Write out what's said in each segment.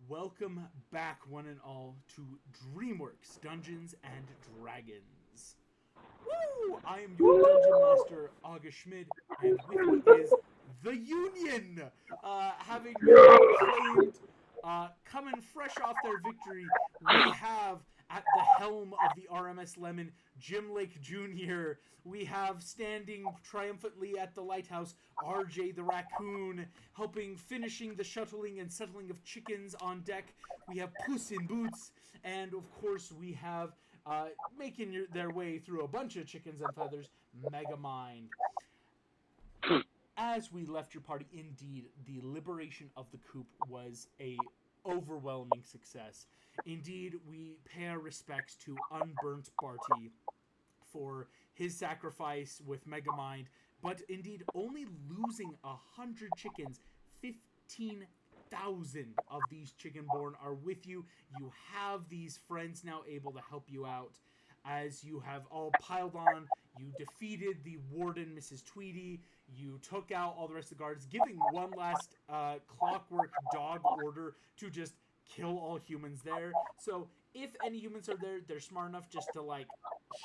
Welcome back, one and all, to Dreamworks Dungeons and Dragons. Woo! I am your Dungeon Master, August Schmid, and with me is the Union, having been claimed, coming fresh off their victory. We have at the helm of the RMS Lemon, Jim Lake Jr. We have standing triumphantly at the lighthouse, RJ the Raccoon, finishing the shuttling and settling of chickens on deck. We have Puss in Boots, and of course we have, making their way through a bunch of chickens and feathers, Megamind. As we left your party, indeed, the liberation of the C.O.O.P was a overwhelming success. Indeed, we pay our respects to Unburnt Barty for his sacrifice with Megamind, but indeed only losing 100 chickens. 15,000 of these chickenborn are with you. You have these friends now able to help you out. As you have all piled on, you defeated the warden, Mrs. Tweedy. You took out all the rest of the guards, giving one last clockwork dog order to just kill all humans there. So if any humans are there, they're smart enough just to like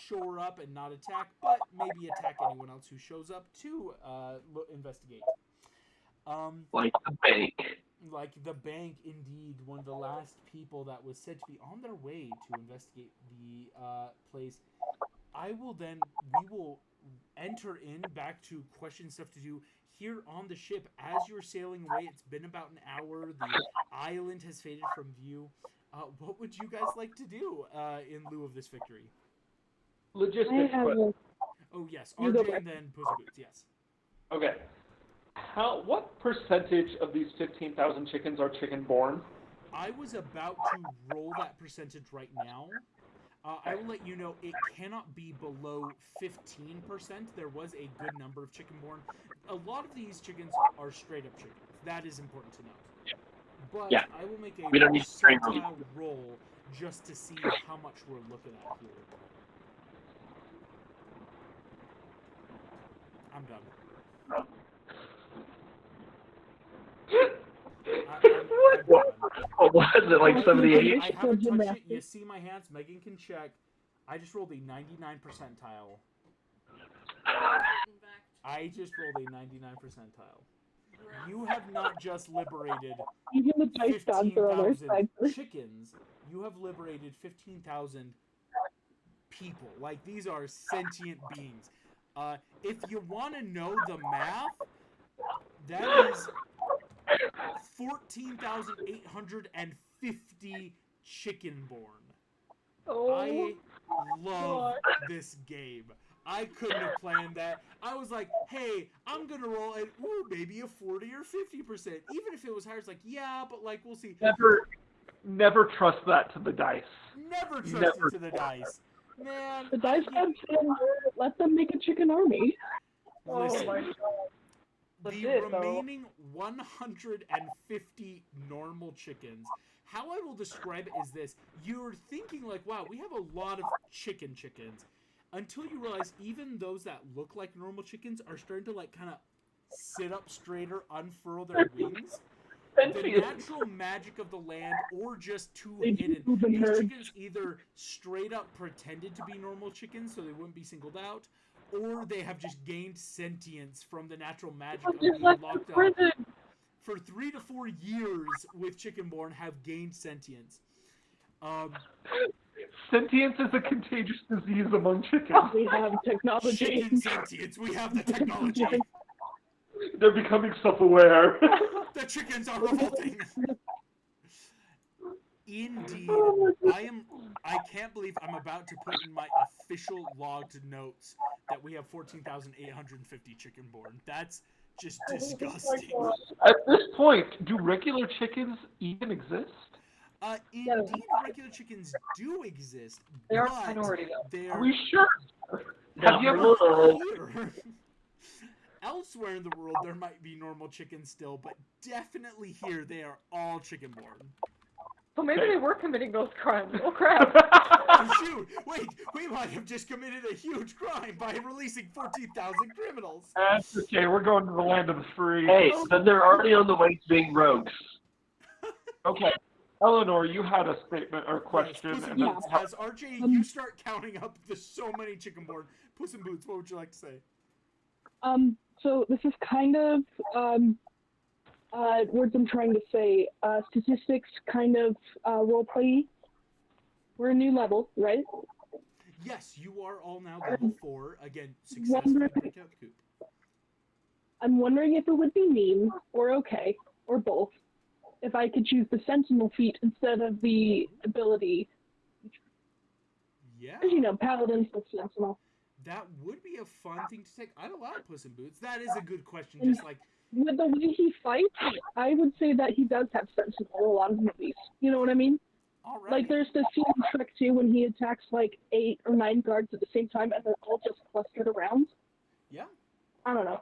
shore up and not attack, but maybe attack anyone else who shows up to investigate. Like the bank. Like the bank, indeed. One of the last people that was said to be on their way to investigate the place. We will enter in back to question stuff to do here on the ship. As you're sailing away, it's been about an hour. The island has faded from view. What would you guys like to do in lieu of this victory? Logistics. Oh, yes. RJ and then Puss in Boots, yes. Okay. What percentage of these 15,000 chickens are chicken-born? I was about to roll that percentage right now. I will let you know it cannot be below 15%. There was a good number of chicken-born. A lot of these chickens are straight-up chickens. That is important to note. But yeah. I will make a percentile roll just to see how much we're looking at here. I'm done. What was it, like 78? I haven't touched it. You see my hands. Megan can check. I just rolled a 99 percentile. I just rolled a 99 percentile. You have not just liberated 15,000 chickens. You have liberated 15,000 people. Like, these are sentient beings. If you want to know the math, that is 14,850 chickenborn. Oh, I love this game. I couldn't have planned that. I was like, hey, I'm going to roll at, maybe a 40 or 50%. Even if it was higher, it's like, yeah, but like, we'll see. Never trust that to the dice. Never trust it to the dice. Man. the dice gods let them make a chicken army. Listen, Oh my god. the remaining 150 normal chickens, how I will describe it is this. You're thinking like, wow, we have a lot of chickens. Until you realize even those that look like normal chickens are starting to like kind of sit up straighter, unfurl their wings. The natural magic of the land or just too hidden. These chickens either straight up pretended to be normal chickens so they wouldn't be singled out, or they have just gained sentience from the natural magic of being locked up. For 3 to 4 years with chickenborn have gained sentience. Sentience is a contagious disease among chickens. We have technology. Chicken sentience. We have the technology. They're becoming self-aware. The chickens are revolting. Indeed. I can't believe I'm about to put in my official logged notes that we have 14,850 chickenborn. That's just disgusting. At this point, do regular chickens even exist? Indeed, regular chickens do exist. They are a minority, though. Are we sure? Have you ever... Elsewhere in the world, there might be normal chickens still, but definitely here, they are all chickenborn. So maybe they were committing those crimes. Oh crap! Oh, shoot! Wait, we might have just committed a huge crime by releasing 14,000 criminals. That's okay, we're going to the land of the free. Hey, then they're already on the way to being rogues. Okay. Eleanor, you had a statement or Yes, question. Puss in And then Boots. As RJ, you start counting up the so many chicken board. Puss in Boots, what would you like to say? So this is kind of, words I'm trying to say, statistics kind of, roleplay. We're a new level, right? Yes, you are all now level 4. Again, successfully break out the coop. I'm wondering if it would be mean, or okay, or both, if I could choose the Sentinel feat instead of the ability. Yeah. Because, you know, Paladins with Sentinel. That would be a fun thing to take. I'd allow Puss in Boots. That is a good question. And Just like, with the way he fights, I would say that he does have Sentinel in a lot of movies. You know what I mean? all right. Like, there's this scene in Shrek 2 when he attacks, like, 8 or 9 guards at the same time, and they're all just clustered around. Yeah. I don't know.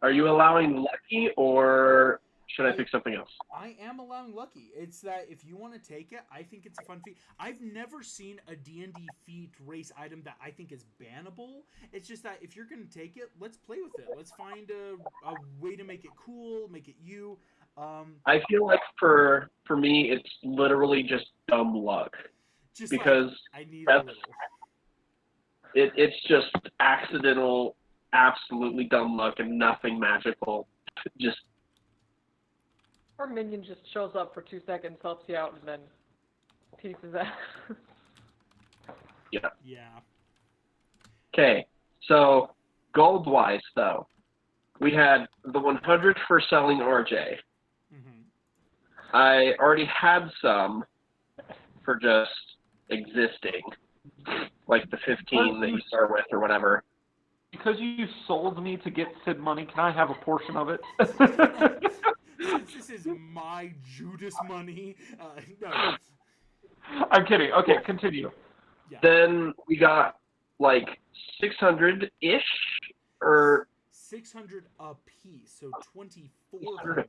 Are you allowing Lucky, or should I pick something else? I am allowing Lucky. It's that if you want to take it, I think it's a fun feat. I've never seen a D&D feat race item that I think is bannable. It's just that if you're going to take it, let's play with it. Let's find a way to make it cool, make it you. I feel like for me, it's literally just dumb luck. Just because like, I need a little. It's just accidental, absolutely dumb luck and nothing magical. Just Or minion just shows up for 2 seconds, helps you out, and then pieces out. yeah. Yeah. Okay, so gold-wise, though, we had the 100 for selling RJ. Mm-hmm. I already had some for just existing, like the 15 that you start with or whatever. because you sold me to get Sid money, can I have a portion of it? This is my Judas money. No. I'm kidding. Okay, continue. Yeah. Then we got like 600-ish, or 600 a piece, so 2,400.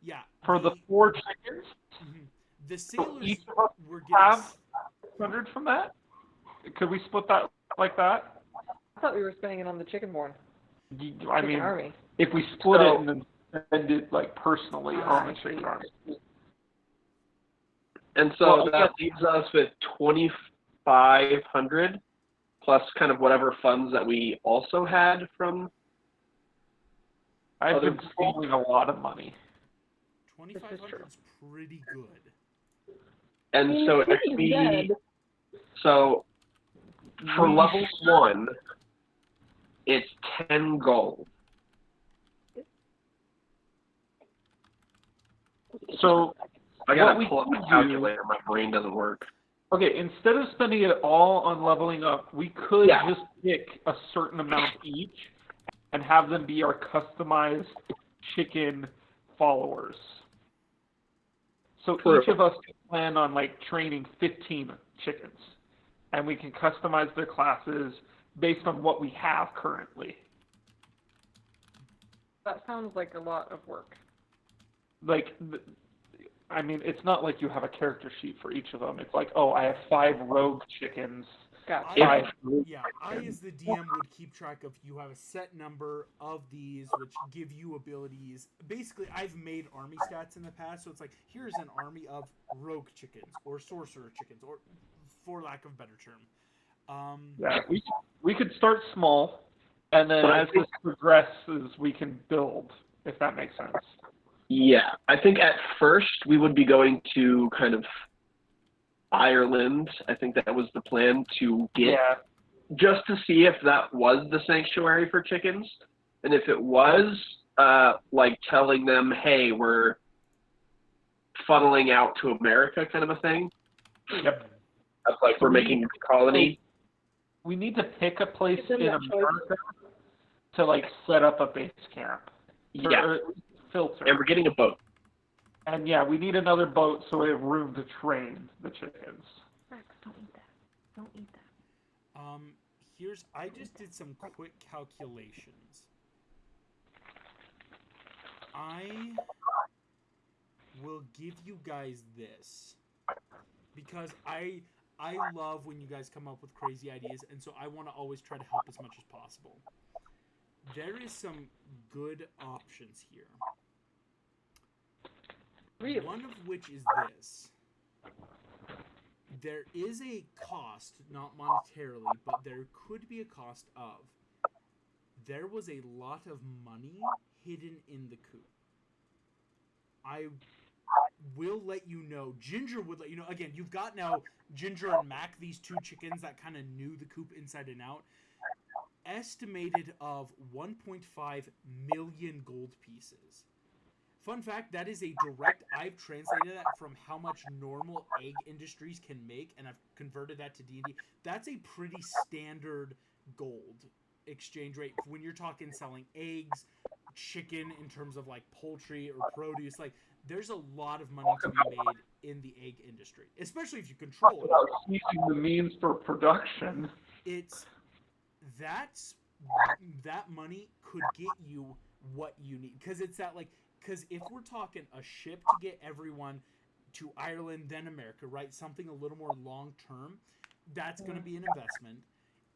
Yeah. For the 4 chickens, Mhm. The so sailors each of us were have getting 100 from that? Could we split that like that? I thought we were spending it on the chicken born. I Chicken mean, army. if we split So- it and then spend it like personally on the chicken army. and so Well, that leaves us with 2,500 plus kind of whatever funds that we also had from. I've Other been people? stealing a lot of money. 2,500 is pretty good. And so he's actually, dead. so for level 1, it's 10 gold. So, I gotta what we pull up my could do- calculator. My brain doesn't work. okay, instead of spending it all on leveling up, we could Yeah. just pick a certain amount each and have them be our customized chicken followers. So True. each of us can plan on like training 15 chickens, and we can customize their classes based on what we have currently. That sounds like a lot of work. Like, I mean, it's not like you have a character sheet for each of them. It's like, oh, I have 5 rogue chickens. Gotcha. I, 5 yeah, I as the DM would keep track of, you have a set number of these which give you abilities. Basically, I've made army stats in the past, so it's like, here's an army of rogue chickens or sorcerer chickens, or for lack of a better term. Yeah, we could start small, and then But I as think- this progresses, we can build, if that makes sense. Yeah, I think at first we would be going to kind of Ireland. I think that was the plan to get, Yeah. just to see if that was the sanctuary for chickens. And if it was, like telling them, hey, we're funneling out to America kind of a thing. Yep. That's like we're making a colony. We need to pick a place It's in in that choice. America to like set up a base camp. Yeah, Or filter. and we're getting a boat. And yeah, we need another boat so we have room to train the chickens. Rex, don't eat that. Don't eat that. I just did some quick calculations. I will give you guys this because I love when you guys come up with crazy ideas, and so I want to always try to help as much as possible. There is some good options here. Really? One of which is this. There is a cost, not monetarily, but there could be a cost of. There was a lot of money hidden in the coop. I will let you know. Ginger would let you know. Again, you've got now Ginger and Mac, these two chickens that kind of knew the coop inside and out. Estimated of 1.5 million gold pieces. Fun fact, that is a direct, I've translated that from how much normal egg industries can make, and I've converted that to D&D. That's a pretty standard gold exchange rate when you're talking selling eggs, chicken in terms of like poultry or produce. Like, there's a lot of money to be made in the egg industry, especially if you control it. About seizing the means for production. That money could get you what you need, because it's that, like, because if we're talking a ship to get everyone to Ireland, then America, right? Something a little more long term, that's going to be an investment.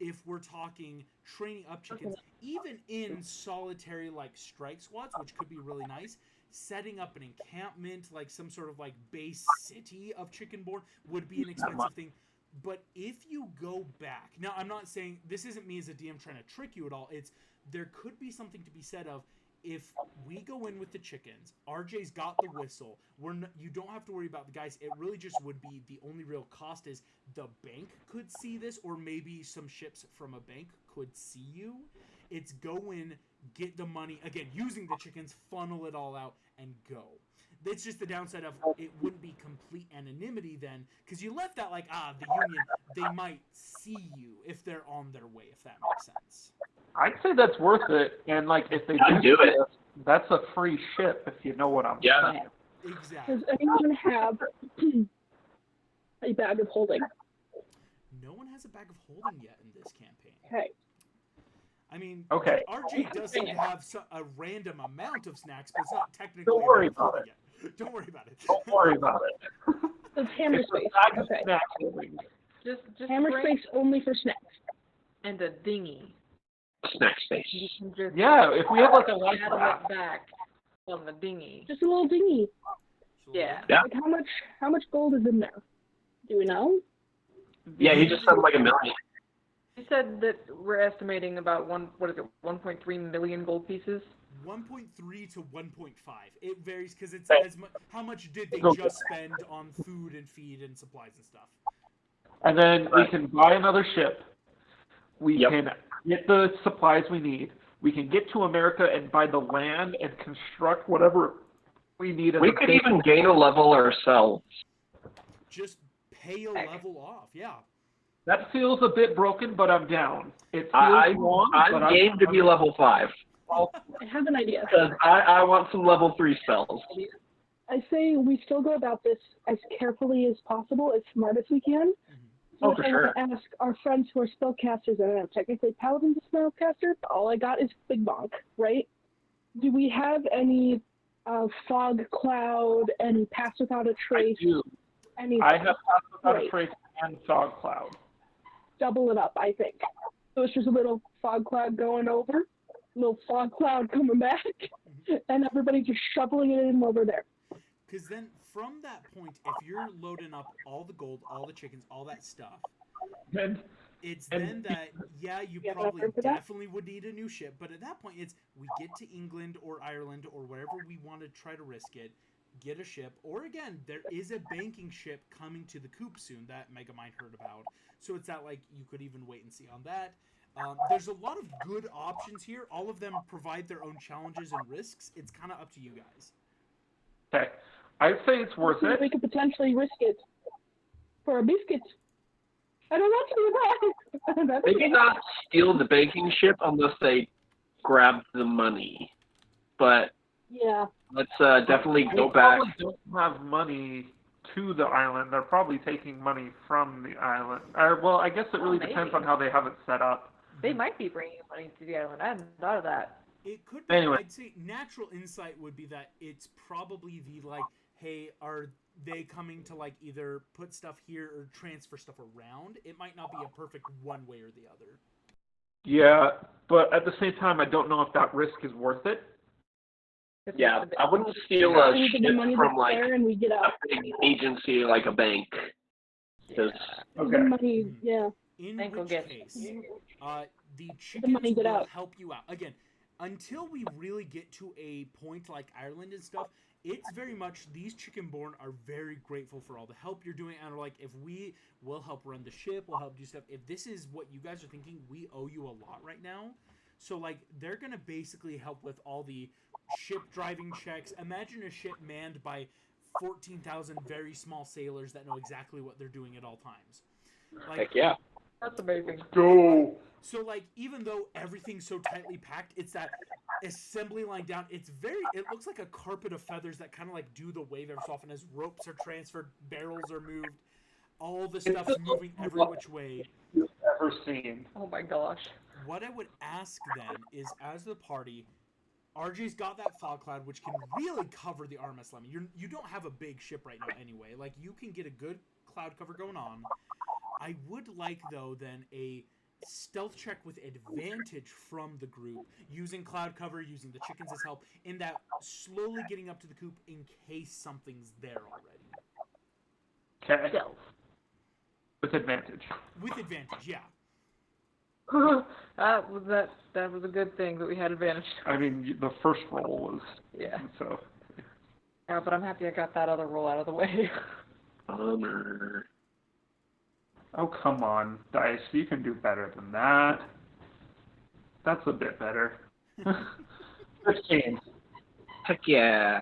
If we're talking training up chickens, even in solitary like strike squads, which could be really nice, setting up an encampment, like some sort of like base city of chickenborn, would be an expensive thing. But if you go back, now I'm not saying, this isn't me as a DM trying to trick you at all, it's, there could be something to be said of, if we go in with the chickens, RJ's got the whistle, you don't have to worry about the guys. It really just would be, the only real cost is the bank could see this, or maybe some ships from a bank could see you. It's go in, get the money, again, using the chickens, funnel it all out, and go. That's just the downside of, it wouldn't be complete anonymity then, because you left that like, the Union, they might see you if they're on their way, if that makes sense. I'd say that's worth it, and like if they do it, that's a free ship, if you know what I'm saying. Exactly. Does anyone have a bag of holding? No one has a bag of holding yet in this campaign. Okay. I mean, Okay. RJ does seem to have a random amount of snacks, but it's not technically Don't worry a bag of about holding yet. Don't worry about it. Don't worry about it. It's hammer It's a space. bag of Okay. snacks holding. Just Hammer bring- space only for snacks. and a dinghy. Snack space. You can just Yeah, if we have like a life paddle raft. it back on the dinghy. Just a little dinghy. Yeah. Yeah. Like how much gold is in there? Do we know? Yeah, he just said like 1 million. He said that we're estimating about 1.3 million gold pieces. 1.3 to 1.5. It varies because it's Right. as much. How much did they Okay. just spend on food and feed and supplies and stuff? And then we can buy another ship. We Yep. can get the supplies we need. We can get to America and buy the land and construct whatever we need. We could even gain a level ourselves. Just pay a level off. Yeah. That feels a bit broken, but I'm down. It feels I'm long, but game to be level 5. I have an idea. Because I want some level 3 spells. I say we still go about this as carefully as possible, as smart as we can. So Oh, if for I sure. want to ask our friends who are spellcasters, and I'm technically paladin's a spellcaster, but all I got is Big Bonk, right? Do we have any fog cloud, any pass without a I trace, do. anything? I have passed without a Great. trace and fog cloud. Double it up, I think. So it's just a little fog cloud going over, little fog cloud coming back, and everybody just shoveling it in over there. Because then from that point, if you're loading up all the gold, all the chickens, all that stuff, And it's And- then that, yeah, you You have probably enough room for that? definitely would need a new ship. But at that point, it's we get to England or Ireland or wherever we want to try to risk it, get a ship. Or again, there is a banking ship coming to the coop soon that Megamind heard about. So it's that, like, you could even wait and see on that. There's a lot of good options here. All of them provide their own challenges and risks. It's kind of up to you guys. okay, I'd say it's worth So it. we could potentially risk it for a biscuit. I don't want to do that. That's Maybe not steal the banking ship unless they grab the money. But Yeah. let's definitely They go back. probably don't have money to the island. They're probably taking money from the island. Well, I guess it really depends maybe. on how they have it set up. They might be bringing money to the island. I hadn't thought of that. It could be. Anyway. I'd say natural insight would be that it's probably the, like, hey, are they coming to, like, either put stuff here or transfer stuff around? It might not be a perfect one way or the other. Yeah, but at the same time, I don't know if that risk is worth it. It's Yeah, just a bit- I wouldn't steal We a get the ship money from that's like there and we get a out. big agency like a bank. 'Cause The Okay. money, yeah. In Bank will which get case, you. the money chickens get will out. help you out. Again, until we really get to a point like Ireland and stuff, it's very much these chickenborn are very grateful for all the help you're doing, and are like, if we will help run the ship, we'll help do stuff. If this is what you guys are thinking, we owe you a lot right now. So like, they're gonna basically help with all the ship driving checks. Imagine a ship manned by 14,000 very small sailors that know exactly what they're doing at all times. Like, heck yeah. That's amazing. Go. so like, even though everything's so tightly packed, it's that assembly line down. It looks like a carpet of feathers that kind of like do the wave every so often as ropes are transferred, barrels are moved, all the stuff's moving every which way. You've ever seen. Oh my gosh. What I would ask then is, as the party, RJ's got that fog cloud, which can really cover the RMS Lemon. You don't have a big ship right now anyway. Like, you can get a good cloud cover going on. I would like, though, then a stealth check with advantage from the group, using cloud cover, using the chickens as help, in that slowly getting up to the coop in case something's there already. Okay. Stealth. With advantage. With advantage, yeah. that was a good thing that we had advantage. I mean, the first roll was Yeah. so. Yeah, but I'm happy I got that other roll out of the way. Bummer. Oh, come on, Dice. You can do better than that. That's a bit better. 15. Heck yeah.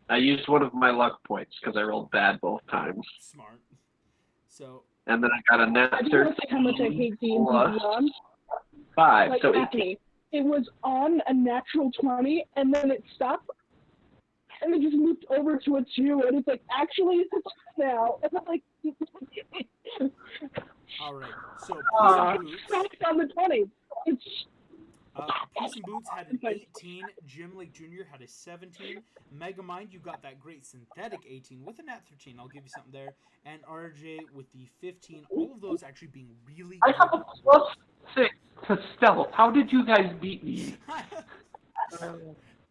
I used one of my luck points because I rolled bad both times. Smart. So, And then I got a nat I just want to 13 say how much I hate D&D plus Beyond. 5, Like, so 18. Anthony, it was on a natural 20, and then it stopped, and it just moved over to a 2, and it's like, actually, it's a 2 now. And I'm like, alright. So, Puss in Boots. it's on the 20. It's Puss in Boots had an 18. Jim Lake Jr. had a 17. Megamind, you got that great synthetic 18 with a nat 13. I'll give you something there. And RJ with the 15. All of those actually being really I have good. a plus 6 to stealth. How did you guys beat me?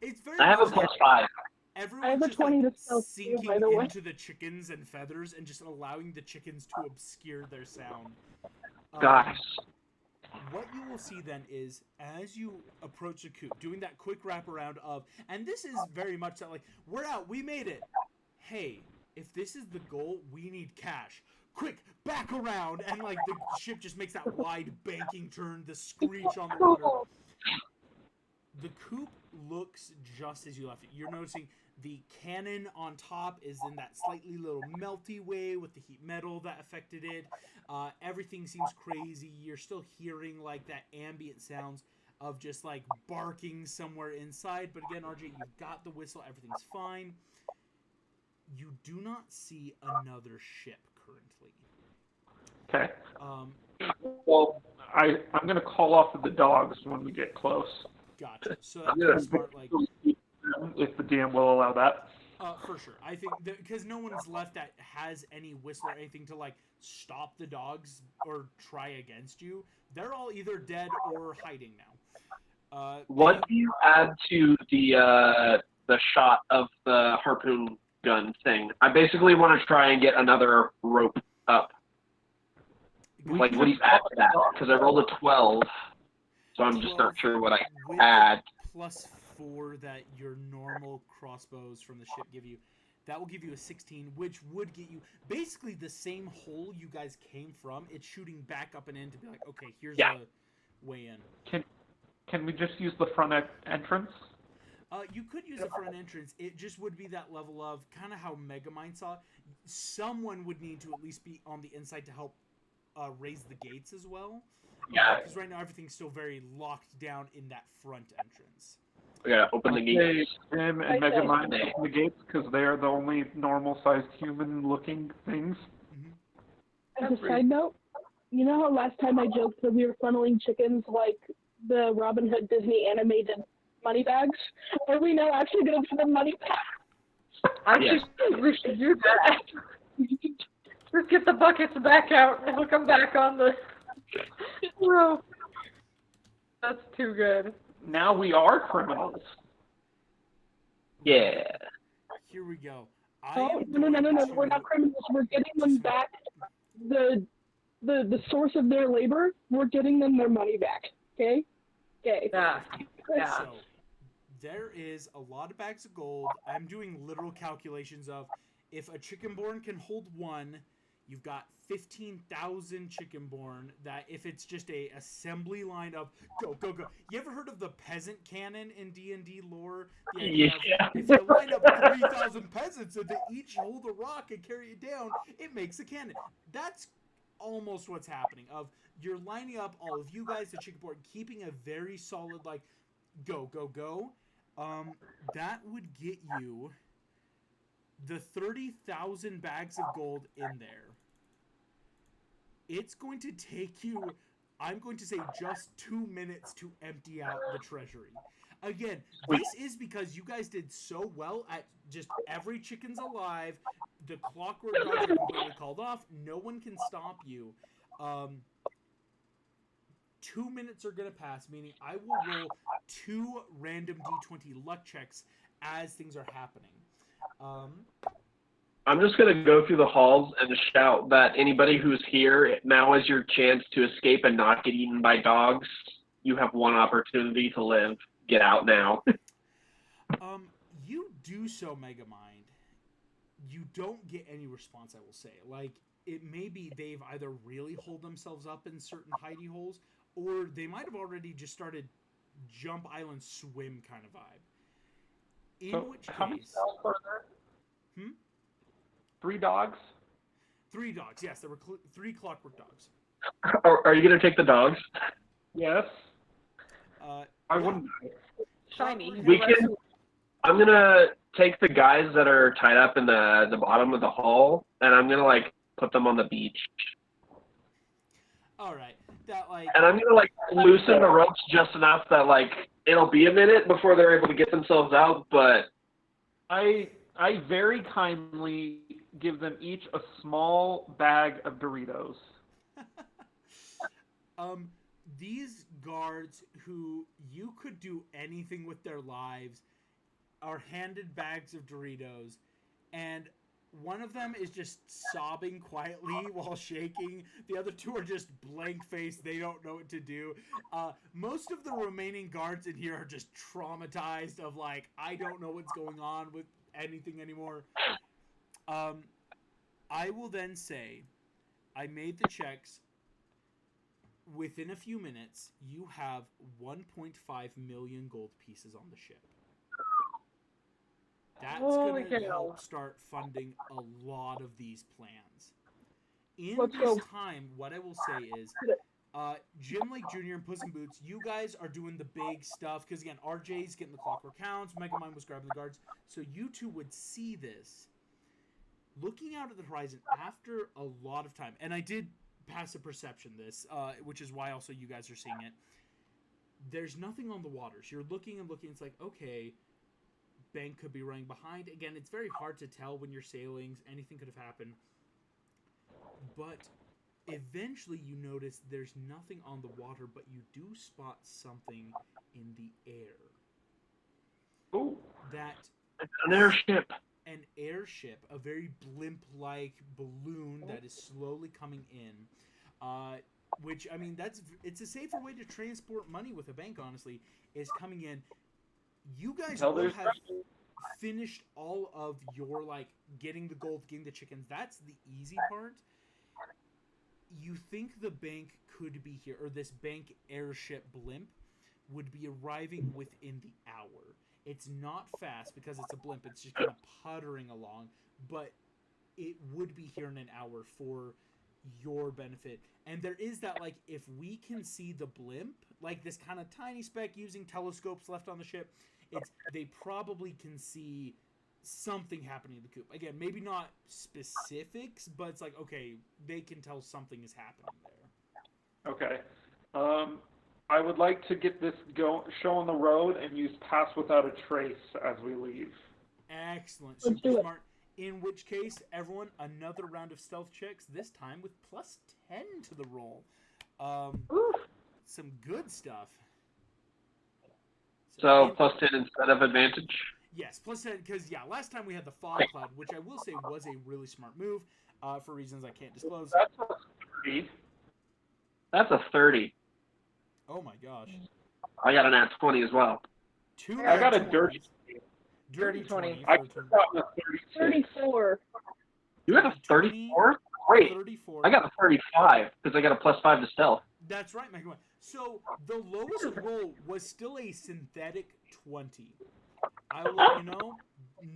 It's very I have a much plus like 5. everyone I have a just 20 like to stealth too, sinking by the way. into the chickens and feathers and just allowing the chickens to obscure their sound. Gosh. What you will see then is, as you approach the coop, doing that quick wraparound of, and this is very much that, like, we're out, we made it. Hey, if this is the goal, we need cash. Quick, back around, and like the ship just makes that wide banking turn, the screech on the water. The coop looks just as you left it. You're noticing the cannon on top is in that slightly little melty way with the heat metal that affected it. Everything seems crazy. You're still hearing like that ambient sounds of just like barking somewhere inside. But again, RJ, you've got the whistle. Everything's fine. You do not see another ship currently. Okay. Well, I'm going to call off the dogs when we get close. Gotcha. So that's smart. Like, If the DM will allow that. for sure. I think because no one's left that has any whistle or anything to like stop the dogs or try against you. They're all either dead or hiding now. what do you add to the shot of the harpoon gun thing? I basically want to try and get another rope up. Like, what do you add to that? Because I rolled a 12, so I'm just not sure what I with add. +4 that your normal crossbows from the ship give you. That will give you a 16, which would get you basically the same hole you guys came from. It's shooting back up and in to be like, okay, here's a way in. Can we just use the front entrance? You could use a front entrance. It just would be that level of kind of how Megamind saw. Someone would need to at least be on the inside to help raise the gates as well. Yeah. Because right now everything's still very locked down in that front entrance. We gotta open the gates. Jim and Megamind open the gates because they are the only normal-sized human-looking things. As a side note, you know how last time I joked that we were funneling chickens like the Robin Hood Disney animated money bags? Are we now actually going to do the money bags? I think we should do that. Just get the buckets back out and hook them back on the rope. That's too good. Now we are criminals. Yeah. Here we go. I Oh, am no, going we're to- not criminals. We're getting them back the source of their labor. We're getting them their money back. Okay? Okay. Yeah. Yeah. So, there is a lot of bags of gold. I'm doing literal calculations of if a chickenborn can hold one, you've got 15,000 chickenborn. That if it's just a assembly line of go, go, go. You ever heard of the peasant cannon in D&D lore? The idea of Yeah. if you line up 3,000 peasants and they each hold a rock and carry it down, it makes a cannon. That's almost what's happening. Of you're lining up all of you guys, the chickenborn, keeping a very solid like go, go, go. That would get you the 30,000 bags of gold in there. It's going to take you, I'm going to say, just 2 minutes to empty out the treasury. Again, this is because you guys did so well at just every chicken's alive. The clockwork guards are completely called off. No one can stop you. 2 minutes are going to pass, meaning I will roll 2 random d20 luck checks as things are happening. I'm just going to go through the halls and shout that anybody who's here, now is your chance to escape and not get eaten by dogs. You have one opportunity to live. Get out now. You do so, Megamind. You don't get any response, I will say. Like, it may be they've either really holed themselves up in certain hidey holes, or they might have already just started jump island swim kind of vibe. In which how many case... dogs are there? 3 dogs? 3 dogs, yes. There were 3 clockwork dogs. Are you going to take the dogs? Yes. I wouldn't. Shiny. We can. I'm going to take the guys that are tied up in the bottom of the hall, and I'm going to, like, put them on the beach. All right. That, like... And I'm going to, like, loosen the ropes just enough that, like, it'll be a minute before they're able to get themselves out, but... I very kindly give them each a small bag of Doritos. These guards who you could do anything with their lives are handed bags of Doritos, and one of them is just sobbing quietly while shaking. The other 2 are just blank-faced. They don't know what to do. Most of the remaining guards in here are just traumatized of, like, I don't know what's going on with anything anymore. I will then say, I made the checks. Within a few minutes, you have 1.5 million gold pieces on the ship. That's going to help start funding a lot of these plans. In this time, what I will say is, Jim Lake Jr. and Puss in Boots, you guys are doing the big stuff. Because, again, RJ's getting the clockwork hounds. Megamind was grabbing the guards. So you 2 would see this. Looking out at the horizon after a lot of time, and I did passive perception this, which is why also you guys are seeing it. There's nothing on the waters. You're looking and looking. It's like, okay, bank could be running behind. Again, it's very hard to tell when you're sailing. Anything could have happened. But eventually you notice there's nothing on the water, but you do spot something in the air. Oh. That... An airship. An airship, a very blimp-like balloon that is slowly coming in. Which, I mean, it's a safer way to transport money with a bank, honestly, is coming in. You guys will have finished all of your, like, getting the gold, getting the chickens. That's the easy part. You think the bank could be here, or this bank airship blimp would be arriving within the hour. It's not fast because it's a blimp. It's just kind of puttering along, but it would be here in an hour for your benefit. And there is that, like, if we can see the blimp, like this kind of tiny speck using telescopes left on the ship, they probably can see something happening in the coop. Again, maybe not specifics, but it's like, okay, they can tell something is happening there. Okay. I would like to get this show on the road and use pass without a trace as we leave. Excellent. Super smart. In which case, everyone, another round of stealth checks, this time with plus 10 to the roll. Some good stuff. So plus 10 instead of advantage? Yes, plus 10, because, last time we had the fog cloud, which I will say was a really smart move, for reasons I can't disclose. That's a 30. That's a 30. Oh my gosh. I got an at 20 as well. Two I got a nat dirty 20s. Dirty 20. I for got turn- a 36. 34. You got a 34? Wait, 34. I got a 35 because I got a +5 to stealth. That's right, Mike. So the lowest roll was still a synthetic 20. I will let you know,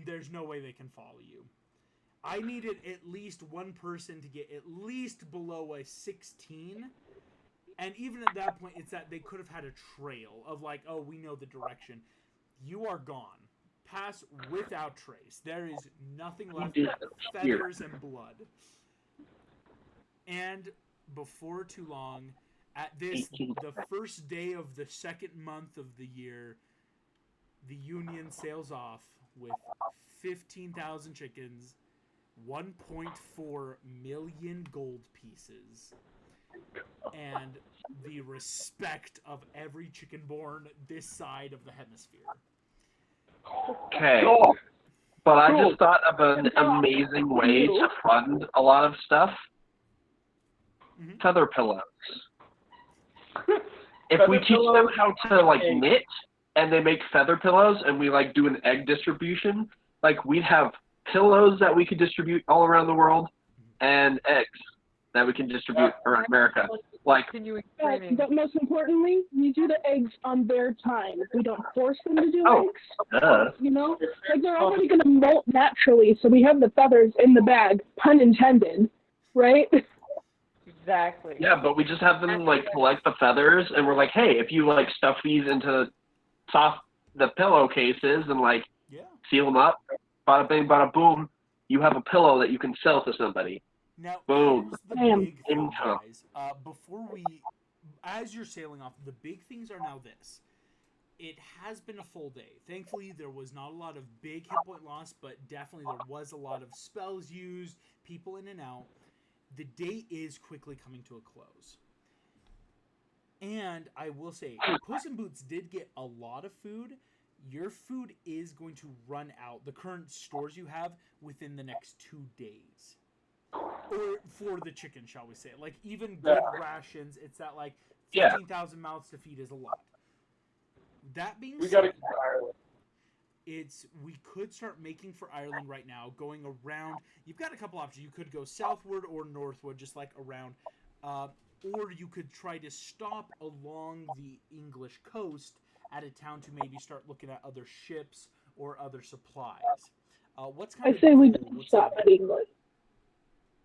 there's no way they can follow you. I needed at least one person to get at least below a 16. And even at that point, it's that they could have had a trail of like, oh, we know the direction. You are gone. Pass without trace. There is nothing left but feathers and blood. And before too long, at this, the first day of the second month of the year, the Union sails off with 15,000 chickens, 1.4 million gold pieces, and the respect of every chicken born this side of the hemisphere. Okay. But I just thought of an amazing way to fund a lot of stuff. Feather pillows. If we teach them how to like knit and they make feather pillows and we like do an egg distribution, like we'd have pillows that we could distribute all around the world and eggs that we can distribute around America. Like, But most importantly, we do the eggs on their time. We don't force them to do eggs. You know? Like, they're already going to molt naturally, so we have the feathers in the bag, pun intended, right? Exactly. yeah, but we just have them like collect the feathers and we're like, hey, if you like stuff these into the pillowcases and like seal them up, bada bing, bada boom, you have a pillow that you can sell to somebody. Now, Boom. here's the big thing, Income. guys. Before we, as you're sailing off, the big things are now this. It has been a full day. Thankfully, there was not a lot of big hit point loss, but definitely there was a lot of spells used, people in and out. The day is quickly coming to a close. And I will say, Puss in Boots did get a lot of food. Your food is going to run out, the current stores you have, within the next 2 days. Or for the chicken, shall we say. Like, even good rations, it's that, like, 15,000 mouths to feed is a lot. That being said, we could start making for Ireland right now, going around. You've got a couple options. You could go southward or northward, just like around. Or you could try to stop along the English coast at a town to maybe start looking at other ships or other supplies. What's kind I say we don't stop at England.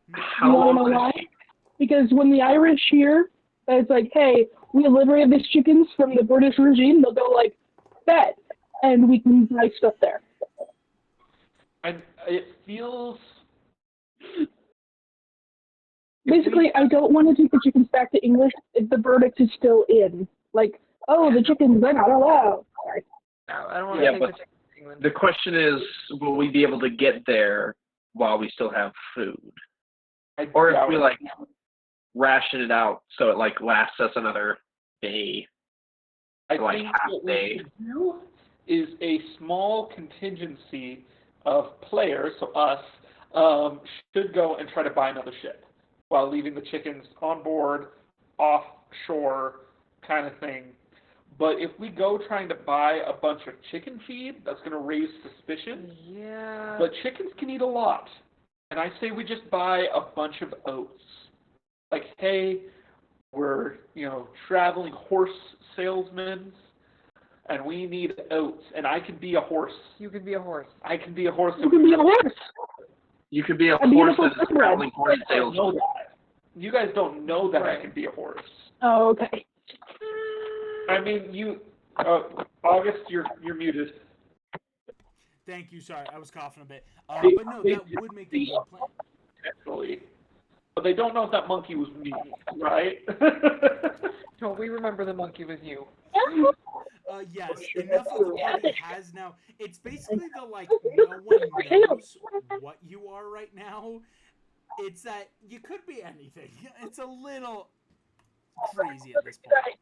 You want to know why? Because when the Irish hear that it's like, hey, we liberated these chickens from the British regime, they'll go like, bet, and we can buy stuff there. And it feels... Basically, I don't want to take the chickens back to English if the verdict is still in. Like, oh, the chickens, they're not allowed. Sorry. No, I don't want to take the chickens to England. The question is, will we be able to get there while we still have food? Or if we, like, ration it out so it, like, lasts us another day. I like think half what day. we should do is a small contingency of players, so us, should go and try to buy another ship while leaving the chickens on board, offshore kind of thing. But if we go trying to buy a bunch of chicken feed, that's going to raise suspicion. Yeah. But chickens can eat a lot. And I say we just buy a bunch of oats. Like, hey, we're, traveling horse salesmen, and we need oats, and I can be a horse. You can be a horse. I can be a horse. You can be a horse. You could be a A horse beautiful that is traveling horse salesman. You guys don't know that I can be a horse. Oh, okay. I mean, August, you're muted. Thank you. Sorry, I was coughing a bit. They- But no, they that would make a good plan. Potentially. But they don't know if that monkey was me, right? No, we remember the monkey was you. Yes, enough of the party has now. It's basically the, like, no one knows what you are right now. It's that you could be anything. It's a little crazy at this point.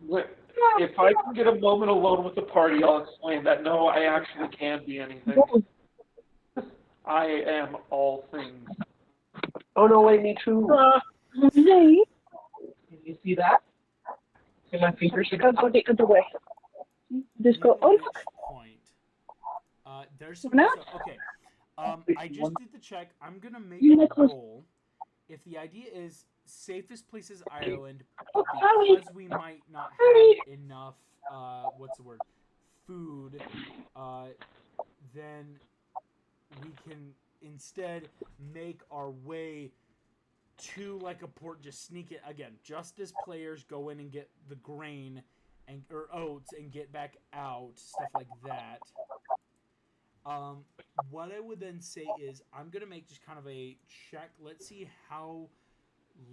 If I can get a moment alone with the party, I'll explain that no, I actually can't be anything. I am all things. Oh no, wait, me too. Yay. Can you see that? See my fingers? Gotta go the other way. Just go, oh, Which look. point? There's some Now? stuff. Okay. I just did the check. I'm gonna make You a like close- goal. If the idea is safest place is Ireland, Oh, but Howie. because we might not Howie. have enough, what's the word, food, then we can instead make our way to like a port, just sneak it again, just as players go in and get the grain and or oats and get back out, stuff like that. What I would then say is I'm gonna make just kind of a check. Let's see how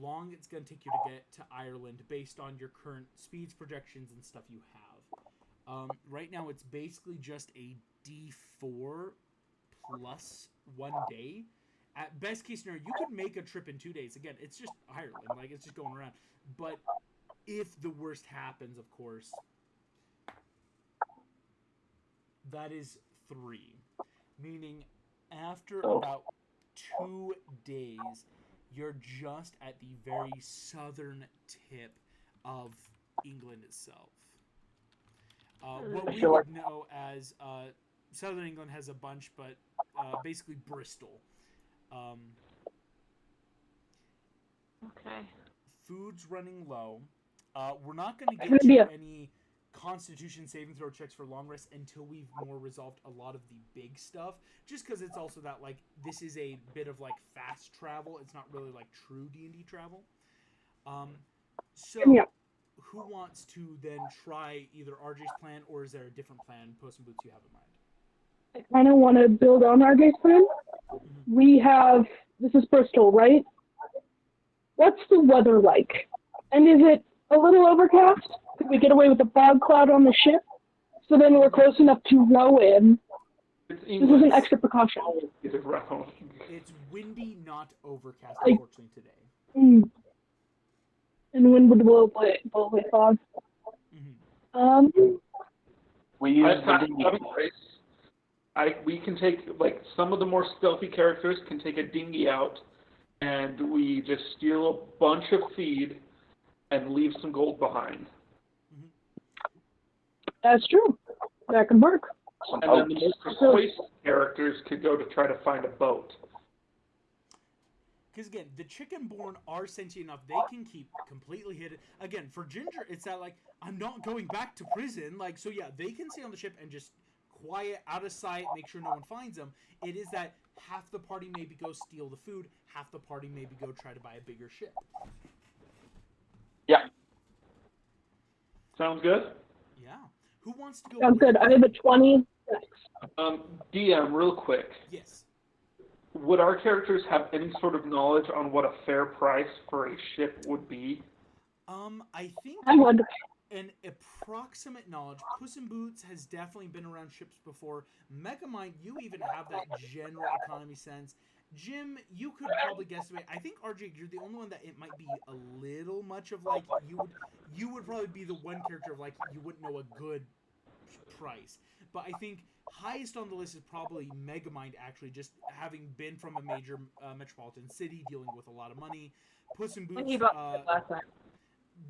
long it's gonna take you to get to Ireland based on your current speeds, projections, and stuff you have. Right now it's basically just a D4 plus 1 day. At best case scenario, you could make a trip in 2 days. Again, it's just Ireland, like it's just going around. But if the worst happens, of course, that is 3. Meaning, after about 2 days, you're just at the very southern tip of England itself. What we would know as southern England has a bunch, but basically Bristol. Okay. Food's running low. We're not going to gonna get be to a- any Constitution saving throw checks for long rest until we've more resolved a lot of the big stuff. Just because it's also that like this is a bit of like fast travel. It's not really like true D&D travel. So Yeah. who wants to then try either RJ's plan or is there a different plan, Post and Boots, you have in mind? I kind of want to build on RJ's plan. We have, this is Bristol, right? What's the weather like? And is it a little overcast? Could we get away with the fog cloud on the ship? So then we're close enough to row in. It's This is England. an extra precaution. It's around. It's windy, not overcast, Like- unfortunately, today. Mm. And wind would blow away fog. Mm-hmm. We use I've got the another place. We can take, like, some of the more stealthy characters can take a dinghy out, and we just steal a bunch of feed and leave some gold behind. That's true. That could work. And then the most persuasive characters could go to try to find a boat. Because again, the Chickenborn are sentient enough; they can keep completely hidden. Again, for Ginger, it's that like I'm not going back to prison. Like so, yeah, they can stay on the ship and just quiet, out of sight, make sure no one finds them. It is that half the party maybe go steal the food, half the party maybe go try to buy a bigger ship. Yeah. Sounds good? Yeah. Who wants to go? Sounds good. I have a 20. DM, real quick. Yes. Would our characters have any sort of knowledge on what a fair price for a ship would be? I think I would. an approximate knowledge. Puss in Boots has definitely been around ships before. Megamind, you even have that general economy sense. Jim, you could probably guesstimate. I think RJ, you're the only one that it might be a little much of like you would probably be the one character of like you wouldn't know a good price. But I think highest on the list is probably Megamind, actually, just having been from a major metropolitan city, dealing with a lot of money. Puss in Boots He bought it last time.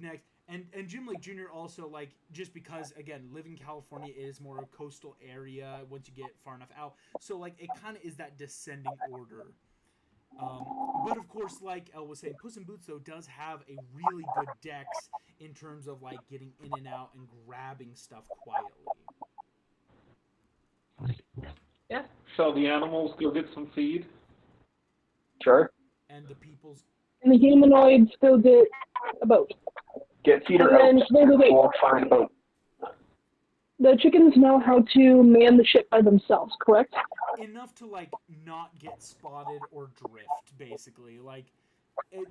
next. And Jim Lake Jr. also, like, just because, again, living in California is more a coastal area once you get far enough out. So, like, it kind of is that descending order. But, of course, like Elle was saying, Puss in Boots, though, does have a really good dex in terms of, like, getting in and out and grabbing stuff quietly. Yeah. Shall the animals go get some feed? Sure. And the people's... And the humanoids go get a boat. Get feeder And oats. then, wait. We'll find boat. The chickens know how to man the ship by themselves, correct? Enough to, like, not get spotted or drift, basically. Like,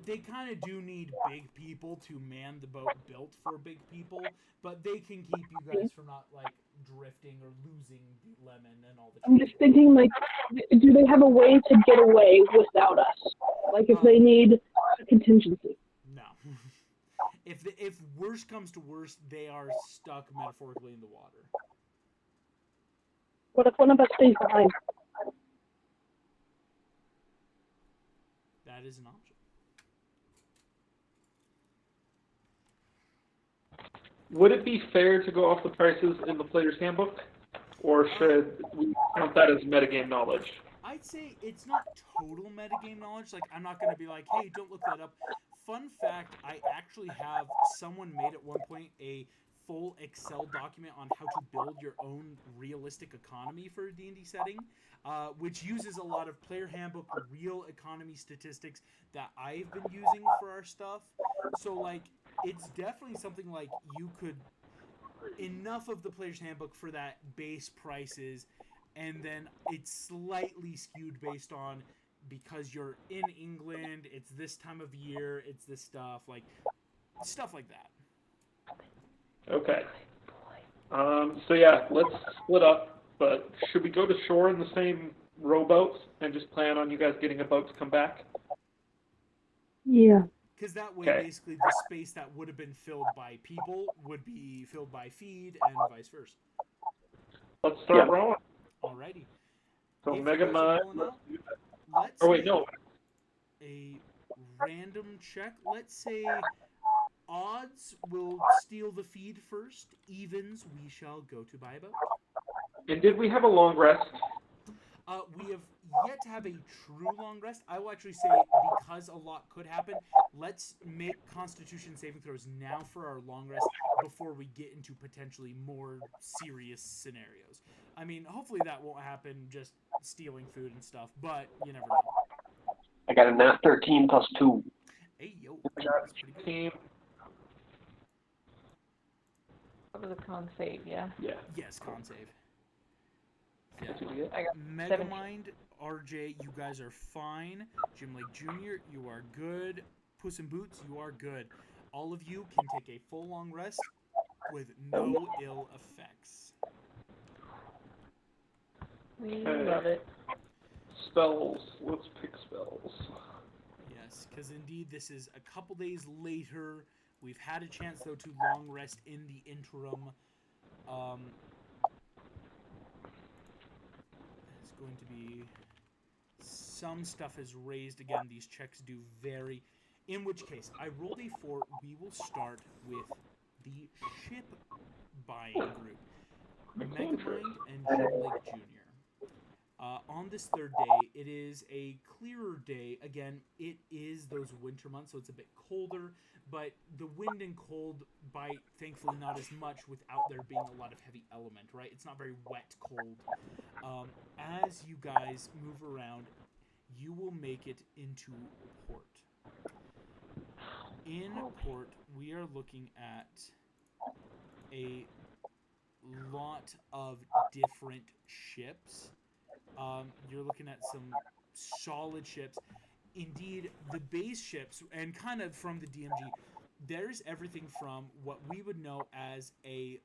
they kind of do need big people to man the boat built for big people, but they can keep you guys from not, like, drifting or losing the lemon and all the I'm just thinking, like, do they have a way to get away without us? Like, if they need a contingency. No. if worst comes to worst, they are stuck metaphorically in the water. What if one of us stays behind? That is an option. Would it be fair to go off the prices in the player's handbook, or should we count that as metagame knowledge? I'd say it's not total metagame knowledge. Like, I'm not going to be like, hey, don't look that up. Fun fact, I actually have someone made at one point a full Excel document on how to build your own realistic economy for a D&D setting, which uses a lot of player handbook real economy statistics that I've been using for our stuff. So, like, it's definitely something like you could enough of the player's handbook for that base prices, and then it's slightly skewed based on because you're in England, it's this time of year, it's this stuff like that. Okay. So yeah, let's split up. But should we go to shore in the same rowboats and just plan on you guys getting a boat to come back? Yeah. Because that way, Okay. basically, the space that would have been filled by people would be filled by feed, and vice versa. Let's start Yeah. rowing. Alrighty. So If Mega you guys are Mind. pulling Let's out, do that. let's Oh wait, make no. a random check. Let's say odds will steal the feed first. Evens, we shall go to buy a boat. And did we have a long rest? We have yet to have a true long rest. I will actually say, because a lot could happen, let's make Constitution saving throws now for our long rest before we get into potentially more serious scenarios. I mean, hopefully that won't happen, just stealing food and stuff, but you never know. I got a nat 13 plus 2. Hey, yo, I that's got pretty good. team. What was the con save? Yeah. Yeah. Yes, con save. Yeah. That's what you get. I got Megamind, RJ, you guys are fine. Jim Lake Jr., you are good. Puss in Boots, you are good. All of you can take a full long rest with no ill effects. We Okay. love it. Spells. Let's pick spells. Yes, because indeed this is a couple days later. We've had a chance, though, to long rest in the interim. It's going to be... Some stuff is raised. Again, these checks do vary. In which case, I rolled a 4. We will start with the ship buying group. Megamind and Jim Lake Jr. On this third day, it is a clearer day. Again, it is those winter months, so it's a bit colder, but the wind and cold bite, thankfully, not as much without there being a lot of heavy element, right? It's not very wet cold. As you guys move around, you will make it into port. In port, we are looking at a lot of different ships. You're looking at some solid ships. Indeed, the base ships, and kind of from the DMG, there's everything from what we would know as a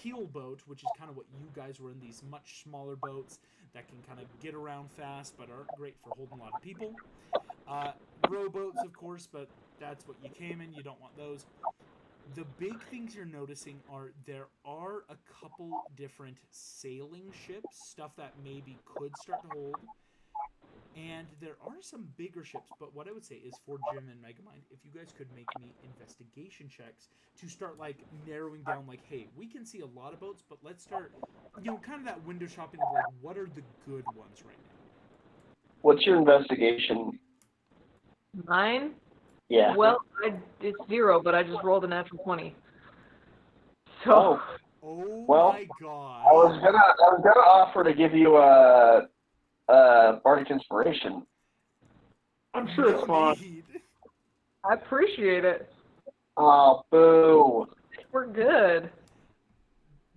keel boat, which is kind of what you guys were in, these much smaller boats that can kind of get around fast but aren't great for holding a lot of people. Rowboats, of course, but that's what you came in. You don't want those. The big things you're noticing are there are a couple different sailing ships, stuff that maybe could start to hold. And there are some bigger ships, but what I would say is for Jim and Megamind, if you guys could make me investigation checks to start, like, narrowing down, like, hey, we can see a lot of boats, but let's start, you know, kind of that window shopping of, like, what are the good ones right now? What's your investigation? Mine? Yeah. Well, it's 0, but I just rolled a natural 20. So. Oh Well, my gosh. I was gonna offer to give you a bardic inspiration. I'm sure it's fun. need. I appreciate it. Oh, boo. We're good.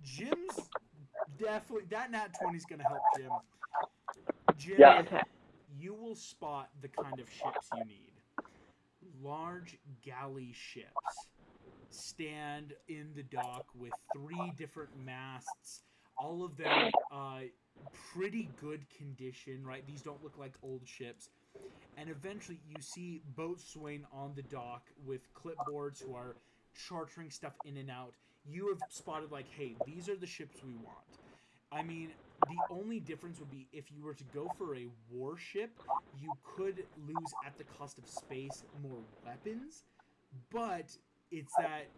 Jim's definitely, that nat 20 is going to help Jim. Jim, Yeah. you will spot the kind of ships you need. Large galley ships stand in the dock with 3 different masts. All of them pretty good condition, right? These don't look like old ships. And eventually you see boatswain on the dock with clipboards who are chartering stuff in and out. You have spotted like, hey, these are the ships we want. I mean, the only difference would be if you were to go for a warship, you could lose at the cost of space more weapons, but it's that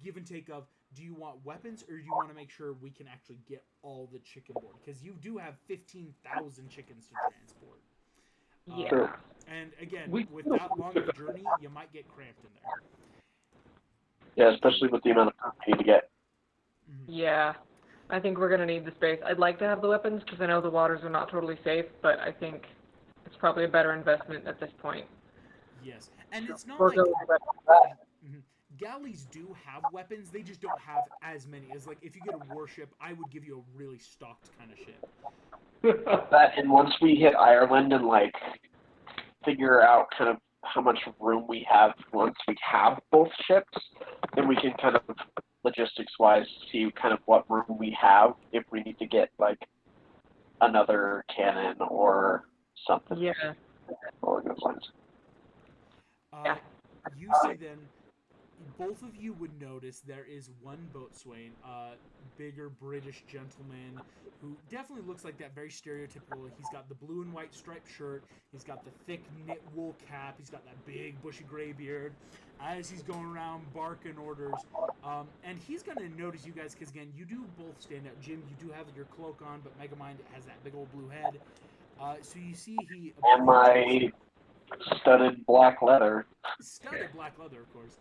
give and take of, do you want weapons or do you want to make sure we can actually get all the chicken board? Because you do have 15,000 chickens to transport. Yeah. And again, with that long of a journey, you might get cramped in there. Yeah, especially with the amount of food we need to get. Yeah. I think we're going to need the space. I'd like to have the weapons because I know the waters are not totally safe, but I think it's probably a better investment at this point. Yes. And it's not We're like... going to Galleys do have weapons, they just don't have as many. As like, if you get a warship, I would give you a really stocked kind of ship. That, and once we hit Ireland and like figure out kind of how much room we have once we have both ships, then we can kind of logistics wise see kind of what room we have if we need to get like another cannon or something. Yeah. Or good lines. You see then, both of you would notice there is one boatswain, bigger British gentleman who definitely looks like that very stereotypical. He's got the blue and white striped shirt. He's got the thick knit wool cap. He's got that big bushy gray beard as he's going around barking orders. And he's going to notice you guys because, again, you do both stand out. Jim, you do have your cloak on, but Megamind has that big old blue head. So you see he... And my studded black leather. Studded black leather, of course.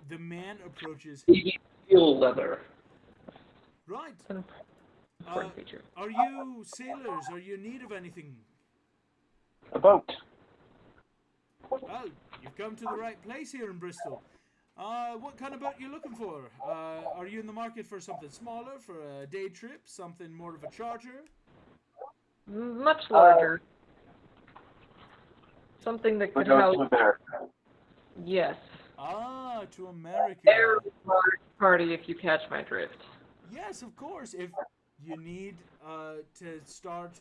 The man approaches... Steel leather. Right. Important feature. Are you sailors? Are you in need of anything? A boat. Well, you've come to the right place here in Bristol. What kind of boat are you looking for? Are you in the market for something smaller, for a day trip, something more of a charter? Much larger. Something that could We're help. going to America. Yes. To America. Very large party, if you catch my drift. Yes, of course. If you need to start...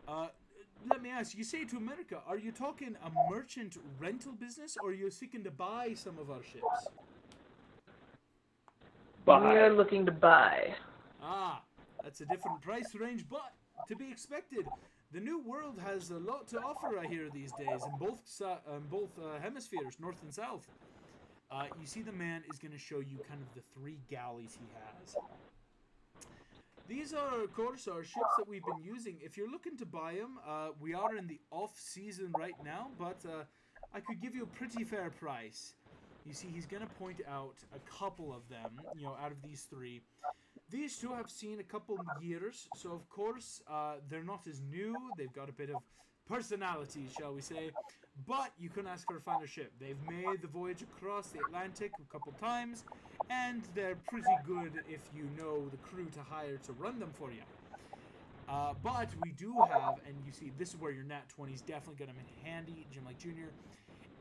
let me ask, you say to America, are you talking a merchant rental business, or are you seeking to buy some of our ships? We are looking to buy. That's a different price range, but to be expected. The new world has a lot to offer, I hear, these days, in both hemispheres, north and south. You see the man is going to show you kind of the 3 galleys he has. These are, of course, our ships that we've been using. If you're looking to buy them, we are in the off-season right now, but I could give you a pretty fair price. You see, he's going to point out a couple of them, out of these 3. These 2 have seen a couple years, so of course, they're not as new. They've got a bit of personality, shall we say. But you couldn't ask for a finer ship. They've made the voyage across the Atlantic a couple times, and they're pretty good if you know the crew to hire to run them for you. But we do have, and you see, this is where your Nat 20's definitely going to be handy, Jim Like Jr.,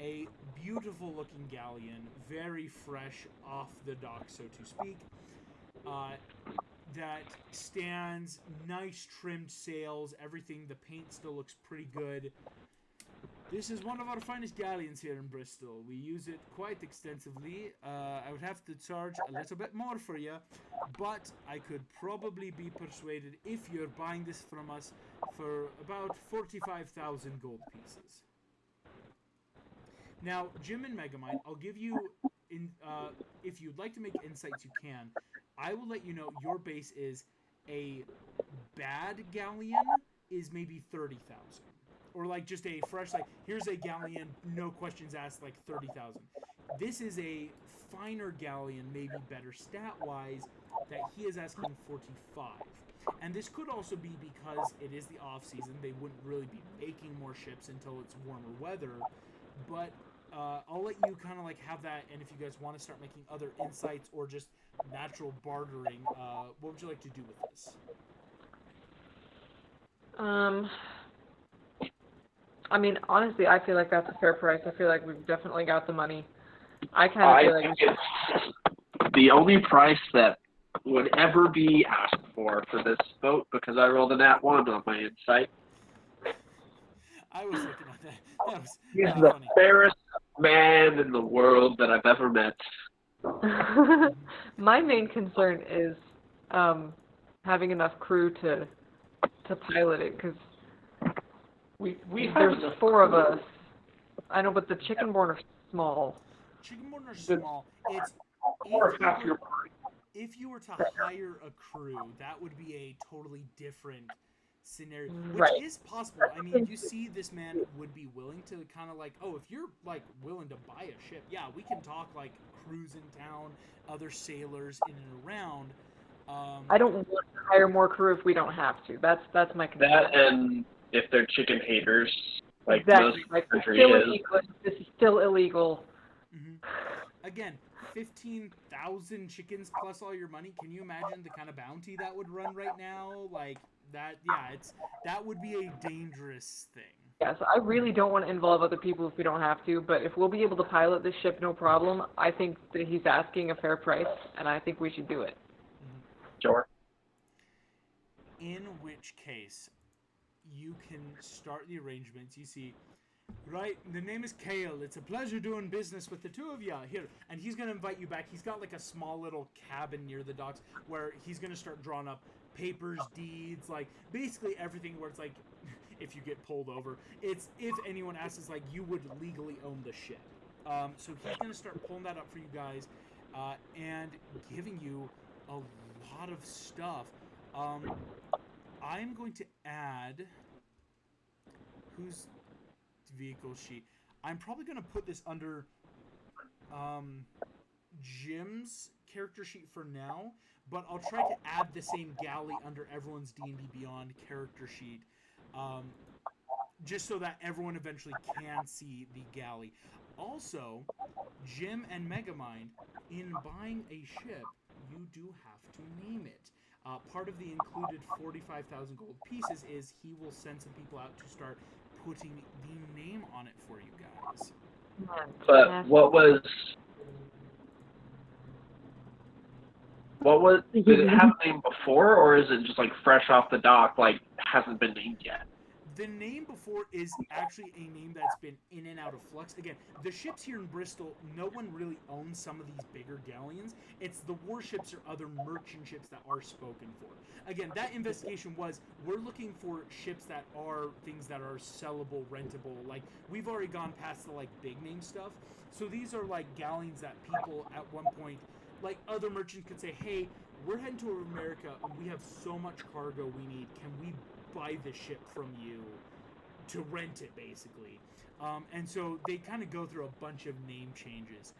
a beautiful looking galleon, very fresh off the dock, so to speak. That stands, nice trimmed sails, everything, the paint still looks pretty good. This is one of our finest galleons here in Bristol. We use it quite extensively. I would have to charge a little bit more for you, but I could probably be persuaded if you're buying this from us for about 45,000 gold pieces. Now, Jim and Megamind, I'll give you, if you'd like to make insights, you can. I will let you know your base is a bad galleon is maybe 30,000. Or like just a fresh, like, here's a galleon, no questions asked, like 30,000. This is a finer galleon, maybe better stat-wise, that he is asking 45. And this could also be because it is the off-season. They wouldn't really be making more ships until it's warmer weather. But I'll let you kind of like have that, and if you guys want to start making other insights or just natural bartering, what would you like to do with this? I mean, honestly, I feel like that's a fair price. I feel like we've definitely got the money. I kind of feel like it's the only price that would ever be asked for this boat because I rolled a nat 1 on my insight. I was looking at that. That was He's kind the of funny. fairest man in the world that I've ever met. My main concern is having enough crew to pilot it, because We have there's enough 4 of crew. us. I know, but the chickenborn are small. Chickenborn are small. It's Or half your if you were to hire a crew, that would be a totally different scenario, which Right. is possible. I mean, you see, this man would be willing to kind of like, oh, if you're like willing to buy a ship, yeah, we can talk like crews in town, other sailors in and around. I don't want to hire more crew if we don't have to. That's my concern. That and if they're chicken haters, like exactly. most Like, country still is. illegal. This is still illegal. Mm-hmm. Again, 15,000 chickens plus all your money. Can you imagine the kind of bounty that would run right now? Like that, yeah, that would be a dangerous thing. Yes, I really don't want to involve other people if we don't have to, but if we'll be able to pilot this ship, no problem. I think that he's asking a fair price, and I think we should do it. Sure. In which case, you can start the arrangements. You see, right, the name is Kale. It's a pleasure doing business with the two of you here. And he's going to invite you back. He's got like a small little cabin near the docks where he's going to start drawing up papers, deeds, like basically everything where it's like, if you get pulled over, it's if anyone asks, it's like you would legally own the ship. So he's going to start pulling that up for you guys and giving you a lot of stuff. I'm going to add whose vehicle sheet. I'm probably going to put this under Jim's character sheet for now, but I'll try to add the same galley under everyone's D&D Beyond character sheet, just so that everyone eventually can see the galley. Also, Jim and Megamind, in buying a ship, you do have to name it. Part of the included 45,000 gold pieces is he will send some people out to start putting the name on it for you guys. But what was did it have a name before, or is it just like fresh off the dock, like hasn't been named yet? The name before is actually a name that's been in and out of flux. Again, the ships here in Bristol, no one really owns some of these bigger galleons. It's the warships or other merchant ships that are spoken for. Again, that investigation was, we're looking for ships that are things that are sellable, rentable. Like, we've already gone past the, like, big name stuff. So these are, like, galleons that people at one point, like, other merchants could say, hey, we're heading to America and we have so much cargo we need. Can we buy the ship from you to rent it, basically? And so they kind of go through a bunch of name changes.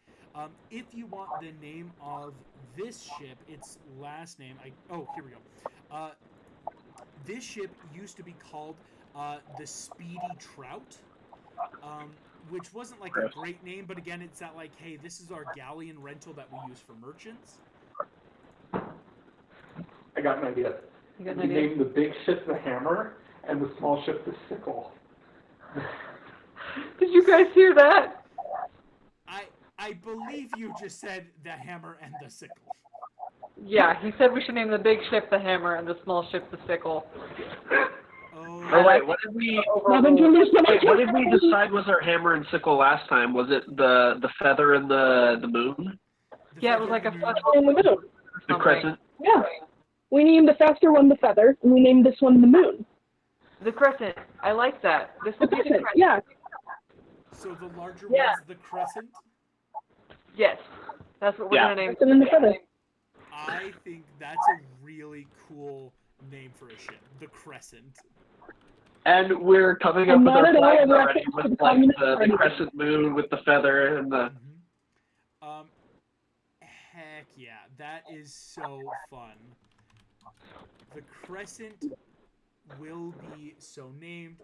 If you want the name of this ship, its last name, here we go. This ship used to be called the Speedy Trout, which wasn't like a great name, but again, it's that like, hey, this is our galleon rental that we use for merchants. I got an idea. You got an We idea? named the big ship the Hammer and the small ship the Sickle. Did you guys hear that? I believe you just said the Hammer and the Sickle. Yeah, he said we should name the big ship the Hammer and the small ship the Sickle. Oh wait, what did we decide was our hammer and sickle last time? Was it the feather and the moon? Yeah, it was like a feather in the moon. The crescent? Yeah. We named the faster one the feather, and we named this one the moon. The crescent. I like that. This The will be the crescent, crescent. yeah. So the larger Yeah. one's the Crescent? Yes. That's what we're going to name Crescent and the feather. I think that's a really cool name for a ship. The Crescent. And we're coming up with not our at all flags a already reference to with the like Communist the Party. crescent moon with the feather and the... Heck yeah. That is so fun. The Crescent will be so named.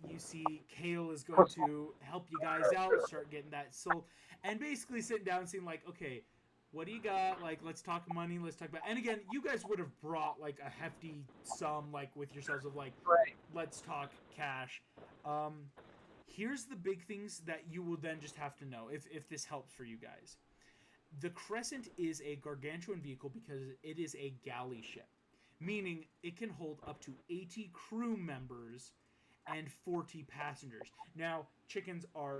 You see, Kale is going to help you guys out, start getting that sold, and basically sitting down and saying, like, okay, what do you got? Like, let's talk money, let's talk about... And again, you guys would have brought, like, a hefty sum, like, with yourselves of, like, Right. let's talk cash. Here's the big things that you will then just have to know, if this helps for you guys. The Crescent is a gargantuan vehicle because it is a galley ship. meaning it can hold up to 80 crew members and 40 passengers. Now, chickens are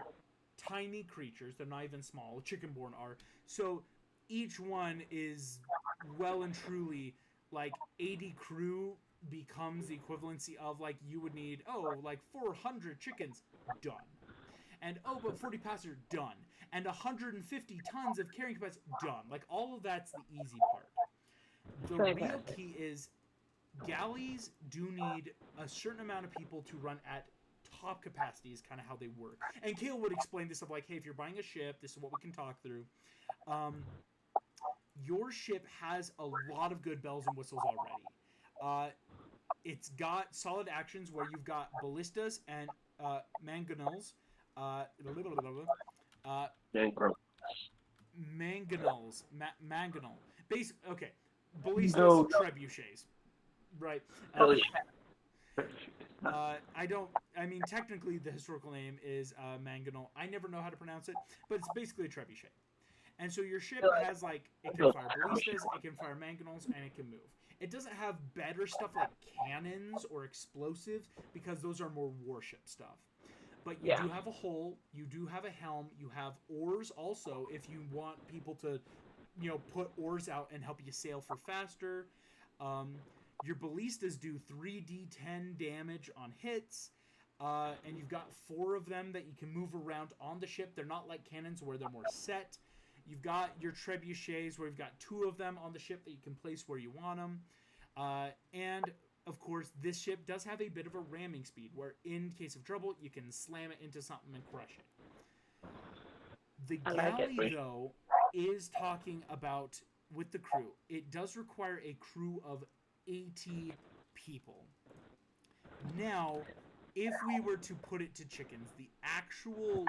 tiny creatures. They're not even small. Chickenborn are. So each one is well and truly like 80 crew becomes the equivalency of like you would need, like 400 chickens. Done. And but 40 passengers, done. And 150 tons of carrying capacity, done. Like all of that's the easy part. The real key is galleys do need a certain amount of people to run at top capacity is kind of how they work. And Kale would explain this of like, hey, if you're buying a ship, this is what we can talk through. Your ship has a lot of good bells and whistles already. It's got solid actions where you've got ballistas and mangonels. Mangonel. Okay. Ballistas, trebuchets. Right. Technically the historical name is mangonel. I never know how to pronounce it, but it's basically a trebuchet. And so your ship has like, it can fire ballistas, it can fire mangonels, and it can move. It doesn't have better stuff like cannons or explosives because those are more warship stuff. But you do have a hull, you do have a helm, you have oars also if you want people to, put oars out and help you sail for faster. Your ballistas do 3d10 damage on hits, and you've got 4 of them that you can move around on the ship. They're not like cannons where they're more set. You've got your trebuchets where you've got 2 of them on the ship that you can place where you want them. And, of course, this ship does have a bit of a ramming speed where, in case of trouble, you can slam it into something and crush it. The galley, though, is talking about, with the crew, it does require a crew of 80 people. Now, if we were to put it to chickens, the actual,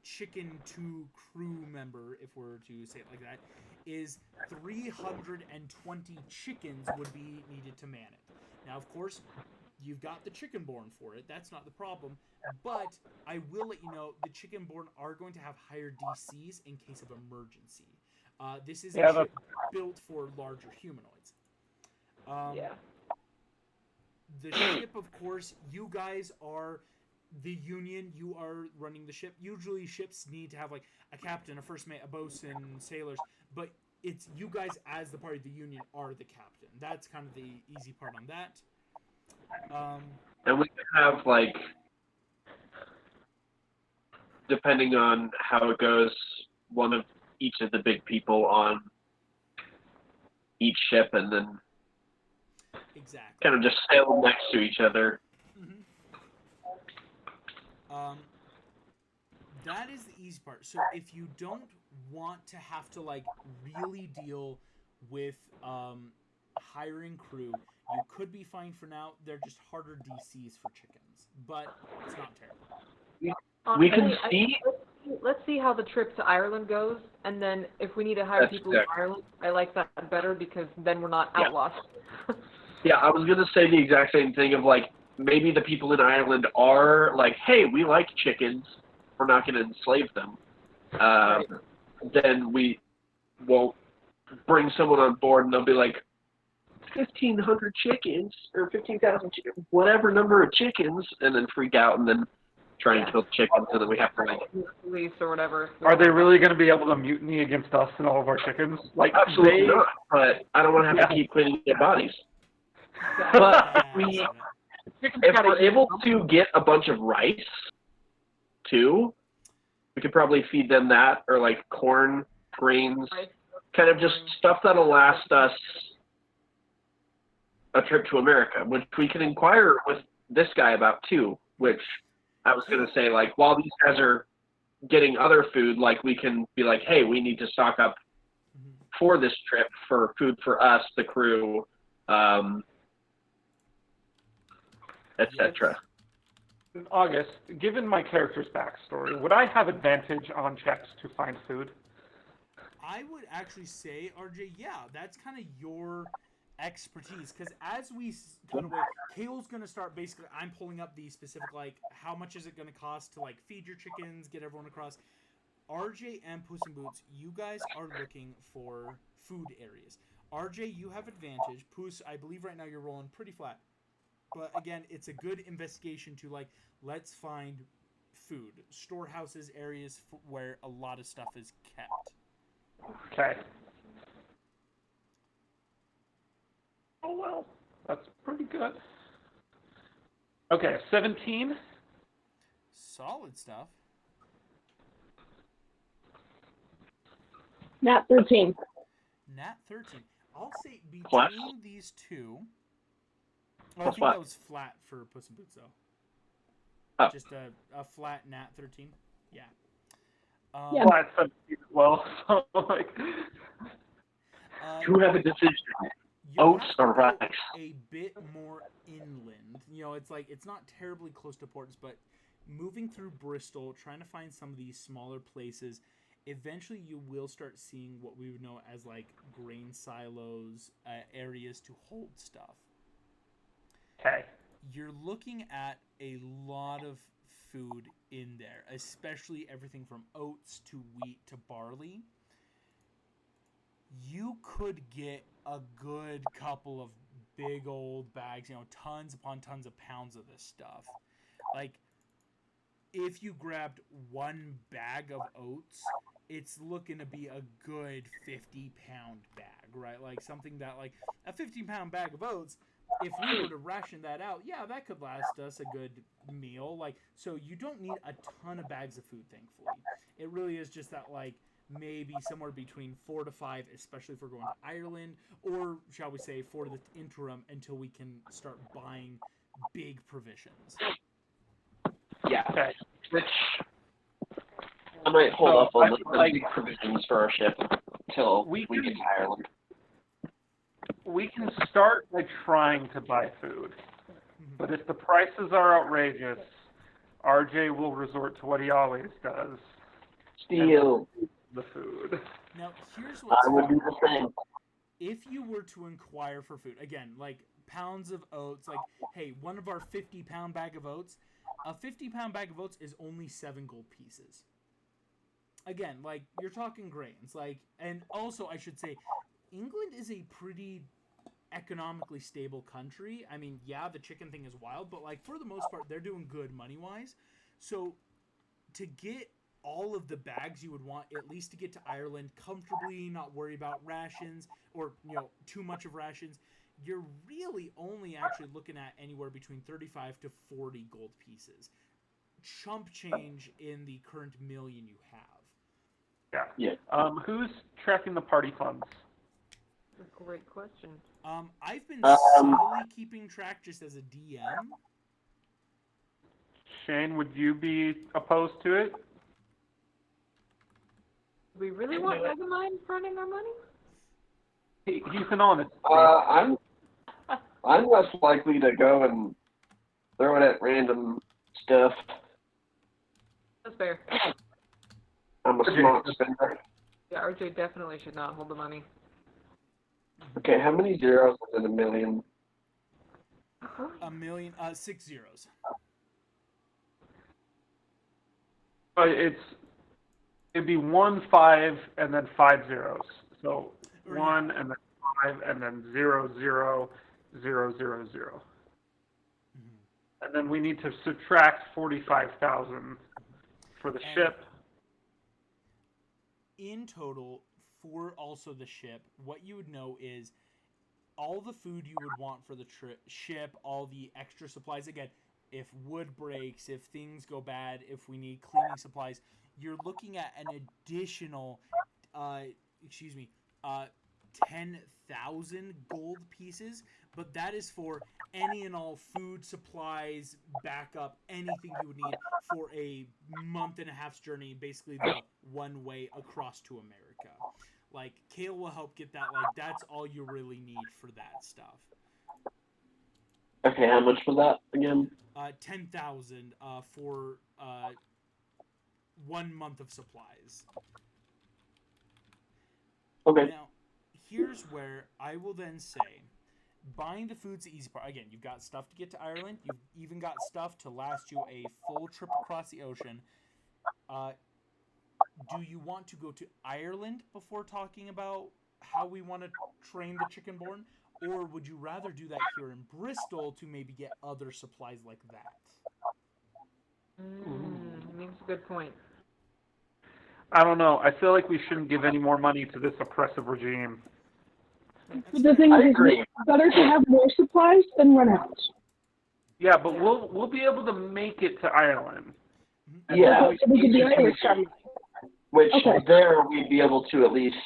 chicken to crew member, if we're to say it like that, is 320 chickens would be needed to man it. Now, of course, you've got the chickenborn for it. That's not the problem. But I will let you know the chickenborn are going to have higher DCs in case of emergency. This is a ship built for larger humanoids. The ship, of course, you guys are the Union. You are running the ship. Usually ships need to have like a captain, a first mate, a bosun, sailors. But it's you guys as the party of the Union are the captain. That's kind of the easy part on that. And we can have depending on how it goes, one of each of the big people on each ship, and then kind of just sail next to each other. That is the easy part. So if you don't want to have to really deal with hiring crew, you could be fine for now. They're just harder DCs for chickens, but it's not terrible. We can see. Let's see how the trip to Ireland goes, and then if we need to hire people in Ireland, I like that better because then we're not outlaws. Yeah, I was gonna say the exact same thing of maybe the people in Ireland are hey, we like chickens, we're not gonna enslave them. Then we won't bring someone on board and they'll be 1,500 chickens or 15,000 chickens, whatever number of chickens, and then freak out and then try and kill chickens, and then we have to police or whatever. Are they really going to be able to mutiny against us and all of our chickens? Absolutely not. But I don't want to have to keep cleaning their bodies. But if we're able to get a bunch of rice too, we could probably feed them that, or corn, grains, kind of just stuff that'll last us a trip to America, which we can inquire with this guy about too, which I was going to say, while these guys are getting other food, we can be hey, we need to stock up for this trip for food for us, the crew, etc. August, given my character's backstory, would I have advantage on checks to find food? I would actually say, RJ, yeah, that's kind of your expertise, because as we kind of wait, Kale's going to start basically, I'm pulling up the specific, how much is it going to cost to, feed your chickens, get everyone across. RJ and Puss in Boots, you guys are looking for food areas. RJ, you have advantage. Poos, I believe right now you're rolling pretty flat. But again, it's a good investigation to like, let's find food, storehouses, areas where a lot of stuff is kept. Okay. Oh, well. That's pretty good. Okay, 17. Solid stuff. Nat 13. Nat 13. I'll say between Plus? these two. Oh, I Plus think what? that was flat for Puss in Boots, though. Oh. Just a flat Nat 13. Yeah. Yeah. Flat 17 as well. So, like, You have a decision. you Oats have to or go rice? a bit more inland. You know, it's like it's not terribly close to ports, but moving through Bristol, trying to find some of these smaller places, eventually you will start seeing what we would know as like grain silos, areas to hold stuff. okay. You're looking at a lot of food in there, especially everything from oats to wheat to barley. You could get a good couple of big old bags, you know, tons upon tons of pounds of this stuff. Like, if you grabbed one bag of oats, it's looking to be a good 50-pound bag, right? Like, something that, like, a 15-pound bag of oats, if we were to ration that out, yeah, that could last us a good meal. Like, so you don't need a ton of bags of food, thankfully. It really is just that, like, maybe somewhere between 4 to 5, especially if we're going to Ireland, or shall we say for the interim until we can start buying big provisions. Yeah. Okay. Which I might hold So, up on I the feel like big provisions for our ship until we we get can- to Ireland. We can start by trying to buy food. But if the prices are outrageous, RJ will resort to what he always does. Steal. The food. Now, here's what's I would do fun. the same. If you were to inquire for food, again, like pounds of oats, like, hey, one of our 50-pound bag of oats, a 50-pound bag of oats is only 7 gold pieces. Again, like, you're talking grains. Like, and also, I should say, England is a pretty economically stable country. I mean, yeah, the chicken thing is wild, but, like, for the most part, they're doing good money-wise. So, to get all of the bags you would want, at least to get to Ireland comfortably, not worry about rations or, you know, too much of rations, you're really only actually looking at anywhere between 35 to 40 gold pieces. Chump change in the current million you have. Yeah. Yeah. Who's tracking the party funds? Great question. I've been Um, subtly keeping track just as a DM. Shane, would you be opposed to it? Do we really want Megamind running our money? He's an honest. I'm less likely to go and throw it at random stuff. That's fair. I'm a smart spender. Yeah, RJ definitely should not hold the money. Okay, how many zeros is in a million? A million, 6 zeros. It'd be 1, 5, and then 5 zeros. So Or 1 yeah. and then 5 and then 0, 0, 0, 0, 0. Mhm. And then we need to subtract 45,000 for the And- ship. In total, for also the ship, what you would know is all the food you would want for the ship, all the extra supplies. Again, if wood breaks, if things go bad, if we need cleaning supplies, you're looking at an additional, 10,000 gold pieces. But that is for any and all food, supplies, backup, anything you would need for a month and a half's journey, basically the one way across to America. Like, Kale will help get that. Like, that's all you really need for that stuff. Okay, how much was that again? 10,000 for 1 month of supplies. Okay. Now, here's where I will then say, buying the food's the easy part. Again, you've got stuff to get to Ireland. You've even got stuff to last you a full trip across the ocean. Do you want to go to Ireland before talking about how we want to train the chickenborn, or would you rather do that here in Bristol to maybe get other supplies like that? Makes a good point. I don't know. I feel like we shouldn't give any more money to this oppressive regime. The thing is, it's better to have more supplies than run out. Yeah, but we'll be able to make it to Ireland. Yeah, So we could be Irish. which Okay. there we'd be able to at least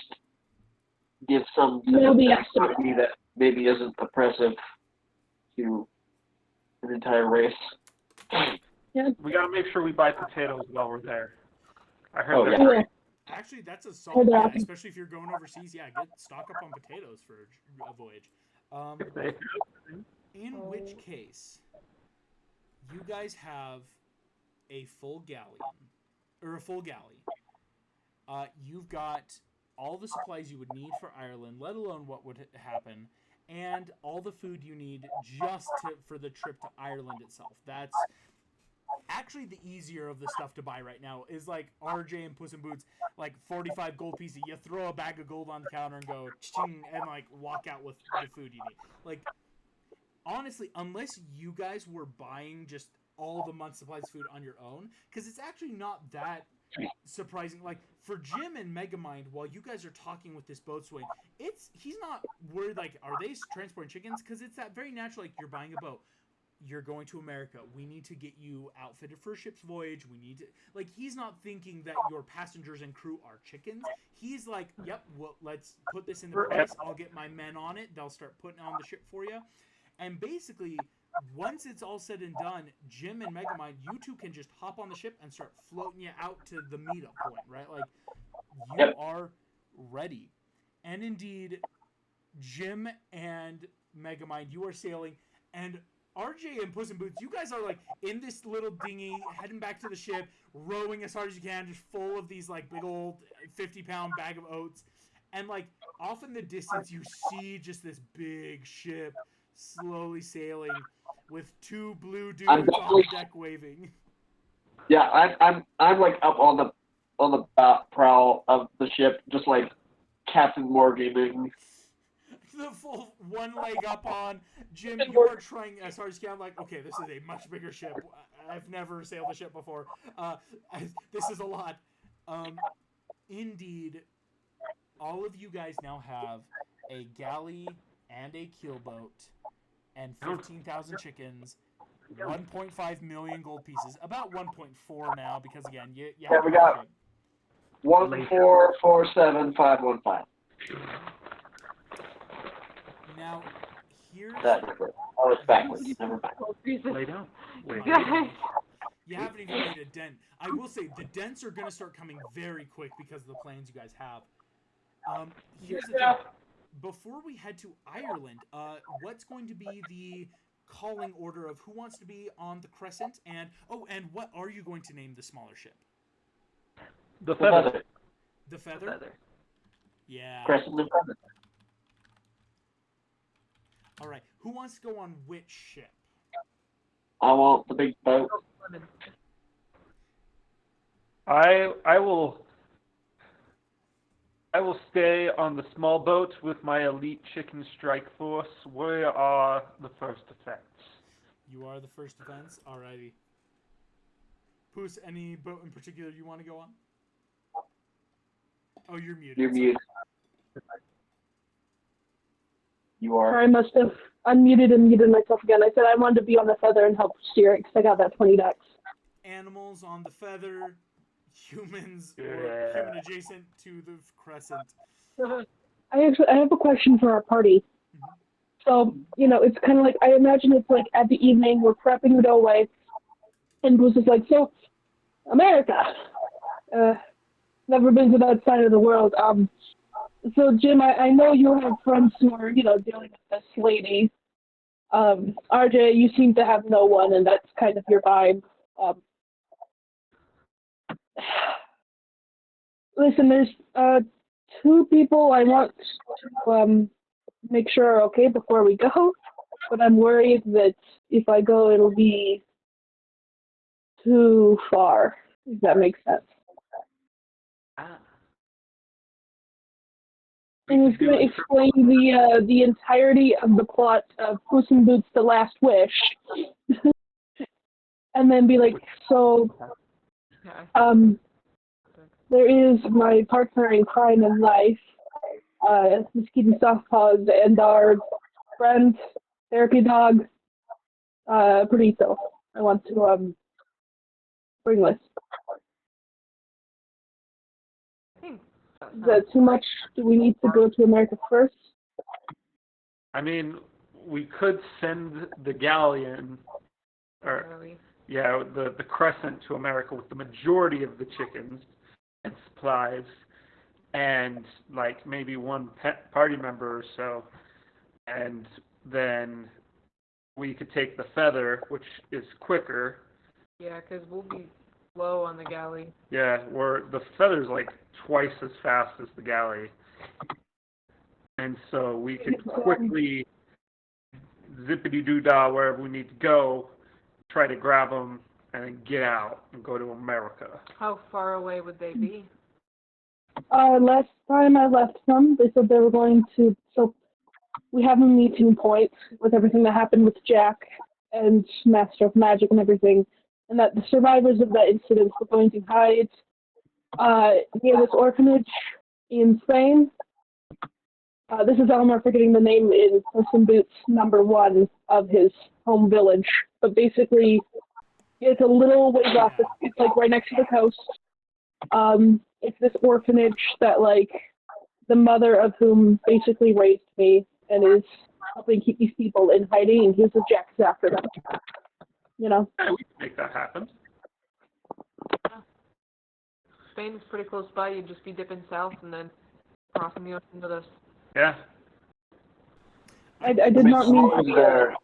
give some activity that maybe isn't oppressive to an entire race. Yeah. We gotta make sure we buy potatoes while we're there. I heard Oh, they're yeah. great. Actually, that's a solid idea, especially if you're going overseas. Yeah, stock up on potatoes for a voyage. In which case, you guys have a full galleon, or a full galley. You've got all the supplies you would need for Ireland, let alone what would happen, and all the food you need just for the trip to Ireland itself. That's actually the easier of the stuff to buy right now. Is like RJ and Puss in Boots, like 45 gold pieces. You throw a bag of gold on the counter and go ching, and like walk out with the food you need. Like, honestly, unless you guys were buying just all the month's supplies of food on your own, because it's actually not that surprising. Like, for Jim and Megamind, while you guys are talking with this boatswain, he's not worried, like, are they transporting chickens? Because it's that very natural, like, you're buying a boat. You're going to America. We need to get you outfitted for a ship's voyage. We need to... Like, he's not thinking that your passengers and crew are chickens. He's like, yep, well, let's put this in the price. I'll get my men on it. They'll start putting on the ship for you. And basically, once it's all said and done, Jim and Megamind, you two can just hop on the ship and start floating you out to the meetup point, right? Like, you are ready. And indeed, Jim and Megamind, you are sailing, and RJ and Puss in Boots, you guys are like in this little dinghy, heading back to the ship, rowing as hard as you can, just full of these like big old 50-pound bag of oats. And like off in the distance, you see just this big ship slowly sailing with two blue dudes on the deck waving. Yeah, I'm like up on the prow of the ship, just like Captain Morgan. The full one leg up on. Jim, you are trying as hard as you can. Like, okay, this is a much bigger ship. I've never sailed a ship before. This is a lot. Indeed, all of you guys now have a galley and a keelboat and 15,000 chickens, 1.5 million gold pieces, about 1.4 now because again, you have we got 1447515. Now, here's... Oh, it's backwards. Never mind. Lay down. You haven't even made a dent. I will say, the dents are going to start coming very quick because of the plans you guys have. Here's the thing. Before we head to Ireland, what's going to be the calling order of who wants to be on the Crescent? And what are you going to name the smaller ship? The Feather. The Feather? Yeah. Crescent and Feather. All right. Who wants to go on which ship? I want the big boat. I will stay on the small boat with my elite chicken strike force. We are the first defense. You are the first defense? Alrighty. Poos, any boat in particular you want to go on? Oh, you're muted. You're muted. You are. I must have unmuted and muted myself again. I said I wanted to be on the Feather and help steer it because I got that 20 decks. Animals on the Feather, humans or human adjacent to the Crescent. I have a question for our party. Mm-hmm. So, it's kind of like, I imagine it's like at the evening, we're prepping to go away, and Bruce is like, so, America, never been to that side of the world. So, Jim, I know you have friends who are, dealing with this lady. RJ, you seem to have no one, and that's kind of your vibe. Listen, there's two people I want to make sure are okay before we go, but I'm worried that if I go, it'll be too far, if that makes sense. And he's going to explain the entirety of the plot of Puss in Boots: The Last Wish, and then be like, so, there is my partner in crime in life, Miss Kitty Softpaws, and our friend, therapy dog, Perito. I want to bring this. Is that too much? Do we need to go to America first? I mean, we could send the galleon, or the Crescent to America with the majority of the chickens and supplies, and like maybe one party member or so, and then we could take the feather, which is quicker. Yeah, because we'll be slow on the galley. Yeah, where the feather's like twice as fast as the galley. And so we could quickly zippity-doo-dah wherever we need to go, try to grab them, and then get out and go to America. How far away would they be? Last time I left them, they said they were going to, so we have a meeting point with everything that happened with Jack and Master of Magic and everything, and that the survivors of that incident were going to hide near this orphanage in Spain. This is Elmer forgetting the name in Puss in Boots #1 of his home village, but basically it's a little ways off. It's like right next to the coast. It's this orphanage that like the mother of whom basically raised me and is helping keep these people in hiding, and here's the Jacks after them. You know? Yeah, we can make that happen. Spain's pretty close by. You'd just be dipping south and then crossing the ocean with us. Yeah. I did not mean to there.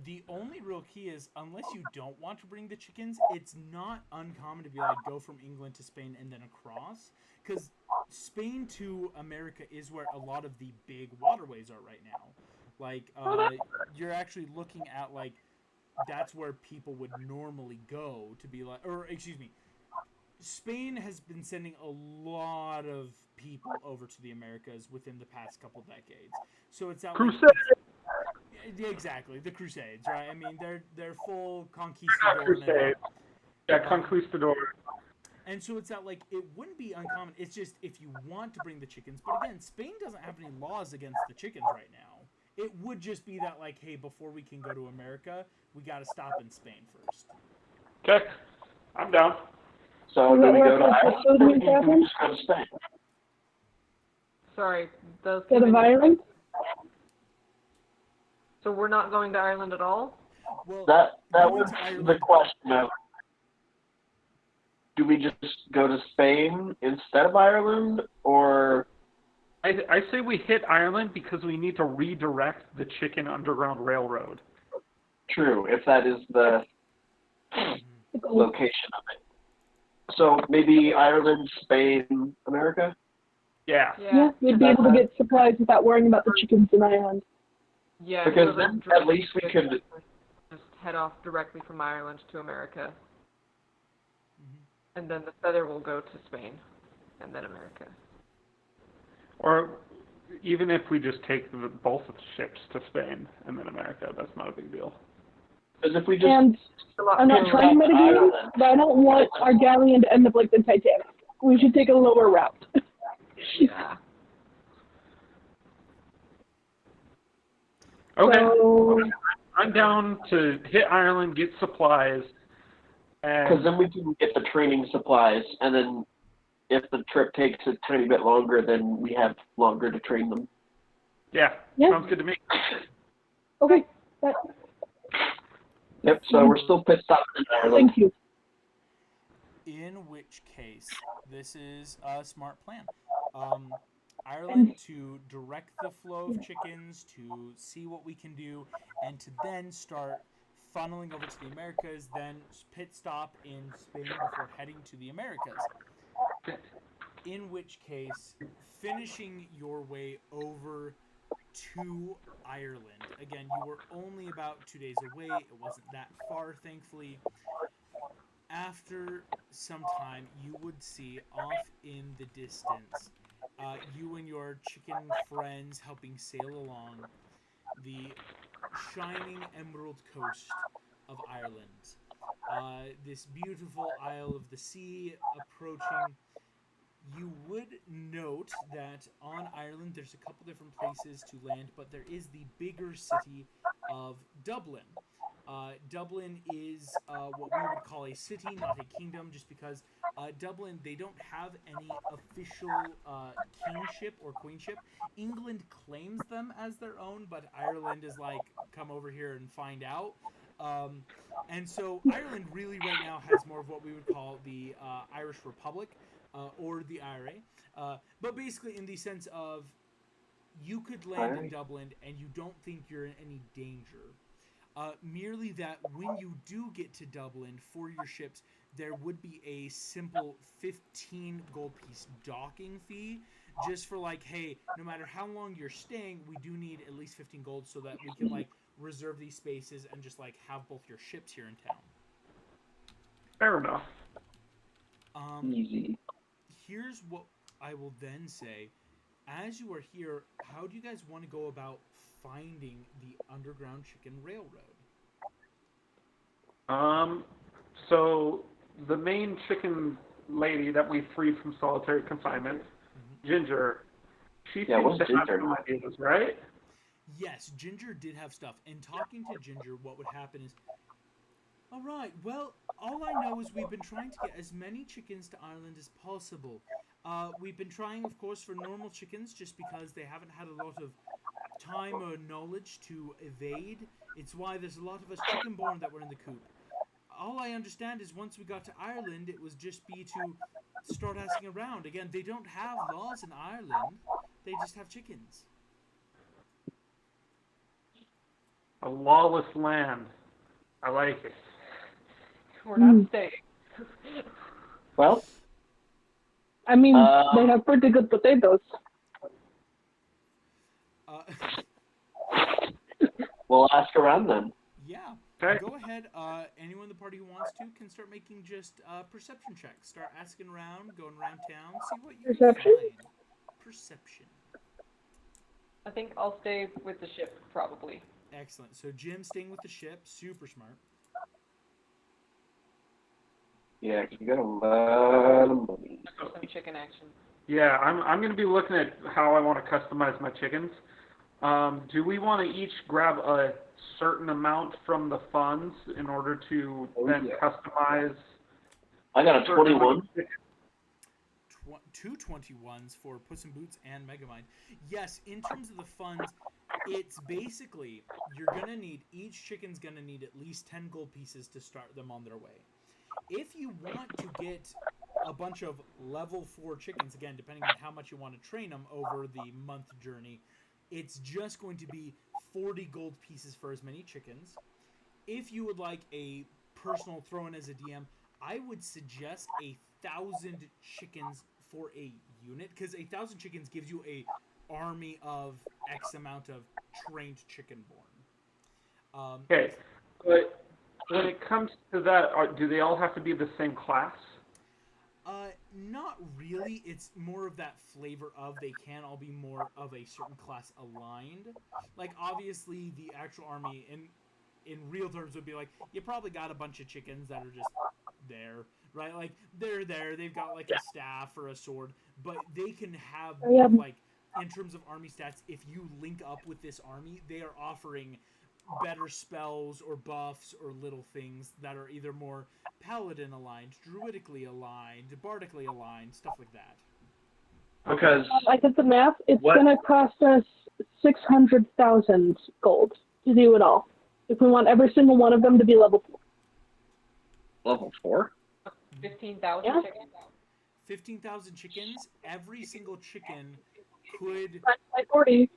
The only real key is, unless you don't want to bring the chickens, it's not uncommon to be like, go from England to Spain and then across. Because Spain to America is where a lot of the big waterways are right now. Like, you're actually looking at, like, that's where people would normally go to be like, or, excuse me, Spain has been sending a lot of people over to the Americas within the past couple decades. So it's that Crusades! Yeah, exactly, the Crusades, right? I mean, they're full conquistador now. Yeah, conquistador. And so it's that, like, it wouldn't be uncommon. It's just if you want to bring the chickens. But again, Spain doesn't have any laws against the chickens right now. It would just be that, like, hey, before we can go to America, we got to stop in Spain first. Okay, I'm down. So do we go to Ireland or do we just go to Spain? Sorry, those Instead of Ireland? So we're not going to Ireland at all? Well, That going was to Ireland- the question of, do we just go to Spain instead of Ireland, or... I say we hit Ireland because we need to redirect the Chicken Underground Railroad. True, if that is the location of it. So maybe Ireland, Spain, America? Yeah. Yeah, we'd be able to get supplies without worrying about the chickens in Ireland. Yeah, Because so then the- at least we could... just head off directly from Ireland to America. Mm-hmm. And then the feather will go to Spain, and then America. Or even if we just take both of the ships to Spain and then America, that's not a big deal. Because if we just... And I'm not trying to mitigate, but I don't want our galleon to end up like the Titanic. We should take a lower route. Yeah. Okay. So, I'm down to hit Ireland, get supplies, and... Because then we can get the training supplies, and then if the trip takes a tiny bit longer, then we have longer to train them. Yeah, Yeah. sounds good to me. okay. Yep, so we're still pit stopping in Ireland. Thank you. In which case, this is a smart plan. Ireland to direct the flow of chickens, to see what we can do, and to then start funneling over to the Americas, then pit stop in Spain before heading to the Americas. In which case, finishing your way over to Ireland. Again, you were only about 2 days away. It wasn't that far, thankfully. After some time, you would see off in the distance you and your chicken friends helping sail along the shining emerald coast of Ireland. This beautiful Isle of the Sea approaching. You would note that on Ireland there's a couple different places to land, but there is the bigger city of Dublin. Dublin is what we would call a city, not a kingdom, just because Dublin, they don't have any official kingship or queenship. England claims them as their own, but Ireland is like, come over here and find out. And so Ireland really right now has more of what we would call the Irish Republic or the IRA. But basically in the sense of you could land in Dublin and you don't think you're in any danger. Merely that when you do get to Dublin for your ships, there would be a simple 15 gold piece docking fee, just for like, hey, no matter how long you're staying, we do need at least 15 gold so that we can like reserve these spaces and just like have both your ships here in town. Fair enough. Easy. Here's what I will then say. As you are here, how do you guys want to go about finding the Underground Chicken Railroad? So the main chicken lady that we freed from solitary confinement, Ginger, she seems to have some ideas, right? Yes, Ginger did have stuff. And talking to Ginger, what would happen is, all right, well, all I know is we've been trying to get as many chickens to Ireland as possible. We've been trying, of course, for normal chickens just because they haven't had a lot of time or knowledge to evade. It's why there's a lot of us chicken-born that were in the coop. All I understand is once we got to Ireland, it was just be to start asking around. Again, they don't have laws in Ireland. They just have chickens. A lawless land. I like it. We're not staying. Well, I mean, they have pretty good potatoes. we'll ask around then. Yeah. Okay. Go ahead. Anyone in the party who wants to can start making just perception checks. Start asking around, going around town, see what you can Perception? find. Perception. I think I'll stay with the ship, probably. Excellent. So Jim staying with the ship, super smart. Yeah, 'cause you got a lot of money. Some chicken action. Yeah, I'm going to be looking at how I want to customize my chickens. Do we want to each grab a certain amount from the funds in order to then customize? I got a 21. Two 21s for Puss in Boots and Megamind. Yes, in terms of the funds, it's basically you're gonna need each chicken's gonna need at least 10 gold pieces to start them on their way. If you want to get a bunch of level 4 chickens, again, depending on how much you want to train them over the month journey, it's just going to be 40 gold pieces for as many chickens. If you would like a personal throw-in as a DM, I would suggest 1,000 chickens for a unit, because 1,000 chickens gives you a army of X amount of trained chickenborn. Okay, but when it comes to that, do they all have to be the same class? Not really. It's more of that flavor of they can all be more of a certain class aligned. Like, obviously, the actual army in real terms would be like, you probably got a bunch of chickens that are just there, right? Like, they're there, they've got like a staff or a sword, but they can have like, in terms of army stats, if you link up with this army, they are offering better spells or buffs or little things that are either more paladin aligned, druidically aligned, bardically aligned, stuff like that. Because I did the math. It's gonna cost us 600,000 gold to do it all. If we want every single one of them to be level 4. level 4? 15,000 Yeah. chickens? 15,000 chickens. Every single chicken could Like 40.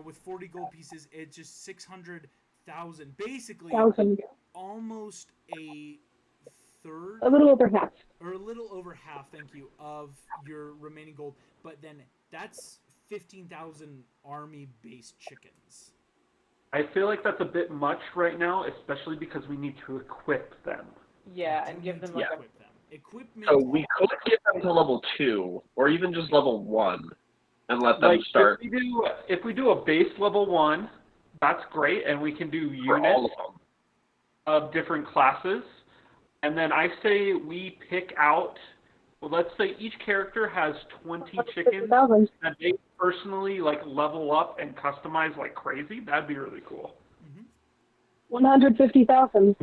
with 40 gold pieces, it's just 600,000. Basically, 1,000. almost a third, A little over half. or a little over half, thank you, of your remaining gold. But then that's 15,000 army-based chickens. I feel like that's a bit much right now, especially because we need to equip them. Yeah, and give them like equip them. Equipment. So we could get them to level 2, or even just level 1, and let them start If we do a base level 1, that's great, and we can do for all units of them. of different classes. And then I say we pick out, well, let's say each character has 20 chickens 150,000. that they personally like level up and customize like crazy. That'd be really cool. 150,000.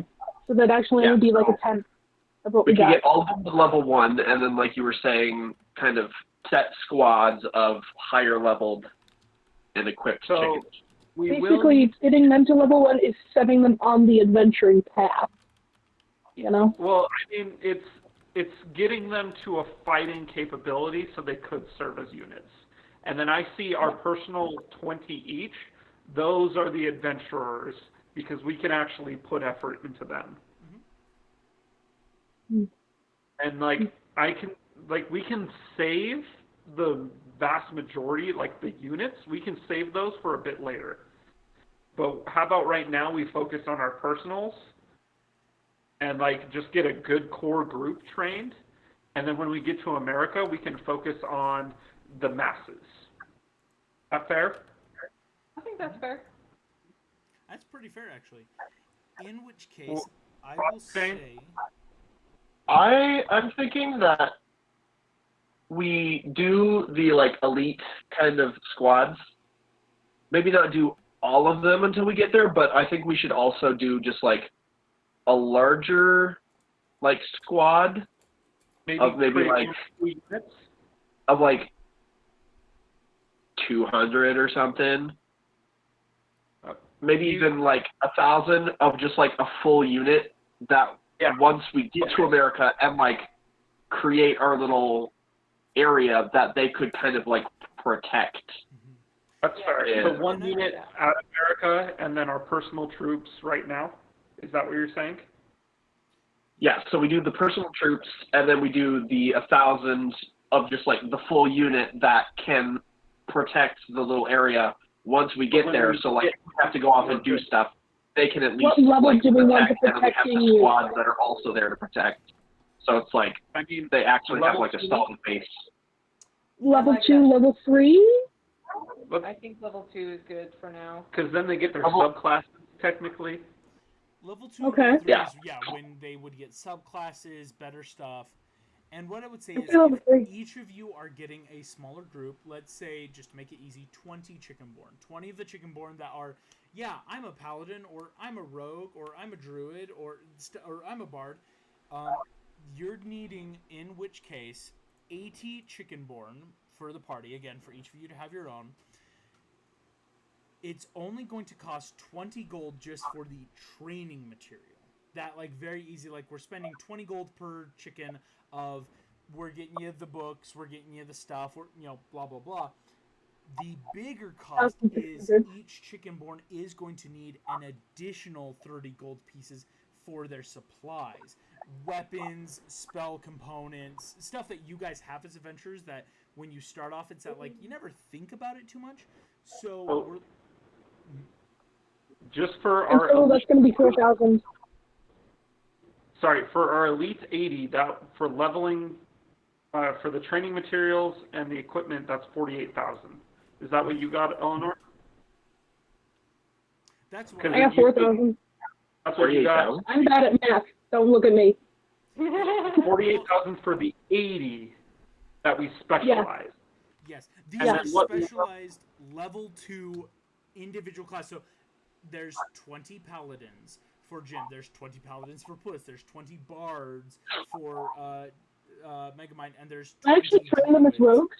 So that actually Yeah, would be like so a tenth of what We we could got. get all of them to level 1, and then, like you were saying, kind of set squads of higher leveled and equipped So chickens. we will Basically, need, getting them to level 1 is setting them on the adventuring path. You know? well, I mean, it's getting them to a fighting capability so they could serve as units. And then I see our personal 20 each. Those are the adventurers because we can actually put effort into them. And we can save the vast majority, like the units, we can save those for a bit later. But how about right now we focus on our personals and like just get a good core group trained, and then when we get to America, we can focus on the masses. That fair? I think that's fair. That's pretty fair, actually. In which case, Well, I will Shane? say. I'm thinking that we do the like elite kind of squads. Maybe not do all of them until we get there, but I think we should also do just like a larger like squad of maybe create like units. of like 200 or something. Maybe even like 1,000 of just like a full unit that once we get to America and like create our little area that they could kind of like protect. That's fair. Yeah. So one unit out of America and then our personal troops right now. Is that what you're saying? Yeah, so we do the personal troops and then we do the 1,000 of just like the full unit that can protect the little area once we get there. So like we have to go off and do stuff. They can at least What level like do we want protect, the and then we have protecting the you? squads that are also there to protect. So it's like I mean, they actually have like a level solid base. Level like 2, that. level 3? I think level 2 is good for now. Because then they get their Level- subclasses technically. Level 2 Okay. and level 3 Yeah. is, when they would get subclasses, better stuff. And what I would say Let's is do level if 3. each of you are getting a smaller group, let's say, just to make it easy, 20 Chickenborn. 20 of the Chickenborn that are, I'm a paladin, or I'm a rogue, or I'm a druid, or I'm a bard. You're needing, in which case, 80 Chickenborn for the party, again, for each of you to have your own. It's only going to cost 20 gold just for the training material. That, like, very easy, like, we're spending 20 gold per chicken of, we're getting you the books, we're getting you the stuff, we're, blah, blah, blah. The bigger cost is each Chickenborn is going to need an additional 30 gold pieces for their supplies. Weapons, spell components, stuff that you guys have as adventurers that when you start off, it's that, like, you never think about it too much. So, we're... Just for And our so that's going to be 4,000. Sorry, for our Elite 80, that for leveling, for the training materials and the equipment, that's 48,000. Is that what you got, Eleanor? That's what I got 4,000. That's what you got. I'm bad at math. Don't look at me. 48,000 for the 80 that we specialize. Yes. These And are then what- specialized level 2 individual class. So there's 20 paladins for Jim. There's 20 paladins for Puss. There's 20 bards for Megamind, and there's 20 I actually train them as druids. rogues.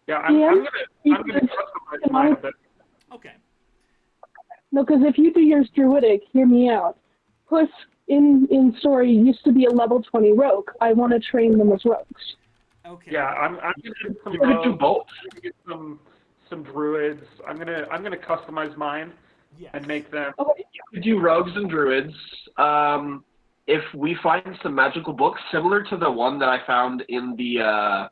Yeah, I'm gonna customize mine a bit. Okay. No, because if you do yours druidic, hear me out. Puss in story used to be a level 20 rogue. I want to train them as rogues. Okay. Yeah, I'm gonna get some You could do rogues, both. I'm gonna get some druids. I'm gonna customize mine Yes. and make them. Okay. We do rogues and druids. If we find some magical books similar to the one that I found in the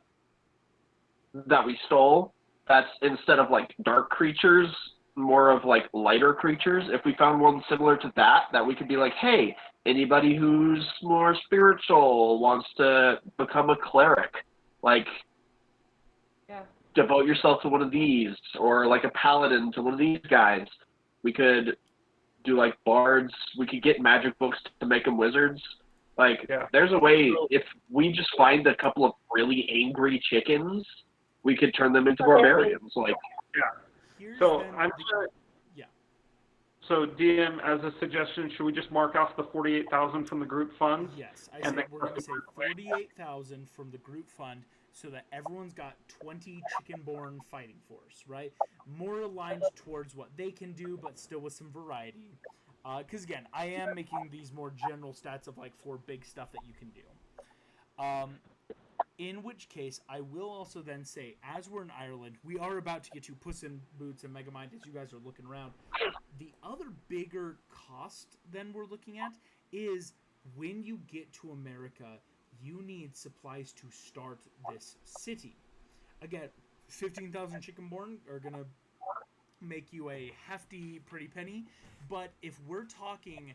that we stole, that's instead of like dark creatures, more of like lighter creatures. If we found one similar to that we could be like, hey, anybody who's more spiritual wants to become a cleric, like Yeah. devote yourself to one of these, or like a paladin to one of these guys. We could do like bards. We could get magic books to make them wizards. Like, there's a way, if we just find a couple of really angry chickens, we could turn them into barbarians. Like, Here's So then I'm the- sure. yeah. So DM, as a suggestion, should we just mark off the 48,000 from the group funds? Yes, I And said then- we're going to say 48,000 from the group fund so that everyone's got 20 chicken-born fighting force, right? More aligned towards what they can do, but still with some variety. Because, again, I am making these more general stats of, like, 4 big stuff that you can do. In which case, I will also then say, as we're in Ireland, we are about to get to Puss in Boots and Megamind as you guys are looking around. The other bigger cost than we're looking at is when you get to America, you need supplies to start this city. Again, 15,000 chickenborn are going to make you a hefty pretty penny, but if we're talking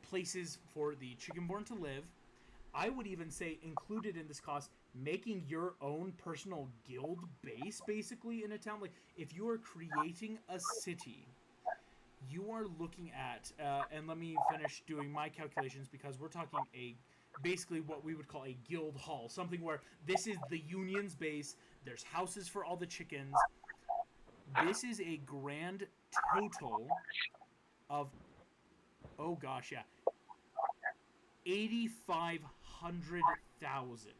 places for the chickenborn to live, I would even say included in this cost, making your own personal guild base basically in a town. Like, if you are creating a city, you are looking at, and let me finish doing my calculations because we're talking basically what we would call a guild hall, something where this is the union's base, there's houses for all the chickens. This is a grand total of, oh gosh, yeah, 8,500,000.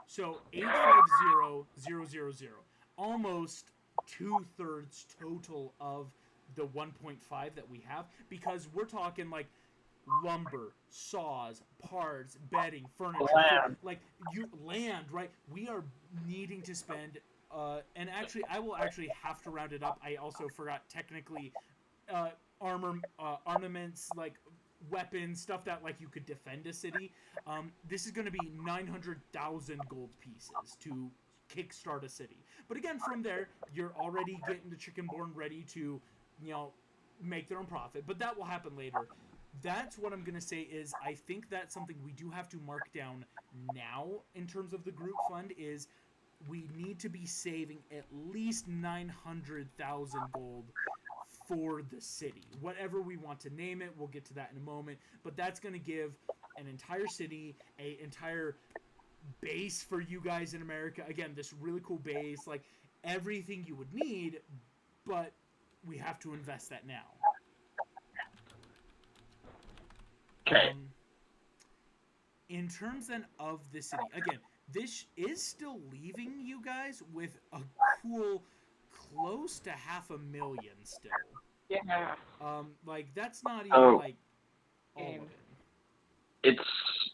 So 850,000, almost 2/3 total of the 1.5 that we have, because we're talking like lumber, saws, parts, bedding, furniture, Land. like land, right? We are needing to spend, and actually, I will actually have to round it up. I also forgot technically, armaments, like weapons, stuff that like you could defend a city. This is going to be 900,000 gold pieces to kickstart a city. But again, from there, you're already getting the chickenborn ready to, make their own profit. But that will happen later. That's what I'm going to say is I think that's something we do have to mark down now in terms of the group fund is we need to be saving at least 900,000 gold for the city. Whatever we want to name it, we'll get to that in a moment. But that's going to give an entire city, an entire base for you guys in America. Again, this really cool base, like everything you would need, but we have to invest that now. okay. In terms then of the city, again, this is still leaving you guys with a cool close to 500,000 still. Yeah. Like that's not even like all of it. It's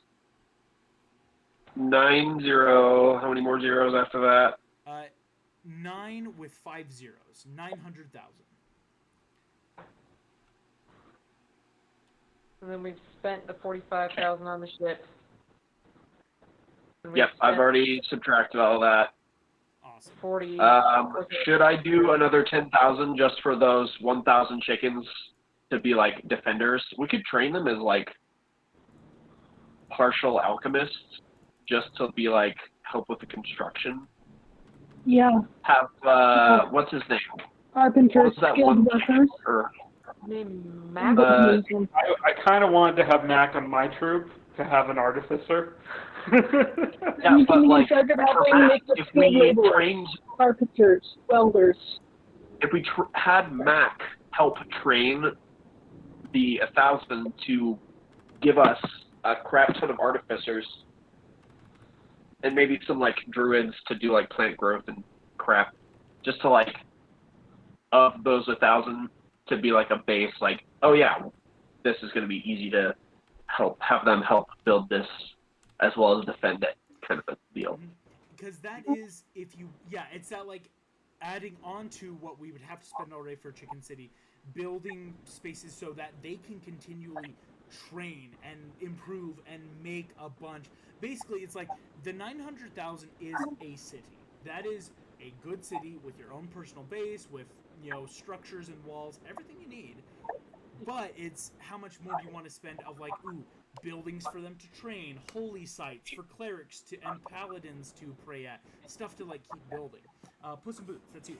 90. How many more zeros after that? 9 with 5 zeros. 900,000. And then we've spent the 45,000 on the ship. And we've Yep, I've spent already subtracted all that. Awesome. 40. Should I do another 10,000 just for those 1,000 chickens to be like defenders? We could train them as like partial alchemists just to be like help with the construction. Yeah. Have what's his name? Carpenters, What's that skilled one? workers. Or, Name Mac. Uh, I kind of wanted to have Mac on my troop to have an artificer. yeah, You but can like start for helping Mac, make the if skilled we laborers, trained, carpenters, welders. if we had Mac help train the 1,000 to give us a crap ton of artificers, and maybe some like druids to do like plant growth and crap, just to like of those 1,000 to be like a base, like, oh yeah, this is going to be easy to have them help build this as well as defend it, kind of a deal. Because that is, it's that like adding on to what we would have to spend already for Chicken City, building spaces so that they can continually train and improve and make a bunch. Basically, it's like the 900,000 is a city. That is a good city with your own personal base, with structures and walls, everything you need. But it's how much more do you want to spend of like, ooh, buildings for them to train, holy sites for clerics to and paladins to pray at, stuff to like keep building. Puss in Boots, that's you.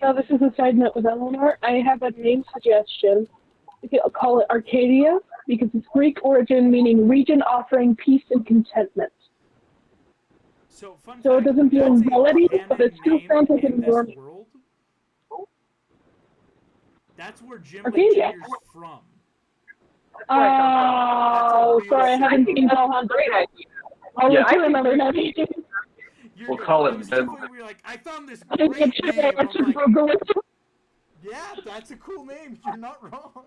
Now this is a side note with Eleanor. I have a name suggestion. I'll call it Arcadia because it's Greek origin, meaning region offering peace and contentment. So fun So fact, it doesn't feel that's a melody, canon but it still name sounds like in a this normal. world. That's where Jim Arcadia. Jr.'s from. Oh, That's a sorry, I real haven't city. seen Valheim. Great idea. I'll Yeah, look I for another name. We'll call it was Ben. too funny. We were like, I found this I didn't great get name. shit. I I'm should like, Google it. yeah, that's a cool name. You're not wrong.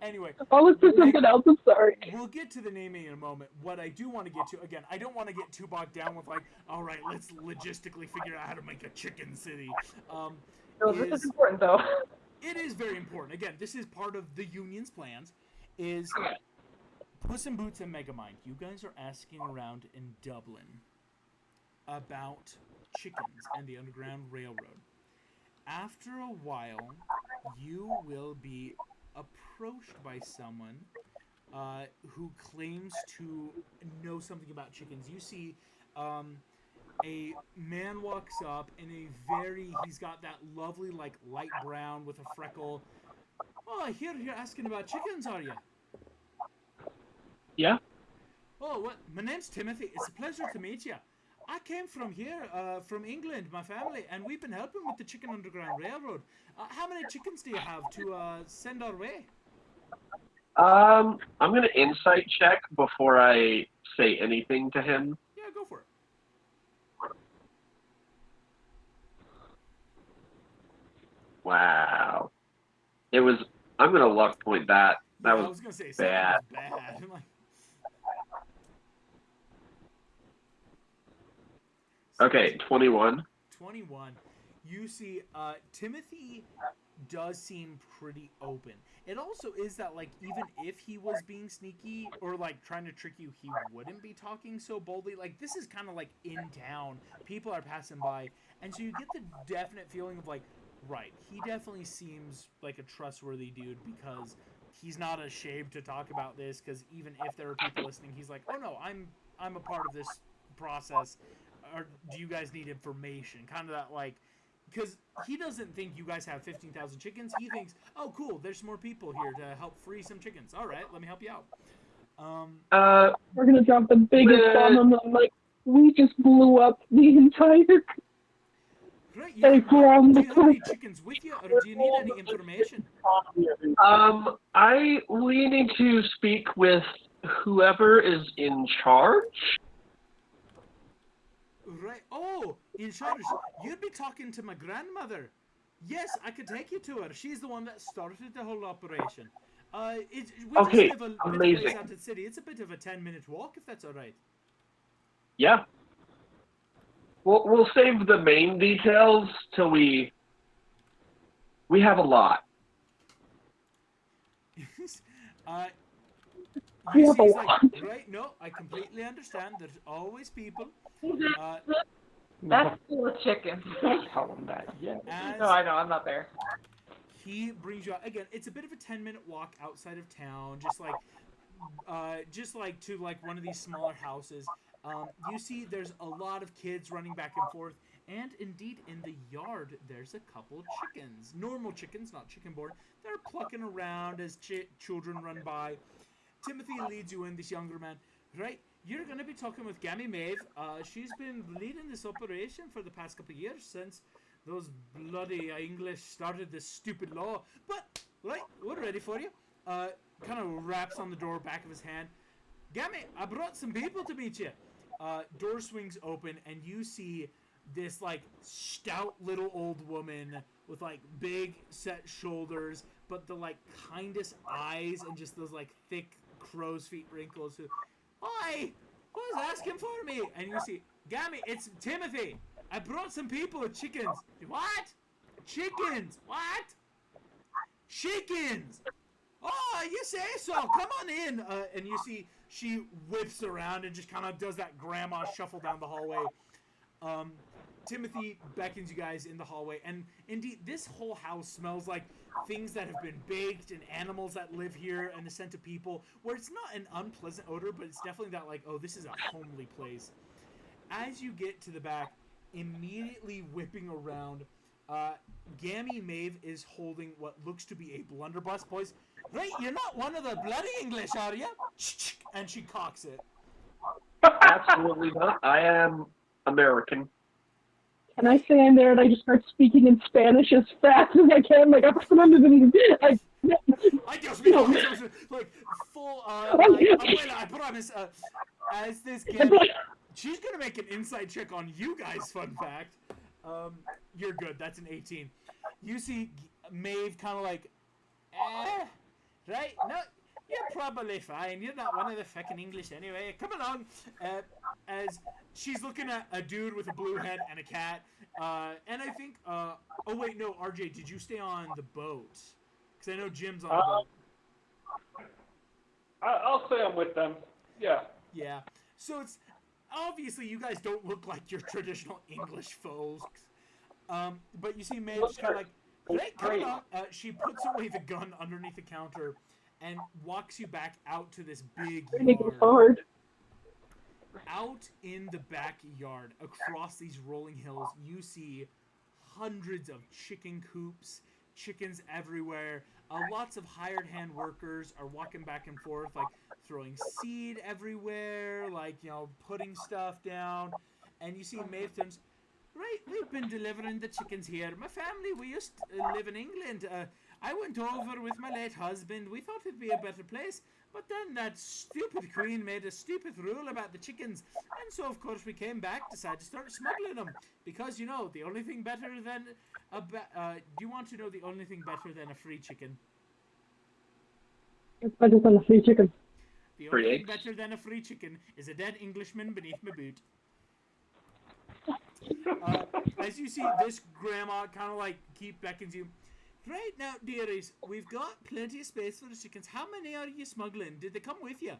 Anyway, I'll look for something else. I'm sorry. we'll get to the naming in a moment. What I do want to get to, again, I don't want to get too bogged down with like, all right, let's logistically figure out how to make a chicken city. No, this is important though. It is very important. Again, this is part of the Union's plans. Is Puss in Boots and Megamind. You guys are asking around in Dublin about chickens and the Underground Railroad. After a while, you will be approached by someone who claims to know something about chickens. You see a man walks up in he's got that lovely, like, light brown with a freckle. Oh, I hear you're asking about chickens, are you? Yeah. Oh, what? My name's Timothy. It's a pleasure to meet you. I came from here, from England, my family, and we've been helping with the Chicken Underground Railroad. How many chickens do you have to send our way? I'm gonna insight check before I say anything to him. Yeah, go for it. Wow. It was. I'm gonna luck point that. That I was was gonna say bad. bad. I'm like, Okay, 21. 21. You see, Timothy does seem pretty open. It also is that, like, even if he was being sneaky or, like, trying to trick you, he wouldn't be talking so boldly. Like, this is kind of, like, in town. People are passing by. And so you get the definite feeling of, like, right, he definitely seems like a trustworthy dude because he's not ashamed to talk about this because even if there are people listening, he's like, oh, no, I'm a part of this process. Or do you guys need information? Kind of that, like, because he doesn't think you guys have 15,000 chickens. He thinks, oh, cool, there's more people here to help free some chickens. All right, let me help you out. We're gonna drop the biggest bomb on them. Like, we just blew up the entire. Great, Hey, do you have any chickens with you, or do you need any information? We need to speak with whoever is in charge. Right. Oh, in charge. You'd be talking to my grandmother. Yes, I could take you to her. She's the one that started the whole operation. We Okay, just live a bit of amazing. ways out of the city. It's a bit of a 10-minute walk, if that's all right. Yeah. We'll save the main details till we have a lot. We have a he's lot. like, right, no, I completely understand. There's always people. That's full of chickens. Don't tell him that yet. No, I know, I'm not there. He brings you out again. It's a bit of a 10-minute walk outside of town, just like to like one of these smaller houses. You see, there's a lot of kids running back and forth, and indeed in the yard there's a couple of chickens, normal chickens, not chicken-born. They're plucking around as children run by. Timothy leads you in, this younger man. Right, you're gonna be talking with Gammy Maeve. She's been leading this operation for the past couple of years since those bloody English started this stupid law. But, right, we're ready for you. Kind of raps on the door, back of his hand. Gammy, I brought some people to meet you. Door swings open, and you see this, like, stout little old woman with, like, big set shoulders, but the, like, kindest eyes and just those, like, thick crow's feet wrinkles. Hi! Who's asking for me? And you see, Gammy, it's Timothy. I brought some people with chickens. What? Chickens? What? Chickens! Oh, you say so. Come on in. And you see she whips around and just kind of does that grandma shuffle down the hallway. Timothy beckons you guys in the hallway, and indeed, this whole house smells like things that have been baked and animals that live here and the scent of people, where it's not an unpleasant odor, but it's definitely that, like, oh, this is a homely place. As you get to the back, immediately whipping around, Gammy Maeve is holding what looks to be a blunderbuss. Boys, right, you're not one of the bloody English, are you? And she cocks it. Absolutely not. I am American. And I stand there and I just start speaking in Spanish as fast as I can, like, like full, abuela, I promise, as this Gammy, she's gonna make an insight check on you guys, fun fact. You're good, that's an 18. You see Maeve kind of like, right, no, you're probably fine, you're not one of the fucking English anyway, come along, as she's looking at a dude with a blue head and a cat, and I think, oh wait, no, RJ, did you stay on the boat? Because I know Jim's on the boat. I'll say I'm with them. Yeah. Yeah. So it's obviously you guys don't look like your traditional English folks. But you see Maeve's kind of like, hey, come on. She puts away the gun underneath the counter and walks you back out to this big yard. Out in the backyard, across these rolling hills, you see hundreds of chicken coops, chickens everywhere. Lots of hired hand workers are walking back and forth, like throwing seed everywhere, like, you know, putting stuff down. And you see Maeve turns, right, we've been delivering the chickens here. My family, we used to live in England. I went over with my late husband. We thought it'd be a better place. But then that stupid queen made a stupid rule about the chickens. And so, of course, we came back, decided to start smuggling them. Because, you know, the only thing better than do you want to know the only thing better than a free chicken? It's better than a free chicken. The only thing better than a free chicken is a dead Englishman beneath my boot. As you see, this grandma kind of like beckons you. Right now, dearies, we've got plenty of space for the chickens. How many are you smuggling? Did they come with you?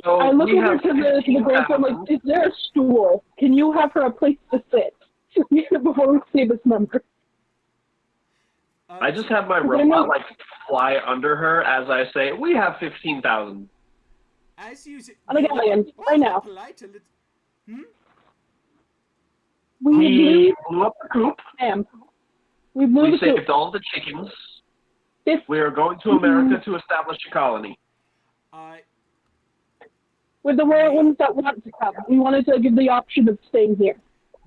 So I look over to the grandpa like, is there a stool? Can you have her a place to sit? Before we say this number. I just have my robot like fly under her as I say, we have 15,000. As you say, right now. We blew up the coop. We saved all the chickens. We are going to America to establish a colony. With the rare ones that want to come. We wanted to give the option of staying here.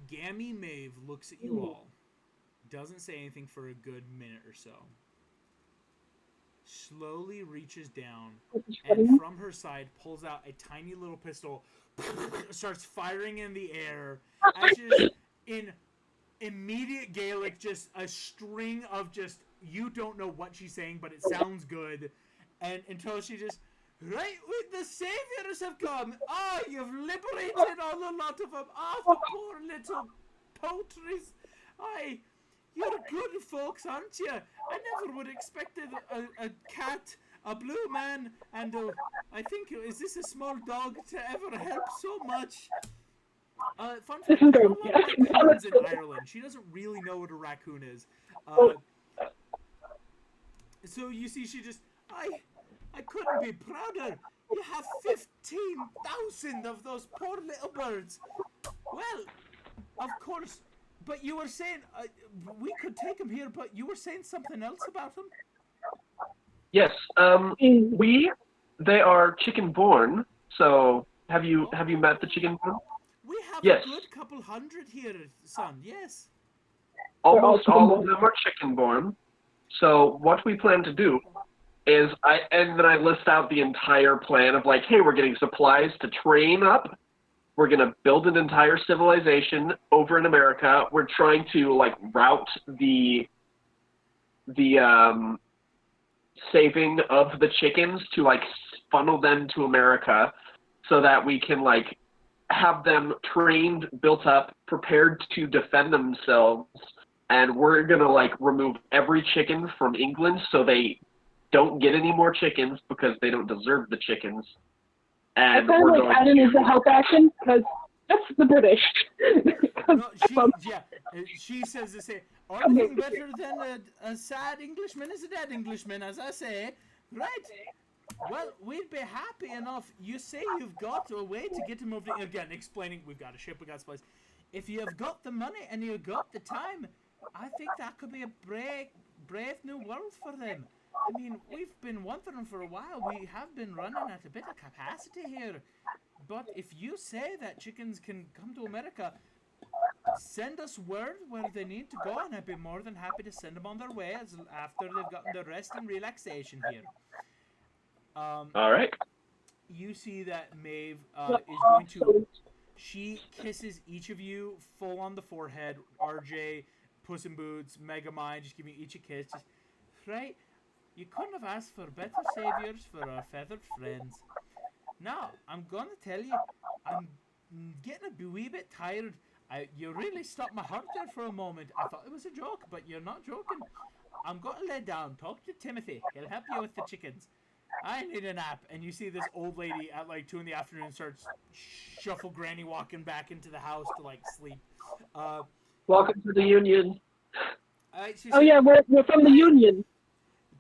Gammy Maeve looks at you all. Doesn't say anything for a good minute or so. Slowly reaches down and from her side pulls out a tiny little pistol, starts firing in the air. As just in immediate Gaelic, just a string of just, you don't know what she's saying, but it sounds good. And until she just, right, with the saviors have come. Ah, you've liberated all the lot of them. Ah, the poor little poultries. Aye, you're good folks, aren't you? I never would have expected a cat, a blue man, and I think, is this a small dog to ever help so much? Fun fact, there's a lot of raccoons in Ireland. She doesn't really know what a raccoon is. So you see, she just, I couldn't be prouder. You have 15,000 of those poor little birds. Well, of course, but you were saying, we could take them here, but you were saying something else about them? Yes, they are chicken-born, so have you met the chicken-born? We have a good couple hundred here, son, yes. Almost all of them are chicken-born, so what we plan to do is, and then I list out the entire plan of like, hey, we're getting supplies to train up. We're going to build an entire civilization over in America. We're trying to like route the saving of the chickens to like funnel them to America so that we can like have them trained, built up, prepared to defend themselves. And we're going to like remove every chicken from England so they don't get any more chickens because they don't deserve the chickens. And I kind of like added as a help action because That's the British. No, she says the same. Only thing better than a sad Englishman is a dead Englishman, as I say. Right? Well, we'd be happy enough. You say you've got a way to get him over the... Again, explaining, we've got a ship, we've got supplies. If you've got the money and you've got the time, I think that could be a brave new world for them. I mean, we've been wondering for a while. We have been running at a bit of capacity here. But if you say that chickens can come to America, send us word where they need to go, and I'd be more than happy to send them on their way after they've gotten the rest and relaxation here. All right. You see that Maeve is going to... She kisses each of you full on the forehead. RJ, Puss in Boots, Megamind, just giving each a kiss. Just, right? You couldn't have asked for better saviors for our feathered friends. Now, I'm going to tell you, I'm getting a wee bit tired. You really stopped my heart there for a moment. I thought it was a joke, but you're not joking. I'm going to lay down. Talk to Timothy. He'll help you with the chickens. I need a nap. And you see this old lady at like 2 PM starts shuffle granny walking back into the house to like sleep. Welcome to the Union. Yeah, we're from the Union.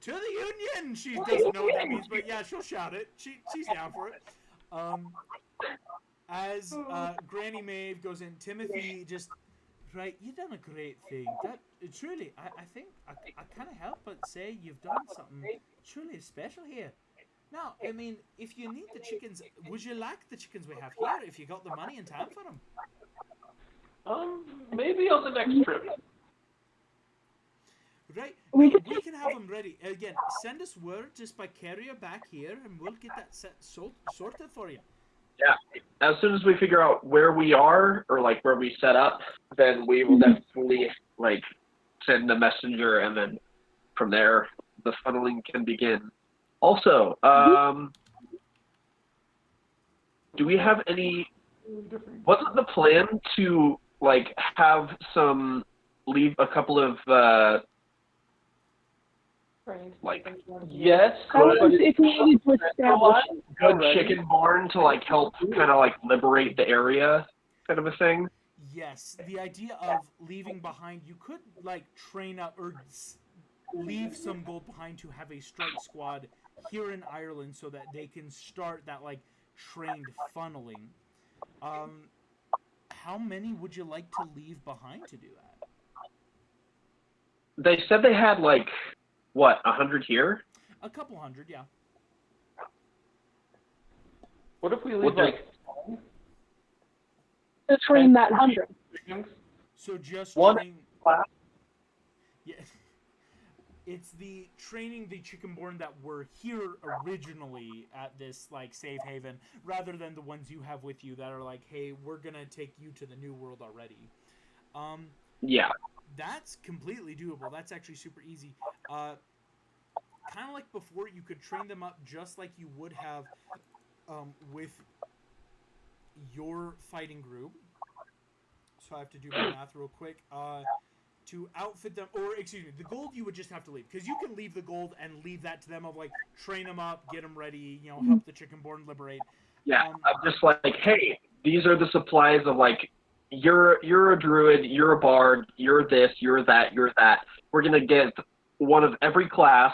To the Union! She doesn't know what that means, but yeah, she'll shout it. She's down for it. As Granny Maeve goes in, Timothy just, right, you've done a great thing. It's really, I think, I can't help but say you've done something truly special here. Now, I mean, if you need the chickens, would you like the chickens we have here if you got the money and time for them? Maybe on the next trip. Right, we can have them ready. Again, send us word just by carrier back here, and we'll get that sorted for you. Yeah, as soon as we figure out where we are, or like where we set up, then we will definitely like send a messenger, and then from there, the funneling can begin. Also, do we have any, wasn't the plan to like have leave a couple of, like, yes, if we needed to establish good chicken born to like help kind of like liberate the area, kind of a thing? Yes, the idea of leaving behind, you could like train up or leave some gold behind to have a strike squad here in Ireland so that they can start that like trained funneling. How many would you like to leave behind to do that? They said they had like, what, 100 here? A couple hundred, yeah. What if we leave like to train that 100? So just one train... class? Yeah. It's the training the chickenborn that were here originally at this like safe haven, rather than the ones you have with you that are like, hey, we're gonna take you to the new world already. Yeah. That's completely doable. That's actually super easy. Kind of like before, you could train them up just like you would have with your fighting group. So I have to do my math real quick. To outfit them, or excuse me, the gold you would just have to leave, because you can leave the gold and leave that to them of like train them up, get them ready, you know, help the chickenborn liberate. Yeah, I'm just like, hey, these are the supplies of like, you're a druid, you're a bard, you're this, you're that, you're that. We're gonna get one of every class,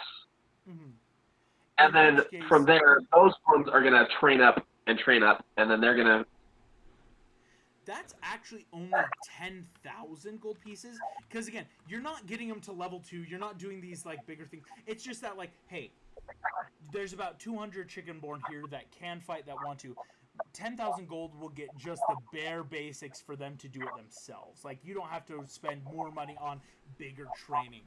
and then from there, those ones are gonna train up, and then they're gonna. That's actually only 10,000 gold pieces, because again, you're not getting them to level 2. You're not doing these like bigger things. It's just that like, hey, there's about 200 chickenborn here that can fight, that want to. 10,000 gold will get just the bare basics for them to do it themselves. Like, you don't have to spend more money on bigger training.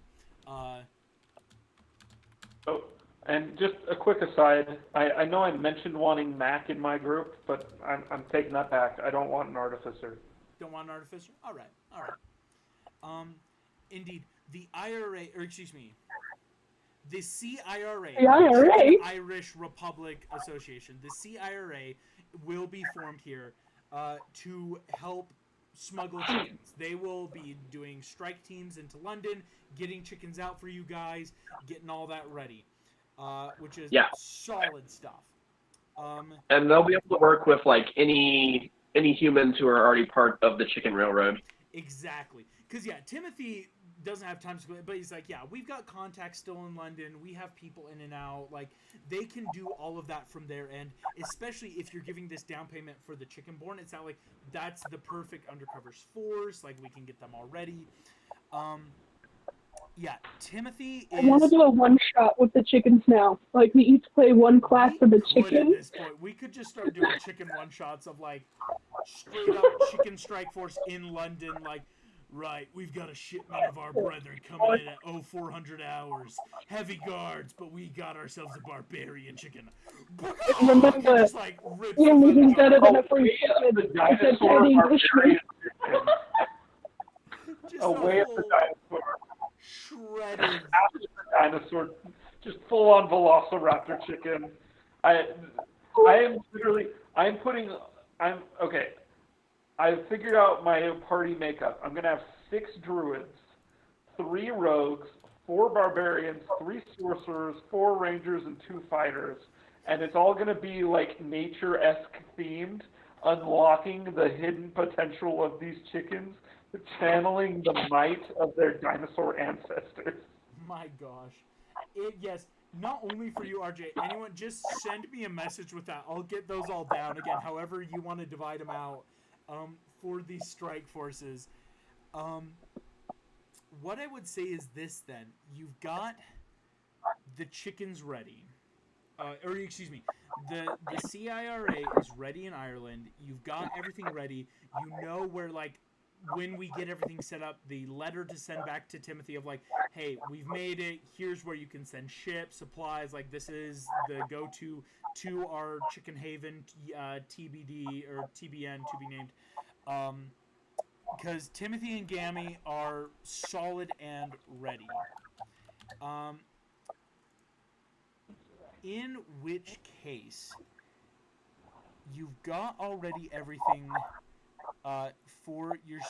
And just a quick aside, I know I mentioned wanting Mac in my group, but I'm taking that back. I don't want an artificer. Don't want an artificer? All right. Indeed, the IRA, or excuse me, the CIRA, the Irish Republic Association, the CIRA will be formed here to help smuggle chickens. They will be doing strike teams into London, getting chickens out for you guys, getting all that ready. Which is solid stuff. And they'll be able to work with like any any humans who are already part of the chicken railroad. Exactly. Because, yeah, Timothy doesn't have time to go, but he's like, yeah, we've got contacts still in London. We have people in and out. Like, they can do all of that from their end, especially if you're giving this down payment for the Chickenborn. It's not like that's the perfect undercover force. Like, we can get them already. Yeah, Timothy is... I want to do a one-shot with the chickens now. Like, we each play one class of the chicken. At this point, we could just start doing chicken one-shots of, like, straight up chicken strike force in London, like, right, we've got a shipment of our brethren coming in at 0400 hours. Heavy guards, but we got ourselves a barbarian chicken. Remember, just, like, rips you're the moving feathers better off. than a free chicken. The It's a dinosaur dead Englishman. barbarian. Just Away a of the full dinosaur. shredded... After the dinosaur, just full-on velociraptor chicken. I am literally, okay. I've figured out my party makeup. I'm going to have 6 druids, 3 rogues, 4 barbarians, 3 sorcerers, 4 rangers, and 2 fighters. And it's all going to be like nature-esque themed, unlocking the hidden potential of these chickens, channeling the might of their dinosaur ancestors. My gosh. Yes, not only for you, RJ. Anyone, just send me a message with that. I'll get those all down. Again, however you want to divide them out for these strike forces. What I would say is this, then. You've got the chickens ready. Or, excuse me. The CIRA is ready in Ireland. You've got everything ready. You know where, like, when we get everything set up, the letter to send back to Timothy of like, hey, we've made it. Here's where you can send ships, supplies. Like, this is the go-to to our Chicken Haven TBD or TBN to be named. Because Timothy and Gammy are solid and ready. In which case, you've got already everything for your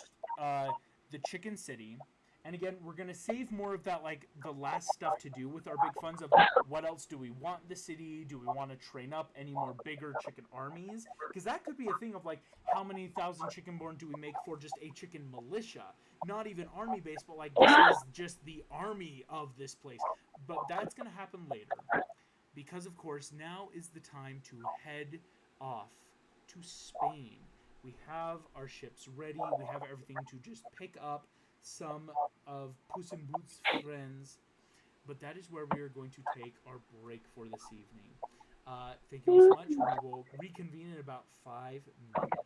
the Chicken City. And again, we're going to save more of that, like, the last stuff to do with our big funds of what else do we want the city? Do we want to train up any more bigger chicken armies? Because that could be a thing of, like, how many thousand Chickenborn do we make for just a chicken militia? Not even army-based, but, like, this is just the army of this place. But that's going to happen later. Because, of course, now is the time to head off to Spain. We have our ships ready. We have everything to just pick up some of Puss in Boots' friends. But that is where we are going to take our break for this evening. Thank you all so much. We will reconvene in about 5 minutes.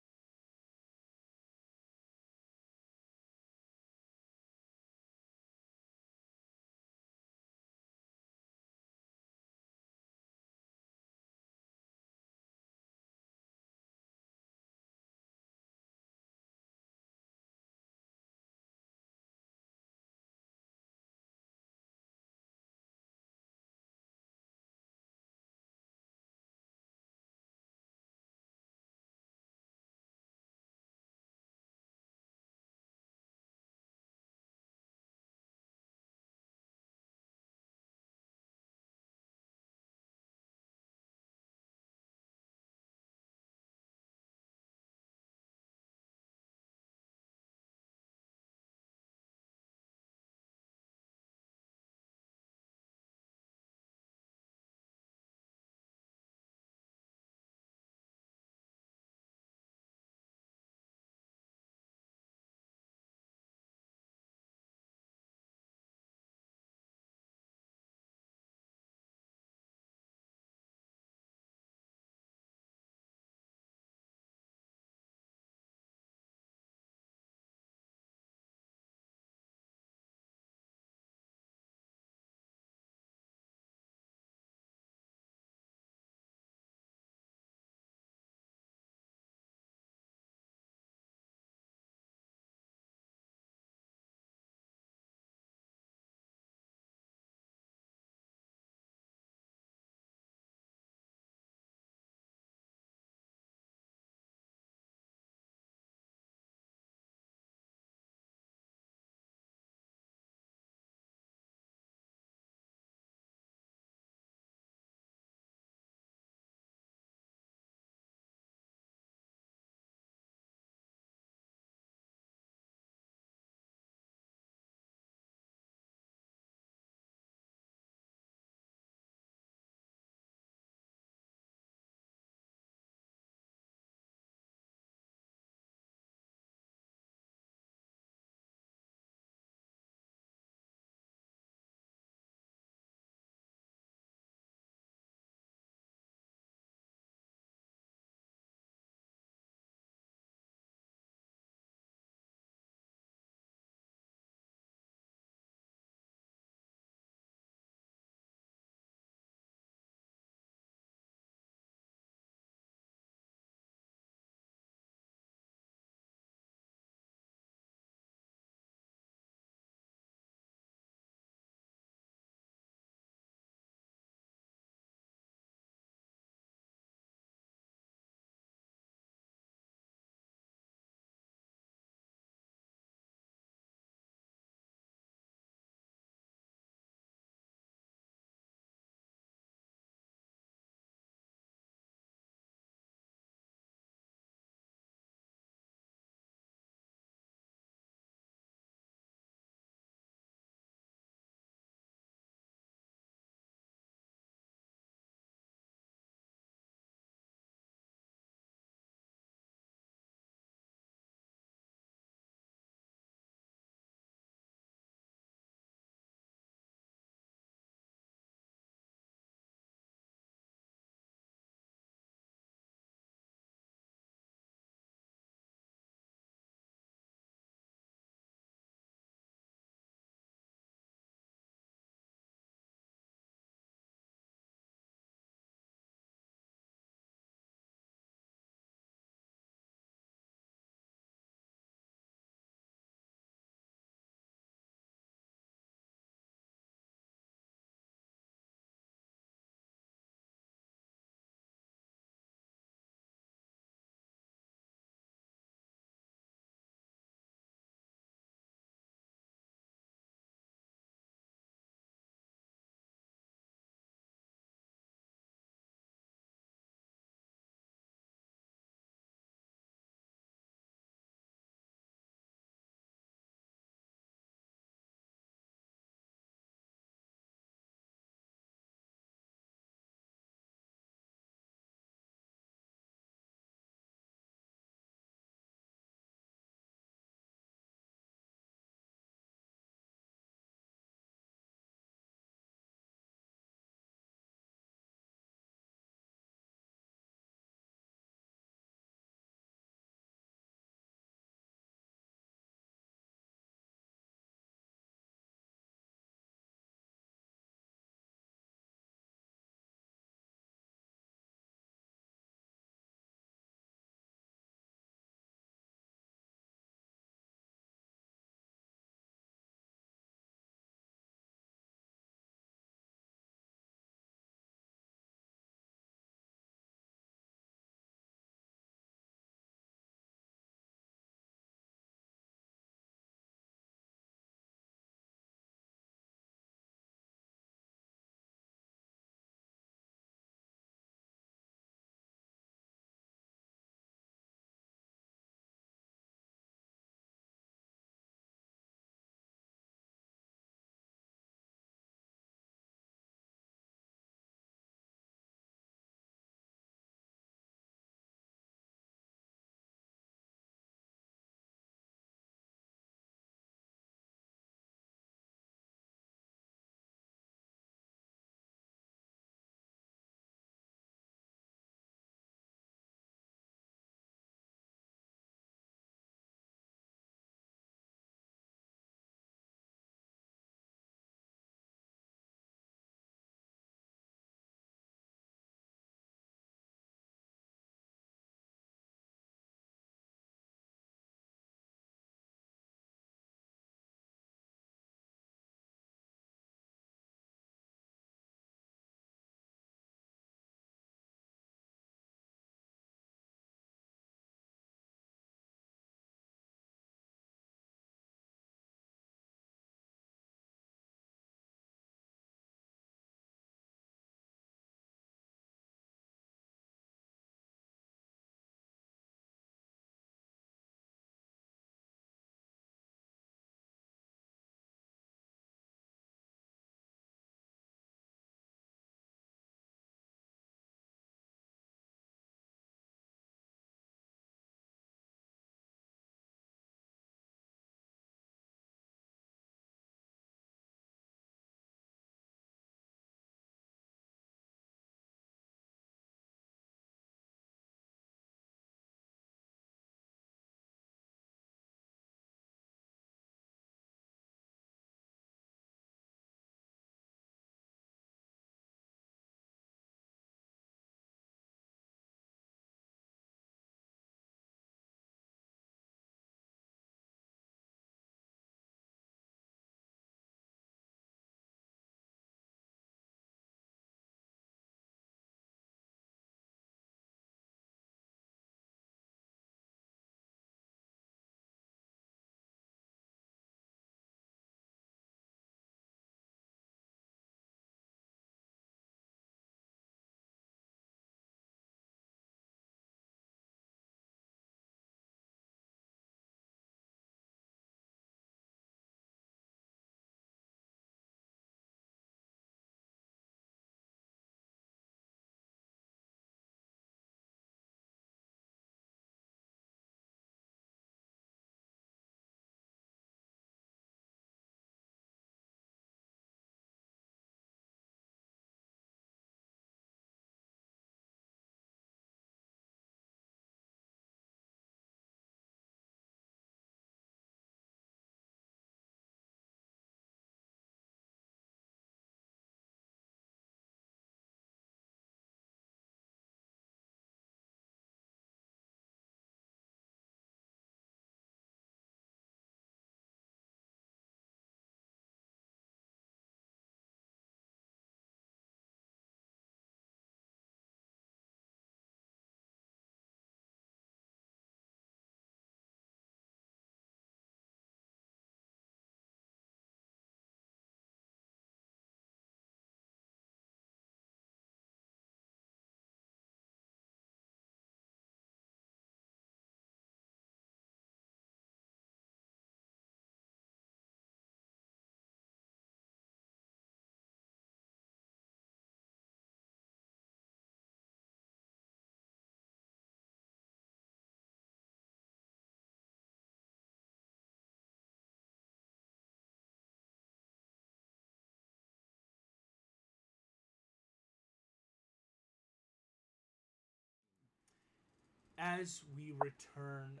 as we return,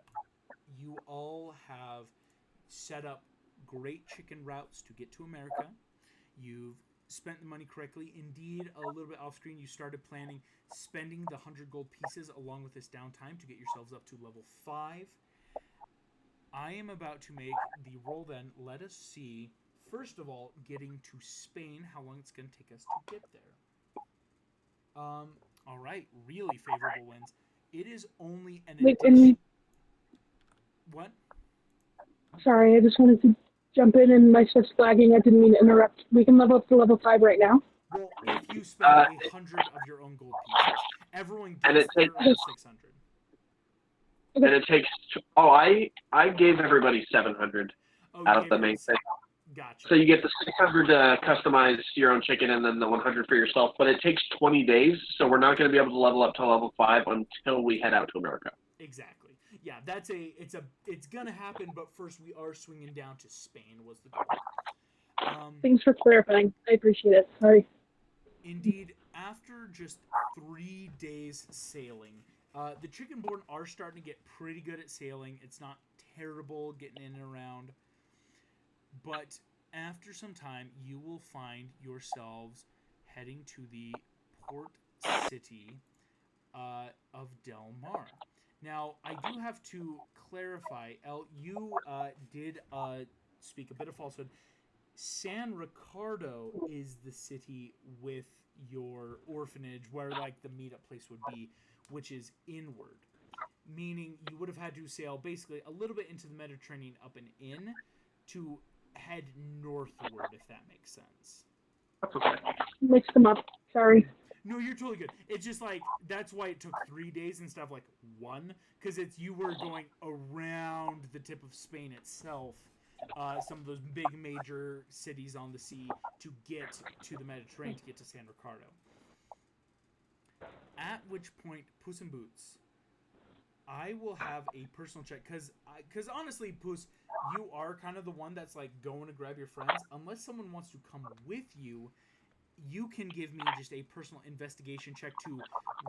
you all have set up great chicken routes to get to America. You've spent the money correctly. Indeed, a little bit off screen, you started planning spending the 100 gold pieces along with this downtime to get yourselves up to level 5. I am about to make the roll then. Let us see, first of all, getting to Spain, how long it's going to take us to get there. All right, really favorable winds. It is only an Wait, addition. What? Sorry, I just wanted to jump in and my stuff's flagging. I didn't mean to interrupt. We can level up to level 5 right now. Well, if you spend 100 of your own gold pieces, everyone gets their own 600. And it takes. Oh, I gave everybody 700 out of the main thing. Gotcha. So you get the 600 to customize your own chicken, and then the 100 for yourself. But it takes 20 days, so we're not going to be able to level up to level 5 until we head out to America. Exactly. Yeah, it's gonna happen, but first we are swinging down to Spain. Was the goal. Thanks for clarifying. I appreciate it. Sorry. Indeed, after just 3 days sailing, the Chickenborn are starting to get pretty good at sailing. It's not terrible getting in and around, but after some time, you will find yourselves heading to the port city of Del Mar. Now, I do have to clarify, El, you did speak a bit of falsehood. San Ricardo is the city with your orphanage, where like the meetup place would be, which is inward. Meaning you would have had to sail basically a little bit into the Mediterranean up and in to head northward, if that makes sense. That's okay. Mixed them up. Sorry. No, you're totally good. It's just like, that's why it took 3 days instead of like 1, because you were going around the tip of Spain itself, some of those big major cities on the sea to get to the Mediterranean, to get to San Ricardo. At which point, Puss in Boots, I will have a personal check, because honestly, Puss, you are kind of the one that's like going to grab your friends. Unless someone wants to come with you, you can give me just a personal investigation check to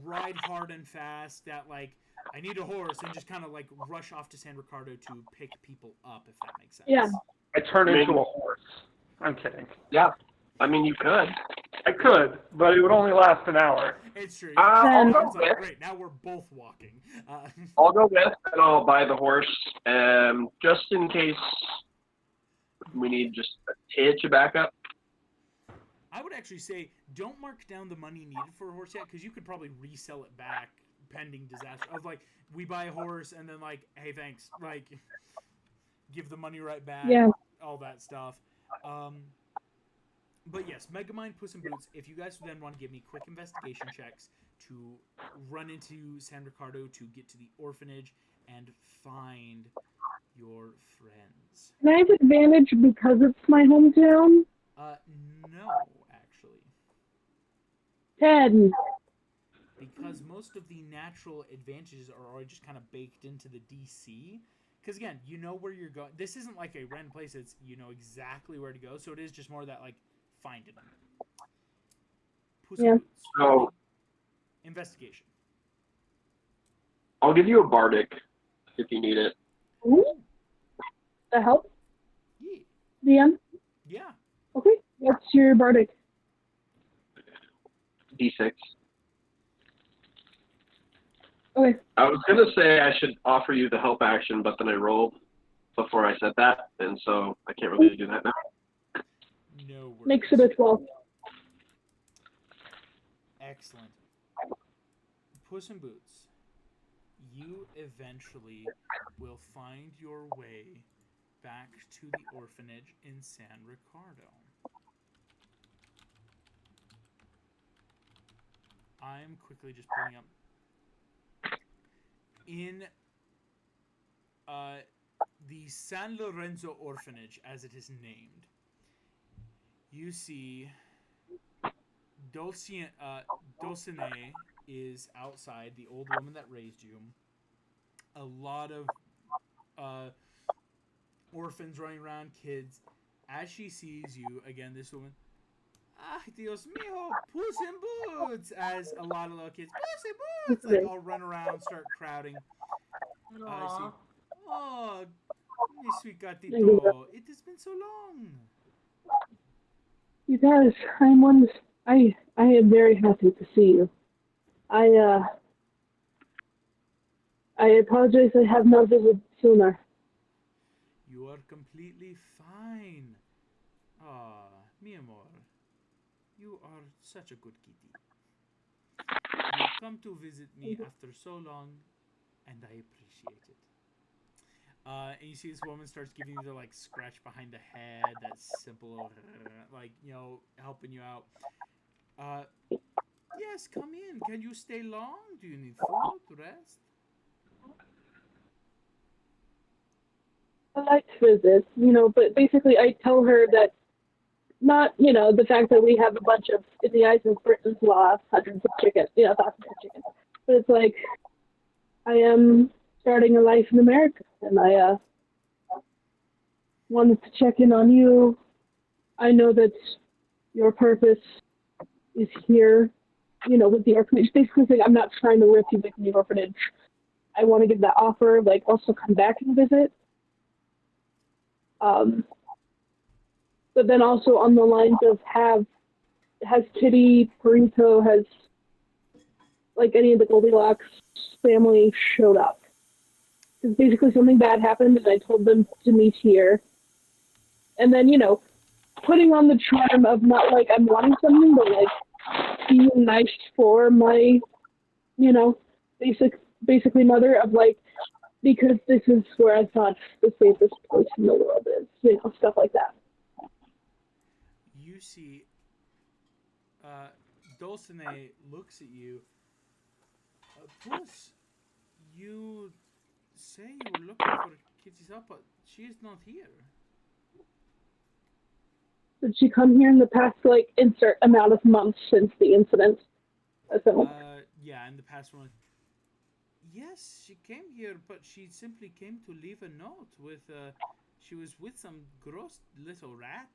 ride hard and fast, that like, I need a horse, and just kind of like rush off to San Ricardo to pick people up, if that makes sense. Yeah. I turn into a horse. I'm kidding. Yeah. I mean, you could. I could, but it would only last an hour. It's true. I'll go It's like, with. great, now we're both walking. I'll go with, and I'll buy the horse, just in case we need just a hitch of backup. I would actually say don't mark down the money needed for a horse yet, because you could probably resell it back pending disaster. Of like, we buy a horse and then like, hey, thanks, like, give the money right back. Yeah. All that stuff. But yes, Megamind, Puss in Boots. If you guys then want to give me quick investigation checks to run into San Ricardo to get to the orphanage and find your friends. Can I have advantage because it's my hometown? No, actually. 10. Because most of the natural advantages are already just kind of baked into the DC. Because again, you know where you're going. This isn't like a random place. It's, you know exactly where to go. So it is just more that, like, finding them. Puss in Boots. So Investigation. I'll give you a bardic if you need it. Ooh. That help? Yeah. DM? Yeah. Okay. What's your bardic? D6. Okay. I was going to say I should offer you the help action, but then I rolled before I said that, and so I can't really do that now. No worries. Makes it a 12. Excellent. Puss in Boots, you eventually will find your way back to the orphanage in San Ricardo. I'm quickly just pulling up. In the San Lorenzo Orphanage, as it is named, you see Dulcinea is outside, the old woman that raised you. A lot of orphans running around, kids. As she sees you, again, this woman, Ah, Dios mío, Puss in Boots! As a lot of little kids, Puss in Boots! Like, all run around, start crowding. I see. Aww. Oh, mi sweet gatito. It has been so long. You guys, I am very happy to see you. I apologize I have not visited sooner. You are completely fine. Ah, mi amor. You are such a good kitty. You come to visit me after so long, and I appreciate it. And you see this woman starts giving you the like scratch behind the head, that simple, like, helping you out. Uh, yes, come in. Can you stay long? Do you need food, rest? I like to visit, but basically I tell her that not, the fact that we have a bunch of, in the eyes of Britain's law, hundreds of chickens, thousands of chickens. But it's like, I am starting a life in America, and I wanted to check in on you. I know that your purpose is here, with the orphanage. Basically saying, I'm not trying to rip you away from the orphanage. I want to give that offer, like, also come back and visit. But then also on the lines of has Kitty, Burrito, has like any of the Goldilocks family showed up? Because basically something bad happened, and I told them to meet here. And then putting on the charm of not like I'm wanting something, but like being nice for my basically mother of like because this is where I thought the safest place in the world is, stuff like that. You see, Dulcinea looks at you. Puss, you say you were looking for Kitty Sopp, but she is not here. Did she come here in the past, like, insert amount of months since the incident? So, Yeah, in the past one. Yes, she came here, but she simply came to leave a note with, she was with some gross little rat.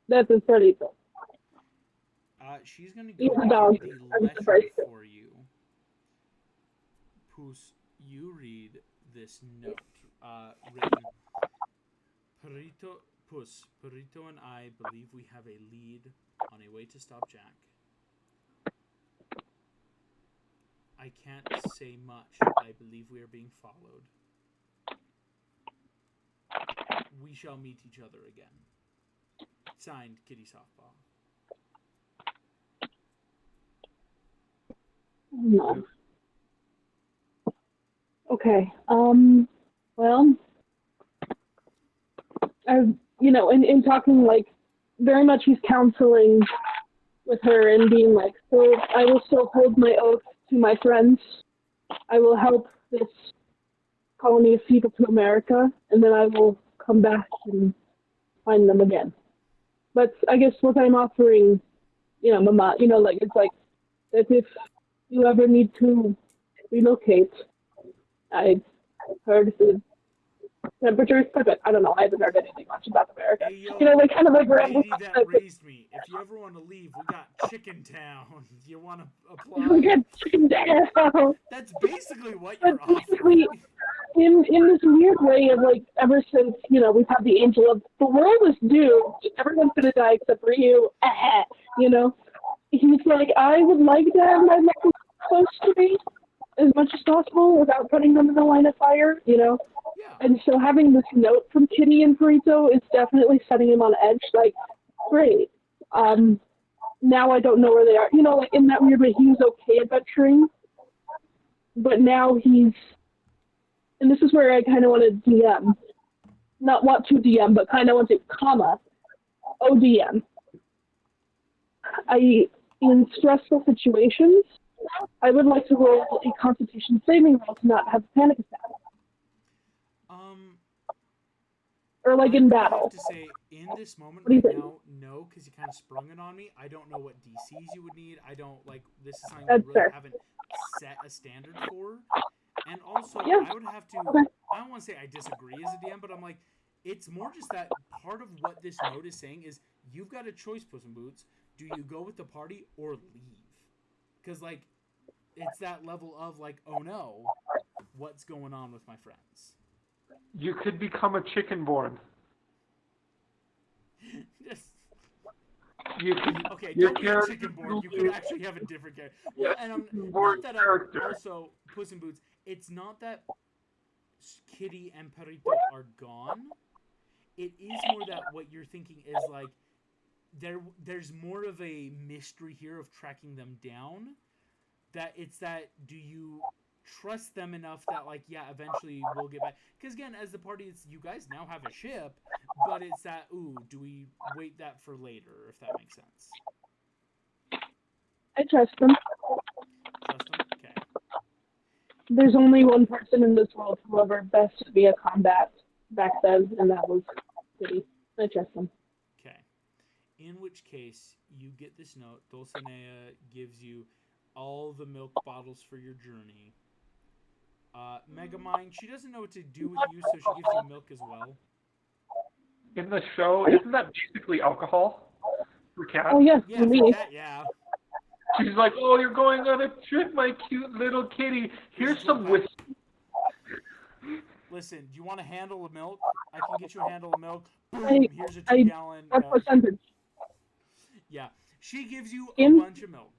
that's incredible. She's gonna He's go a dog. get the I'm letter surprised. for you. Puss, you read this note, written, Perito and I believe we have a lead on a way to stop Jack. I can't say much. I believe we are being followed. We shall meet each other again. Signed, Kitty Softball. No. Okay. Well, in talking, like, very much he's counseling with her and being like, so I will still hold my oath to my friends. I will help this colony of people to America, and then I will come back and find them again. But I guess what I'm offering, Mama, like, it's like, that if you ever need to relocate, I heard the temperature is perfect. I don't know. I haven't heard anything much about America. Hey, yo, Like kind of like lady that raised me. If you ever want to leave, we got Chicken Town. You want to apply? We get chicken down. That's basically what But you're offering. basically, in this weird way of like, ever since we've had the angel of the world is doomed. Everyone's gonna die except for you. He's like, I would like to have my life close to me as much as possible without putting them in the line of fire. Yeah. And so having this note from Kitty and Burrito is definitely setting him on edge. Like, great. Now I don't know where they are. Like in that weird way, he was okay adventuring, but now he's. And this is where I kind of want to DM, not want to DM, but kind of want to, ODM. In stressful situations, I would like to roll a Constitution saving roll to not have a panic attack. Or like in battle. I have to say, in this moment What do you right think? now, no, because you kind of sprung it on me. I don't know what DCs you would need. I don't, like, this is something That's we really fair. haven't set a standard for. And also, Yeah. I would have to, Okay. I don't want to say I disagree as a DM, but I'm like, It's more just that part of what this note is saying is you've got a choice, Puss in Boots. Do you go with the party or leave? Because, like, it's that level of, like, oh no, what's going on with my friends? You could become a chickenborn. Just, You could. okay, Your don't be a character chickenborn. You will could be actually have a different character. a Well, and I'm chickenborn not that character. I'm also Puss in Boots. It's not that Kitty and Perrito are gone. It is more that what you're thinking is like there's more of a mystery here of tracking them down. That it's that do you trust them enough that like yeah eventually we'll get back, because again as the party it's you guys now have a ship, but it's that ooh do we wait that for later, if that makes sense. I trust them. Trust them? Okay. There's only one person in this world who ever best via combat back then, and that was Kitty. I trust them. Okay. In which case you get this note. Dulcinea gives you all the milk bottles for your journey. Megamind, she doesn't know what to do with you, so she gives you milk as well. In the show, isn't that basically alcohol for cats? Oh yes, Yeah, for me. for that, yeah. She's like, oh, you're going on a trip, my cute little kitty. Here's some whiskey. Listen, do you want a handle of milk? I can get you a handle of milk. Boom, here's a I- 2-gallon. What percentage? Yeah, she gives you a Skim? bunch of milk.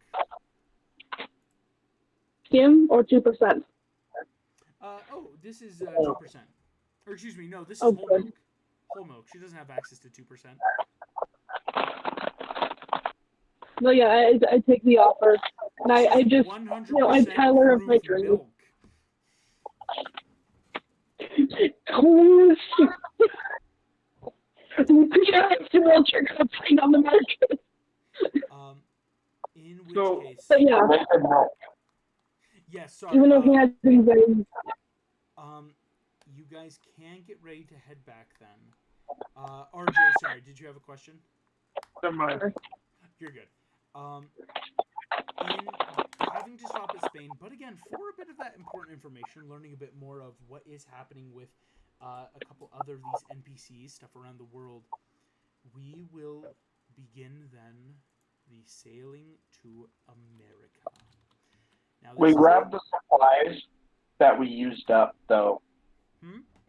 Skim or 2%? This is 2%. Or excuse me, no, this is Oh, whole good. milk. Whole milk. She doesn't have access to 2%. No, yeah, I take the offer, and I just 100% I tell her of my proof journey. milk. Oh shit! Yeah, you're gonna find on the market. In which So- case, But yeah, yes, sorry. even though he had to be very. You guys can get ready to head back then. RJ, sorry, did you have a question? Never mind. You're good. In having to stop at Spain, but again, for a bit of that important information, learning a bit more of what is happening with a couple other of these NPCs, stuff around the world, we will begin then the sailing to America. Now, this We is grabbed the supplies that we used up, though,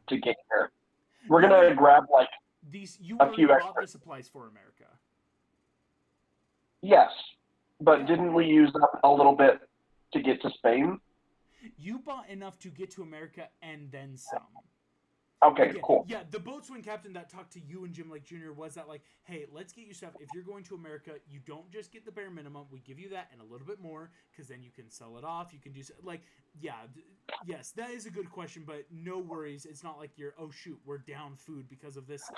to get here. We're going to grab, like, you a already few bought extra. the supplies for America. Yes, but Yeah. didn't we use up a little bit to get to Spain? You bought enough to get to America and then some. Okay, Again, cool. Yeah, the boatswain captain that talked to you and Jim Lake Jr. was that like, hey, let's get you stuff. If you're going to America, you don't just get the bare minimum. We give you that and a little bit more, because then you can sell it off. You can do like, yeah, yes, that is a good question, but no worries. It's not like you're, oh shoot, we're down food because of this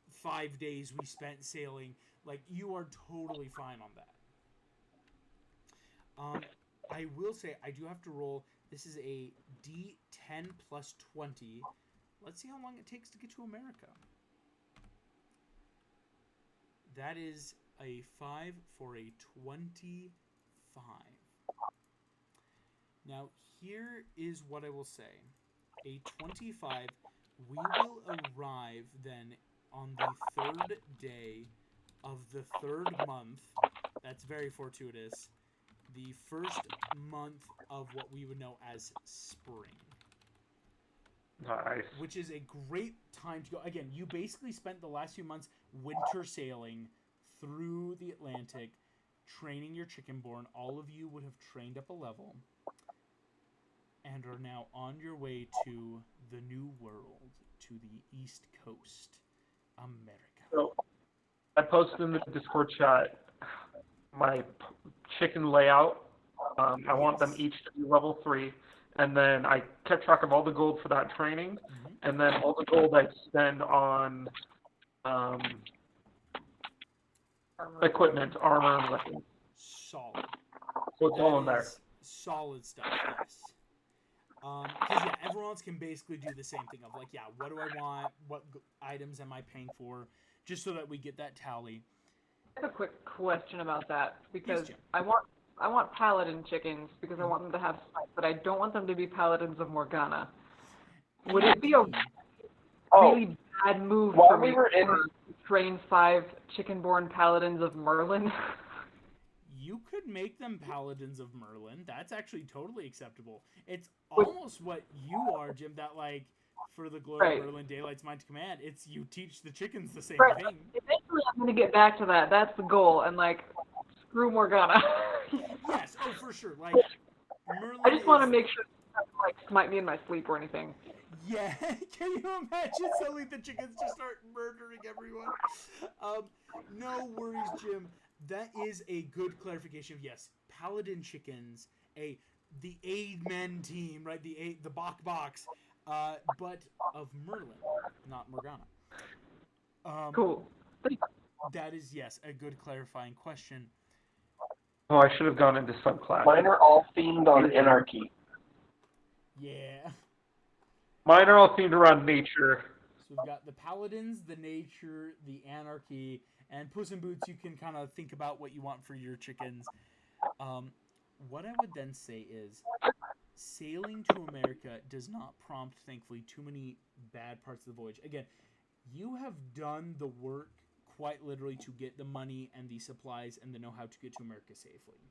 5 days we spent sailing. Like, you are totally fine on that. I will say I do have to roll. This is a D10 plus 20. Let's see how long it takes to get to America. That is a 5 for a 25. Now, here is what I will say. A 25, we will arrive then on the 3rd day of the 3rd month. That's very fortuitous. The first month of what we would know as spring. Nice. Which is a great time to go. Again, you basically spent the last few months winter sailing through the Atlantic, training your chickenborn. All of you would have trained up a level and are now on your way to the new world, to the East Coast, America. So, I posted in the Discord chat my chicken layout. I want them each to be level 3. And then I kept track of all the gold for that training, and then all the gold I spend on equipment, armor, and weapons. Solid. So it's all in there. Solid stuff, yes. Because, yeah, everyone else can basically do the same thing of, like, yeah, what do I want? What items am I paying for? Just so that we get that tally. I have a quick question about that, because Yes, Jim. I want paladin chickens because I want them to have spice, but I don't want them to be paladins of Morgana. Would it be a really I'd move While for we me were in, to train 5 chicken-born paladins of Merlin. You could make them paladins of Merlin. That's actually totally acceptable. It's almost what you are, Jim, that, like, for the glory Right. of Merlin, daylight's mine to command. It's you teach the chickens the same Right. thing. Eventually, I'm going to get back to that. That's the goal. And, like, screw Morgana. Yes, oh, for sure. Like, Merlin I just want to is... make sure she doesn't, like, smite me in my sleep or anything. Yeah, can you imagine suddenly the chickens just start murdering everyone? No worries, Jim. That is a good clarification. Yes, paladin chickens, the aid men team, right? The Bok Box, but of Merlin, not Morgana. Cool. That is, yes, a good clarifying question. Oh, I should have gone into subclass. mine are all themed on anarchy. Yeah. Mine are all themed around nature. So we've got the paladins, the nature, the anarchy, and Puss in Boots. You can kind of think about what you want for your chickens. What I would then say is, sailing to America does not prompt, thankfully, too many bad parts of the voyage. Again, you have done the work quite literally to get the money and the supplies and the know-how to get to America safely.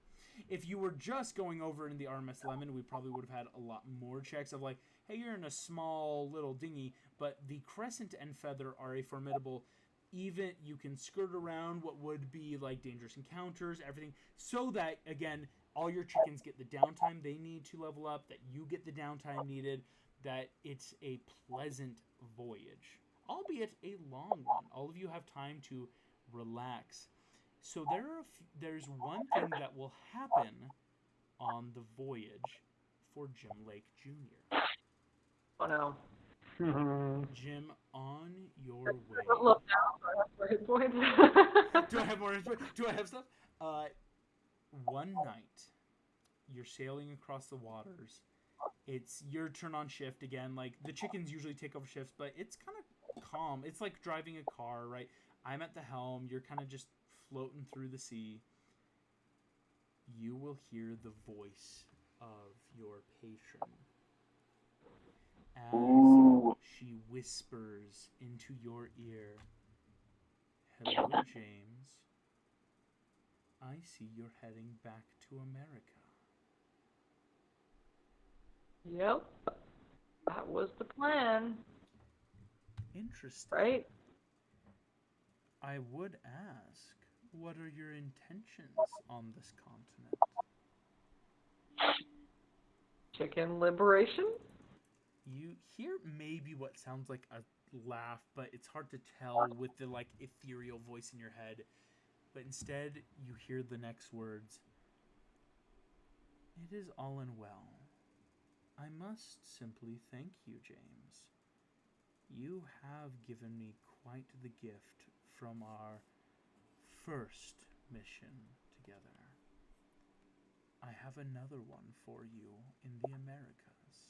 If you were just going over in the RMS Lemon, we probably would have had a lot more checks of like, hey, you're in a small little dinghy, but the Crescent and Feather are a formidable, even you can skirt around what would be like dangerous encounters, everything, so that, again, all your chickens get the downtime they need to level up, that you get the downtime needed, that it's a pleasant voyage, albeit a long one. All of you have time to relax. So there's one thing that will happen on the voyage for Jim Lake Jr. Oh, no. Jim, on your way. Look now, so I have more hit points. Do I have more info? Do I have stuff? One night, you're sailing across the waters. It's your turn on shift again. Like, the chickens usually take over shifts, but it's kind of calm. It's like driving a car, right? I'm at the helm. You're kind of just floating through the sea. You will hear the voice of your patron as Ooh. she whispers into your ear, "Hello, James. I see you're heading back to America." Yep. That was the plan, Interesting. right? I would ask, what are your intentions on this continent? Chicken liberation? You hear maybe what sounds like a laugh, but it's hard to tell with the like ethereal voice in your head. But instead, you hear the next words. "It is all in well. I must simply thank you, James. You have given me quite the gift from our first mission together. I have another one for you in the Americas."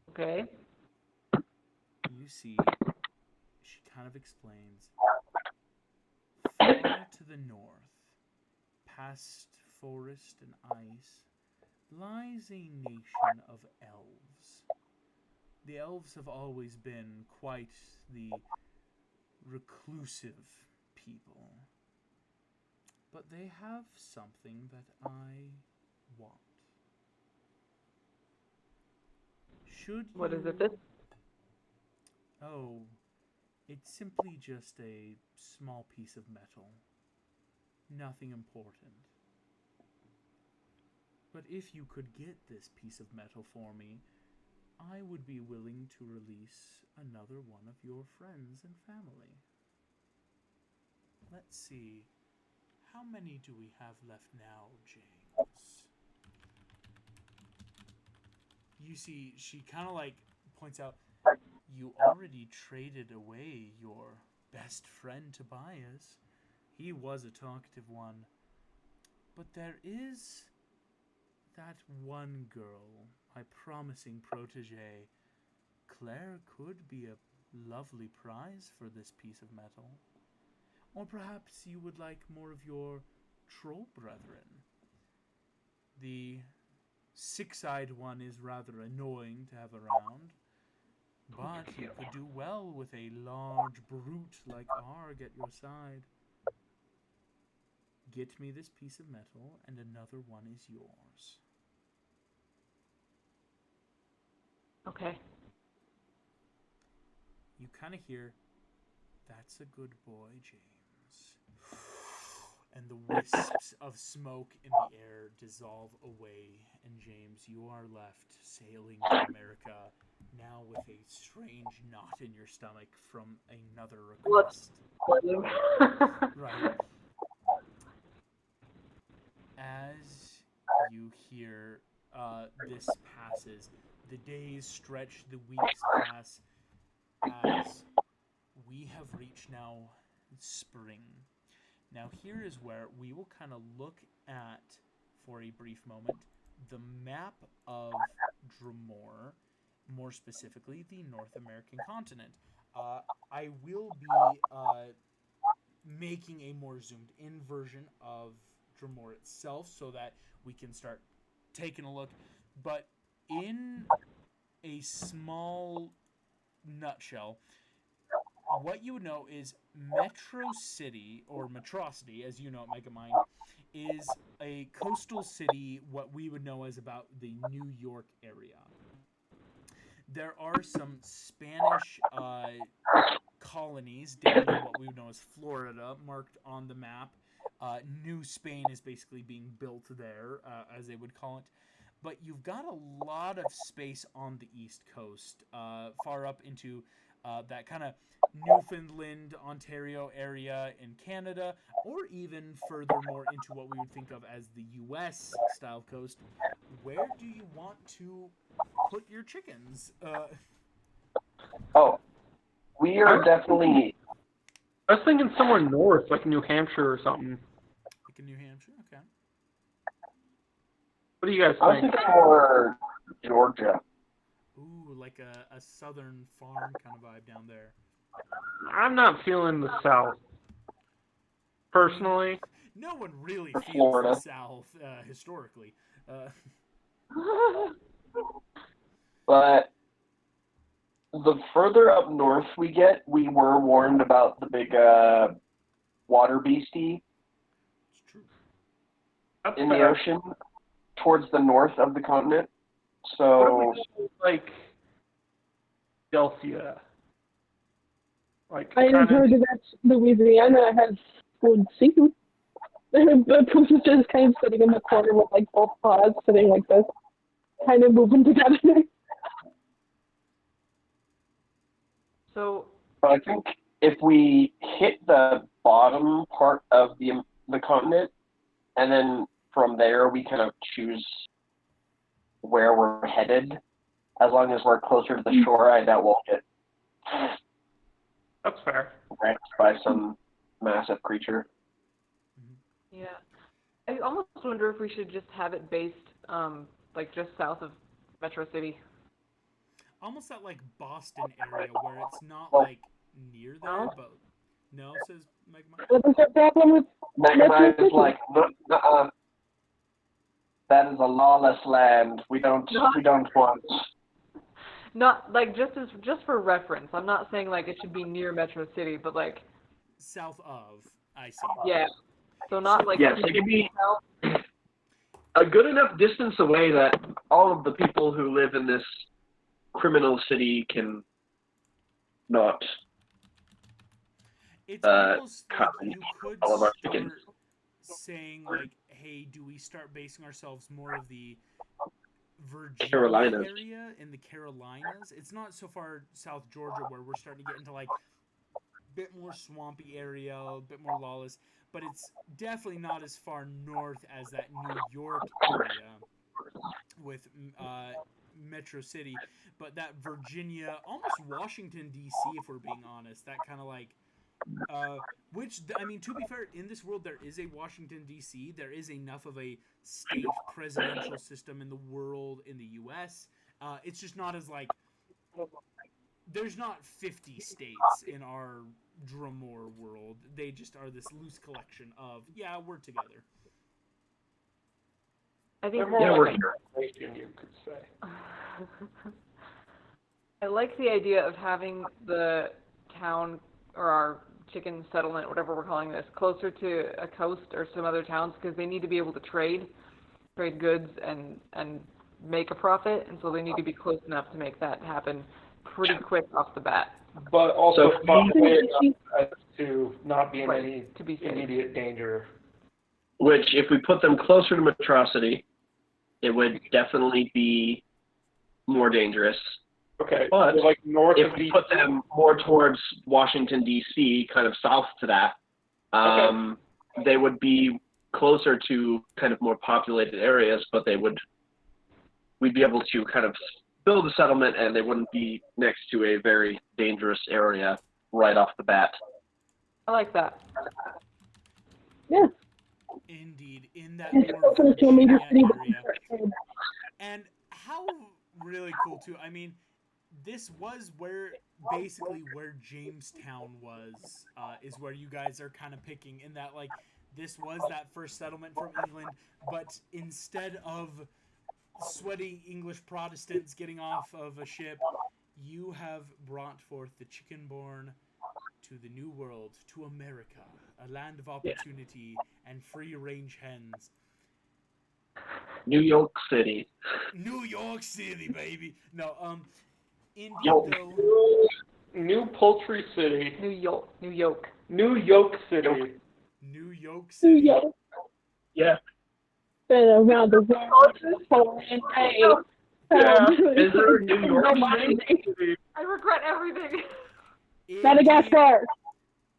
Okay. You see, she kind of explains, far to the north, past forest and ice, lies a nation of elves. The elves have always been quite the reclusive people, but they have something that I want. Should you... What is it? This? Oh, it's simply just a small piece of metal. Nothing important. But if you could get this piece of metal for me, I would be willing to release another one of your friends and family. Let's see. How many do we have left now, James? You see, she kind of like points out, you already traded away your best friend Tobias. He was a talkative one. But there is that one girl, my promising protege. Claire could be a lovely prize for this piece of metal. Or perhaps you would like more of your troll brethren. The six-eyed one is rather annoying to have around, But you could do well with a large brute like Arg at your side. Get me this piece of metal, and another one is yours. Okay. You kind of hear, "That's a good boy, James." And the wisps of smoke in the air dissolve away, and James, you are left sailing to America, now with a strange knot in your stomach from another request. Right. As you hear this passes, the days stretch, the weeks pass, as we have reached now spring. Now here is where we will kind of look at, for a brief moment, the map of Dremor, more specifically the North American continent. I will be making a more zoomed in version of Dremor itself so that we can start taking a look. But in a small nutshell, what you would know is Metro City, or Metrocity, as you know at Megamind, is a coastal city, what we would know as about the New York area. There are some Spanish colonies down in what we would know as Florida, marked on the map. New Spain is basically being built there, as they would call it. But you've got a lot of space on the East Coast, far up into that kind of Newfoundland, Ontario area in Canada, or even furthermore into what we would think of as the U.S. style coast. Where do you want to put your chickens? We are definitely... I was thinking somewhere north, like New Hampshire or something. Like in New Hampshire? Okay. What do you guys I was think? thinking more Georgia. Ooh, like a southern farm kind of vibe down there. I'm not feeling the South. Personally. No one really feels Florida. the South, historically. But the further up north we get, we were warned about the big water beastie It's true. That's in the fair. ocean towards the north of the continent. What So, if we go, like, Philadelphia? Like, I have heard that Louisiana has good seafood. But Pooch is just kind of sitting in the corner with like both paws sitting like this, kind of moving together. So, but I think if we hit the bottom part of the continent, and then from there we kind of choose where we're headed, as long as we're closer to the shore, I doubt we'll get that's fair. wrecked by some massive creature. yeah. I almost wonder if we should just have it based, like, just south of Metro City. Almost that, like, Boston area where it's not, like, near there, No? but... No, says Megamind. What is the problem with Megamind is like, that is a lawless land. We don't want. Not, like, just for reference. I'm not saying, like, it should be near Metro City, but, like... South of, I see. Yeah. So not, like... Yes, it can be a good enough distance away that all of the people who live in this criminal city can not It's almost like copy you could all of our start chickens. saying, like, hey, do we start basing ourselves more of the Virginia Carolinas. area in the Carolinas? It's not so far South Georgia where we're starting to get into, like, a bit more swampy area, a bit more lawless, but it's definitely not as far north as that New York area with Metro City, but that Virginia, almost Washington, D.C., if we're being honest, that kind of like, I mean, to be fair, in this world there is a Washington, D.C., there is enough of a state presidential system in the world, in the U.S., it's just not as, like, there's not 50 states in our Dremor world, they just are this loose collection of, yeah, we're together. I think They're more like a nation, you could say. I like the idea of having the town or our chicken settlement, whatever we're calling this, closer to a coast or some other towns because they need to be able to trade goods and make a profit, and so they need to be close enough to make that happen pretty quick off the bat. But also So far away enough as to not be in Right, any to be safe. immediate danger. Which, if we put them closer to Metrocity, it would definitely be more dangerous. Okay, But so like north if of we DC. put them more towards Washington, D.C., kind of south to that, they would be closer to kind of more populated areas, but we'd be able to kind of build a settlement and they wouldn't be next to a very dangerous area right off the bat. I like that. Yeah. Indeed, in that It's more closer to a major Virginia city. area. And how really cool too. I mean, this was basically where Jamestown was, is where you guys are kind of picking, in that like this was that first settlement from England, but instead of sweaty English Protestants getting off of a ship, you have brought forth the chicken-born to the New World, to America, a land of opportunity and free-range hens. New York City. New York City, baby. No, indeed Yo. though. New Poultry City. New York. New York City. New York New City. York. Yeah. Been around the world for an day. Yeah. Is there a New York City? I regret everything. Madagascar.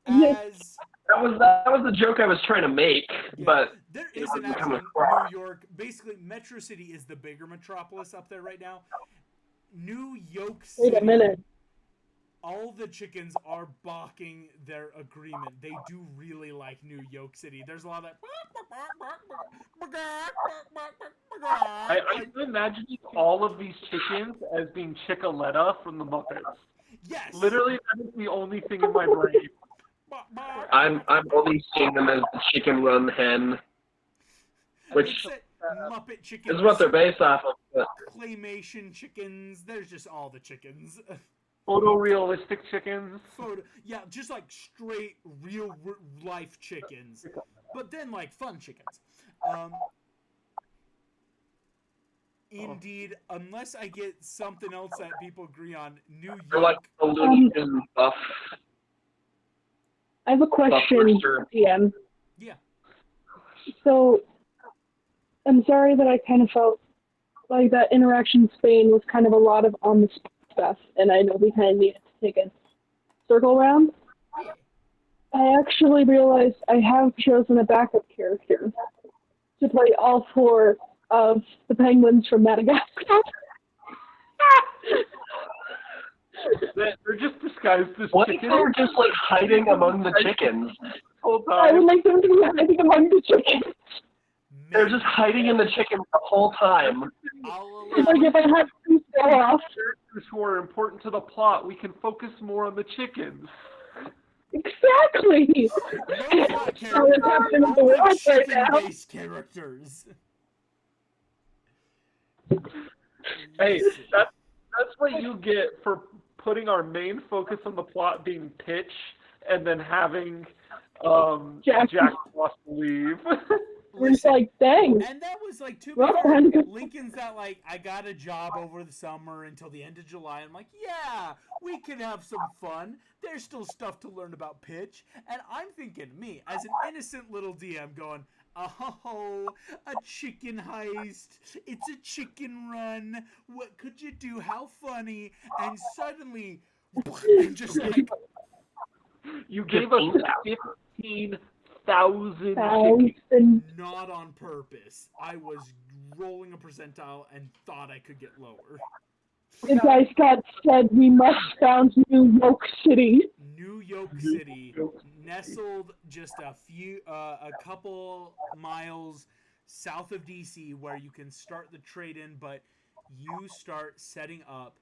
As That was the joke I was trying to make, yeah, but there it is an doesn't actual come across. New York. Basically, Metro City is the bigger metropolis up there right now. New York City. Wait a minute. All the chickens are balking their agreement. They do really like New York City. There's a lot of I'm imagining all of these chickens as being Chickaletta from the Muppets. yes. Literally, that is the only thing in my brain. I'm only seeing them as the chicken run hen, which Muppet chickens. is what they're based off of. But Claymation chickens. There's just all the chickens. Photorealistic chickens. Yeah, just like straight real life chickens, but then like fun chickens. Indeed, unless I get something else that people agree on, New they're like York. the Looney Tunes buff. I have a question, Rooster. DM. Yeah. So, I'm sorry that I kind of felt like that interaction in Spain was kind of a lot of on the spot stuff, and I know we kind of needed to take a circle round. I actually realized I have chosen a backup character to play all four of the penguins from Madagascar. They're just disguised as What if chickens. they're just like hiding among the chickens? Whole I time. would like them to be hiding among the chickens. They're just hiding in the chickens the whole time. I'll Like allow if I had to go off. Characters who are important to the plot, we can focus more on the chickens. Exactly. no plot So it's happening with the only world right now. chicken-based characters. Hey, that's what you get for putting our main focus on the plot being Pitch and then having Jack Frost leave. We're just like, dang. And that was like too Well, bad. Lincoln's that like, I got a job over the summer until the end of July. I'm like, yeah, we can have some fun. There's still stuff to learn about pitch. And I'm thinking, me, as an innocent little DM going, oh, a chicken heist. It's a chicken run. What could you do? How funny. And suddenly, just like, You gave us 15,000 chickens. not on purpose. I was rolling a percentile and thought I could get lower. The guy Scott said we must found New York City. New York City, nestled just a couple miles south of DC, where you can start the trade-in, but you start setting up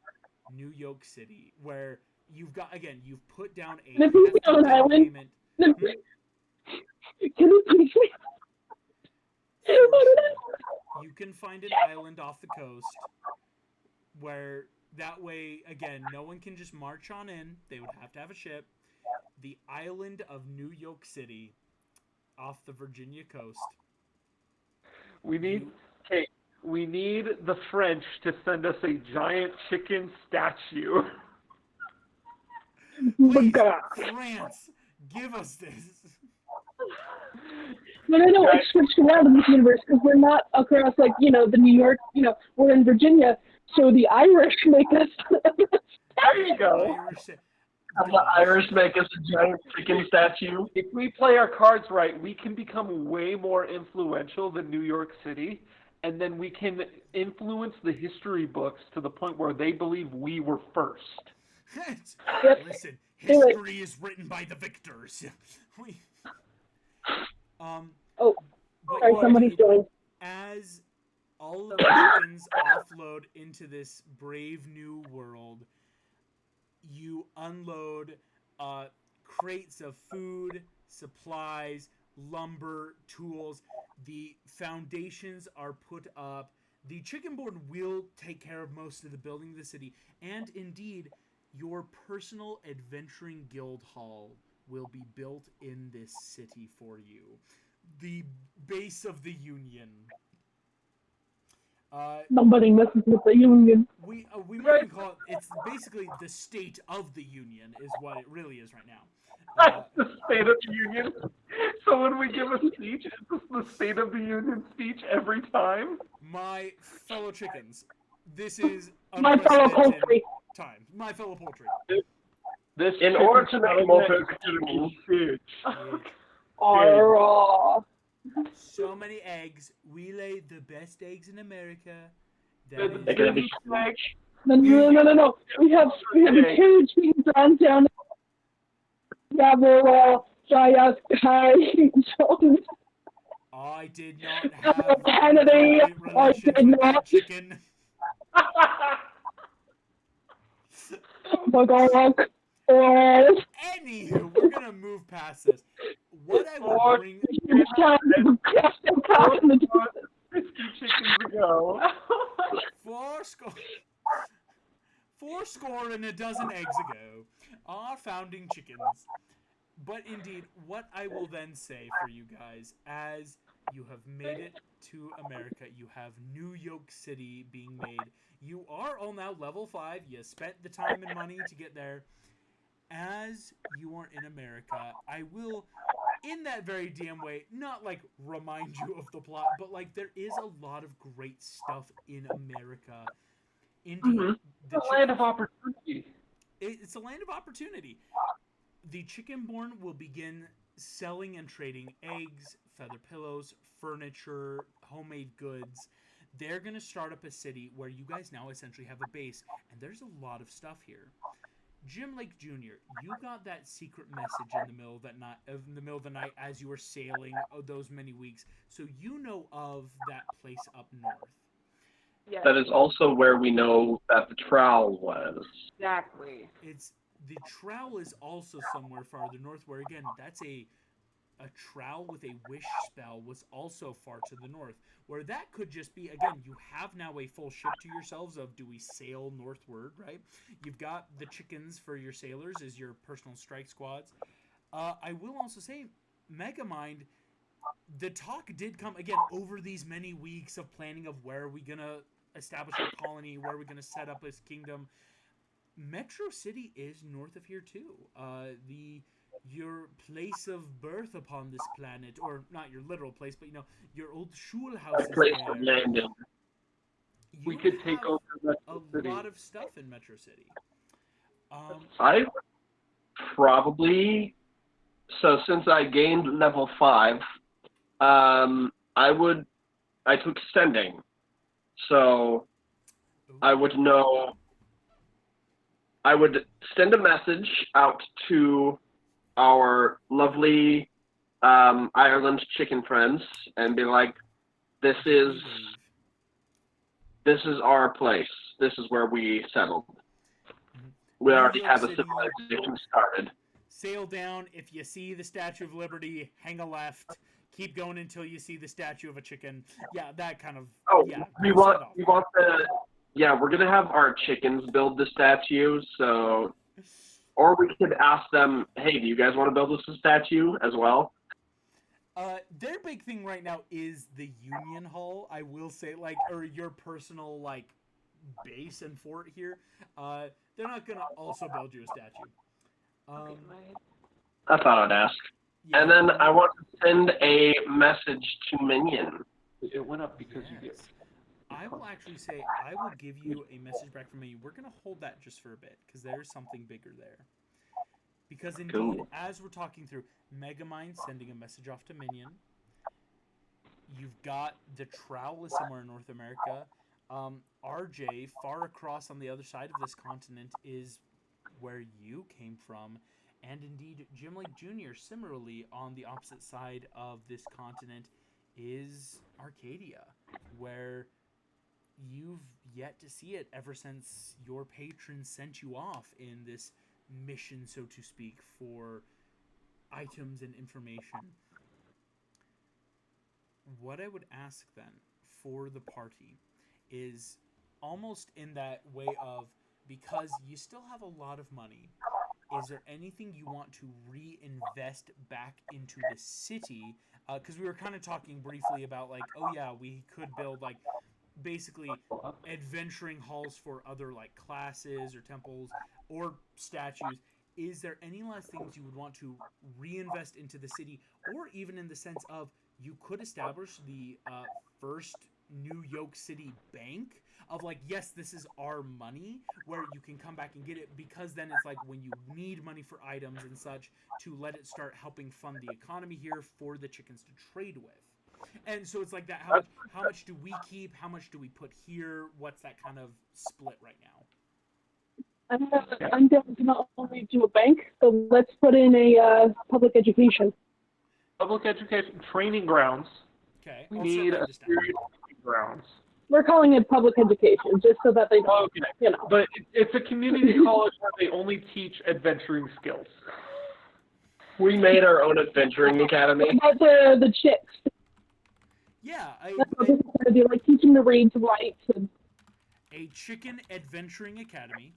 New York City, where you've put down a Can we hefty down payment. Can you please? You can find an island off the coast where That way, again, no one can just march on in. They would have to have a ship. The island of New York City, off the Virginia coast. We need the French to send us a giant chicken statue. Please, France, give us this. No, it's switched around in this universe because we're not across, like, the New York, we're in Virginia, so the Irish make us. There you go. The Irish make us a giant chicken statue. If we play our cards right, we can become way more influential than New York City, and then we can influence the history books to the point where they believe we were first. Listen, history is written by the victors. Sorry, somebody's doing. As all of the chickens offload into this brave new world, you unload crates of food, supplies, lumber, tools. The foundations are put up. The Chickenborn will take care of most of the building of the city, and indeed, your personal adventuring guild hall will be built in this city for you. The base of the Union. Nobody messes with the Union. We might even call it, it's basically the state of the Union is what it really is right now. The State of the Union. So when we give a speech, is this the State of the Union speech every time? My fellow chickens, this is My fellow poultry. time. My fellow poultry. This In order to make more speech. So many eggs. We lay the best eggs in America. They're gonna be No. We have a huge team downtown. I did not have Kennedy. I did not. Chicken. Anywho, we're gonna move past this. What I will bring. 50 chickens ago. Four score and a dozen eggs ago, our founding chickens. But indeed, what I will then say for you guys, as you have made it to America, you have New York City being made. You are all now level 5. You spent the time and money to get there. As you are in America, I will, in that very DM way, not like remind you of the plot, but like there is a lot of great stuff in America. Indeed, the land of opportunity. It's a land of opportunity. The Chickenborn will begin selling and trading eggs, feather pillows, furniture, homemade goods. They're going to start up a city where you guys now essentially have a base, and there's a lot of stuff here. Jim Lake Jr., you got that secret message in the middle of the night as you were sailing those many weeks, so you know of that place up north. Yes. That is also where we know that the trowel was. Exactly. The trowel is also somewhere farther north, where again, that's a trowel with a wish spell was also far to the north, where that could just be, again, you have now a full ship to yourselves of do we sail northward, right? You've got the chickens for your sailors as your personal strike squads. I will also say, Megamind, the talk did come, again, over these many weeks of planning of where are we going to establish a colony, where are we going to set up this kingdom. Metro City is north of here too. Your place of birth upon this planet, or not your literal place, but your old Schulhaus is Place there. of landing. We could take over Metro a City. lot of stuff in Metro City. I probably, so since I gained level 5, I took sending. So I would know, I would send a message out to our lovely Ireland chicken friends and be like, this is our place. This is where we settled. We already have a civilization started. Sail down. If you see the Statue of Liberty, hang a left. Keep going until you see the statue of a chicken. Yeah, that kind of. Oh, yeah, we want yeah, we're gonna have our chickens build the statue. So, or we could ask them, hey, do you guys want to build us a statue as well? Their big thing right now is the Union Hall. I will say, like, or your personal like base and fort here. They're not gonna also build you a statue. Okay, I thought I'd ask. Yeah, And then I want to send a message to Minion. It went up because you yes. get. I will actually say I will give you a message back from me. We're gonna hold that just for a bit because there's something bigger there. Because indeed, Cool. as we're talking through, Megamind sending a message off to Minion. You've got the Trowel is somewhere in North America. RJ, far across on the other side of this continent, is where you came from. And indeed, Jim Lake Jr., similarly, on the opposite side of this continent, is Arcadia, where you've yet to see it ever since your patron sent you off in this mission, so to speak, for items and information. What I would ask then for the party is almost in that way of, because you still have a lot of money, is there anything you want to reinvest back into the city? Because we were kind of talking briefly about, like, oh yeah, we could build, like, basically adventuring halls for other, like, classes or temples or statues. Is there any last things you would want to reinvest into the city, or even in the sense of you could establish the first New York City bank of, like, yes, this is our money, where you can come back and get it, because then it's like when you need money for items and such, to let it start helping fund the economy here for the chickens to trade with. And so it's like that, how much do we keep, how much do we put here, what's that kind of split right now? I'm definitely going to only do a bank, so let's put in a public education. Public education training grounds. Okay. We I'll need set a that just down. serious training grounds. We're calling it public education, just so that they don't, Okay. you know. But it's a community college where they only teach adventuring skills. We made our own adventuring academy. About the chicks. Yeah, They're like teaching the read to write. And... a chicken adventuring academy.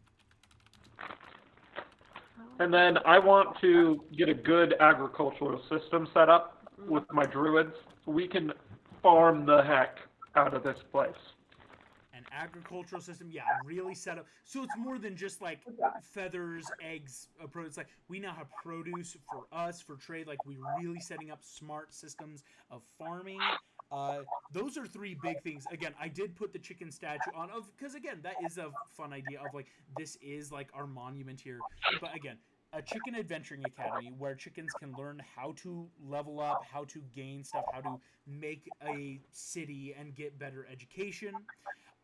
And then I want to get a good agricultural system set up with my druids. We can farm the heck out of this place. An agricultural system, yeah, really set up. So it's more than just like feathers, eggs, produce. Like, we now have produce for us, for trade. Like, we're really setting up smart systems of farming. Those are three big things. Again, I did put the chicken statue on, because again, that is a fun idea of, like, this is like our monument here. But again, a chicken adventuring academy where chickens can learn how to level up, how to gain stuff, how to make a city and get better education.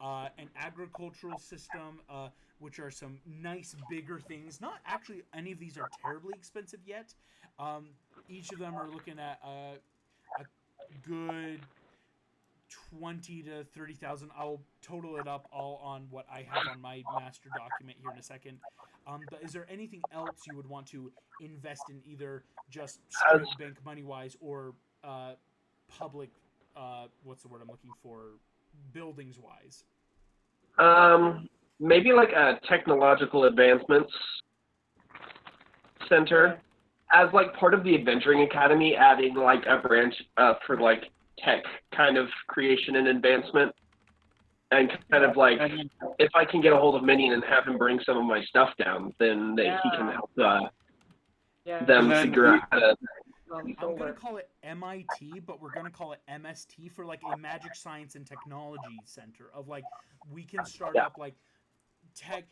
An agricultural system, which are some nice bigger things. Not actually any of these are terribly expensive yet. Each of them are looking at a good 20 to 30,000. I'll total it up all on what I have on my master document here in a second. But is there anything else you would want to invest in, either just bank money wise or public? What's the word I'm looking for? Buildings wise. Maybe like a technological advancements center, as like part of the adventuring academy, adding like a branch for like tech kind of creation and advancement, and kind of like, if I can get a hold of Minion and have him bring some of my stuff down, then he can help them figure out how to. I'm going to call it MIT, but we're going to call it MST for like a magic science and technology center of, like, we can start up like tech,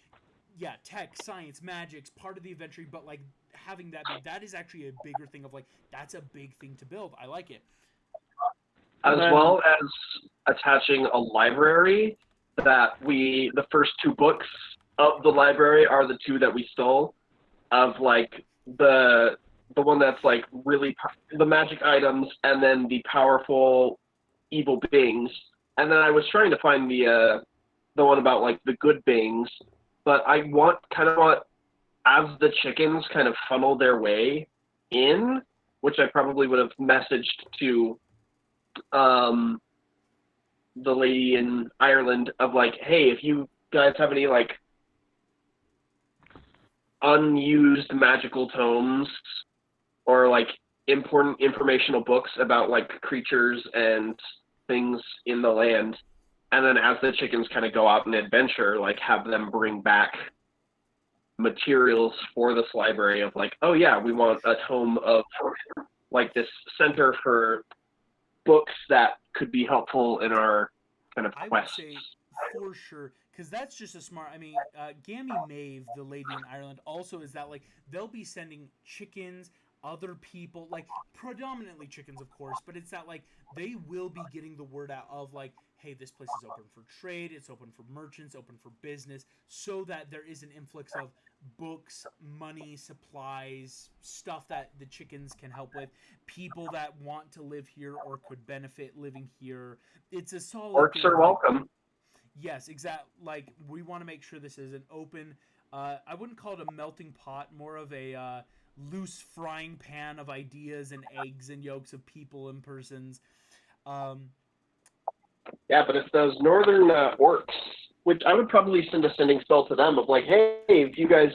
science, magic's part of the adventure, but like having that is actually a bigger thing of, like, that's a big thing to build. I like it. As well as attaching a library that the first two books of the library are the two that we stole, of like the one that's like really the magic items, and then the powerful evil beings. And then I was trying to find the one about like the good beings, but I want as the chickens kind of funnel their way in, which I probably would have messaged to the lady in Ireland of like, hey, if you guys have any like unused magical tomes or like important informational books about like creatures and things in the land, and then as the chickens kind of go out and adventure, like have them bring back materials for this library of like, oh yeah, we want a tome of like this center for books that could be helpful in our kind of I would quests. say for sure, because that's just a smart. I mean, Gammy Maeve, the lady in Ireland, also is that like they'll be sending chickens, other people, like predominantly chickens, of course, but it's that like they will be getting the word out of like, hey, this place is open for trade, it's open for merchants, open for business, so that there is an influx of books, money, supplies, stuff that the chickens can help with, people that want to live here or could benefit living here. It's a solid Orcs are welcome. Yes, exactly. Like, we want to make sure this is an open, I wouldn't call it a melting pot, more of a loose frying pan of ideas and eggs and yolks of people and persons. Yeah, but if those northern orcs, which I would probably send a sending spell to them of like, hey, if you guys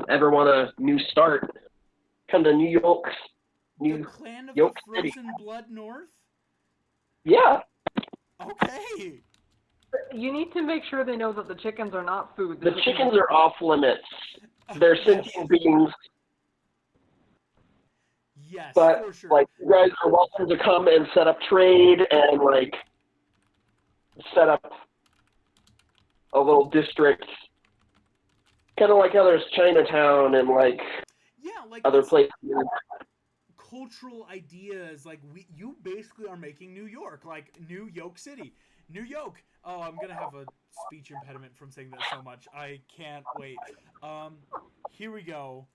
ever want a new start, come to New York. The clan of York the Frozen Blood North? Yeah. Okay. You need to make sure they know that the chickens are not food. The chickens are off limits. They're sentient beings. Yes, but for sure. like you guys are welcome to come and set up trade and like set up a little district, kind of like how there's Chinatown and like other places. Cultural ideas, like you basically are making New York, like New York City, New York. Oh, I'm gonna have a speech impediment from saying that so much. I can't wait. Here we go.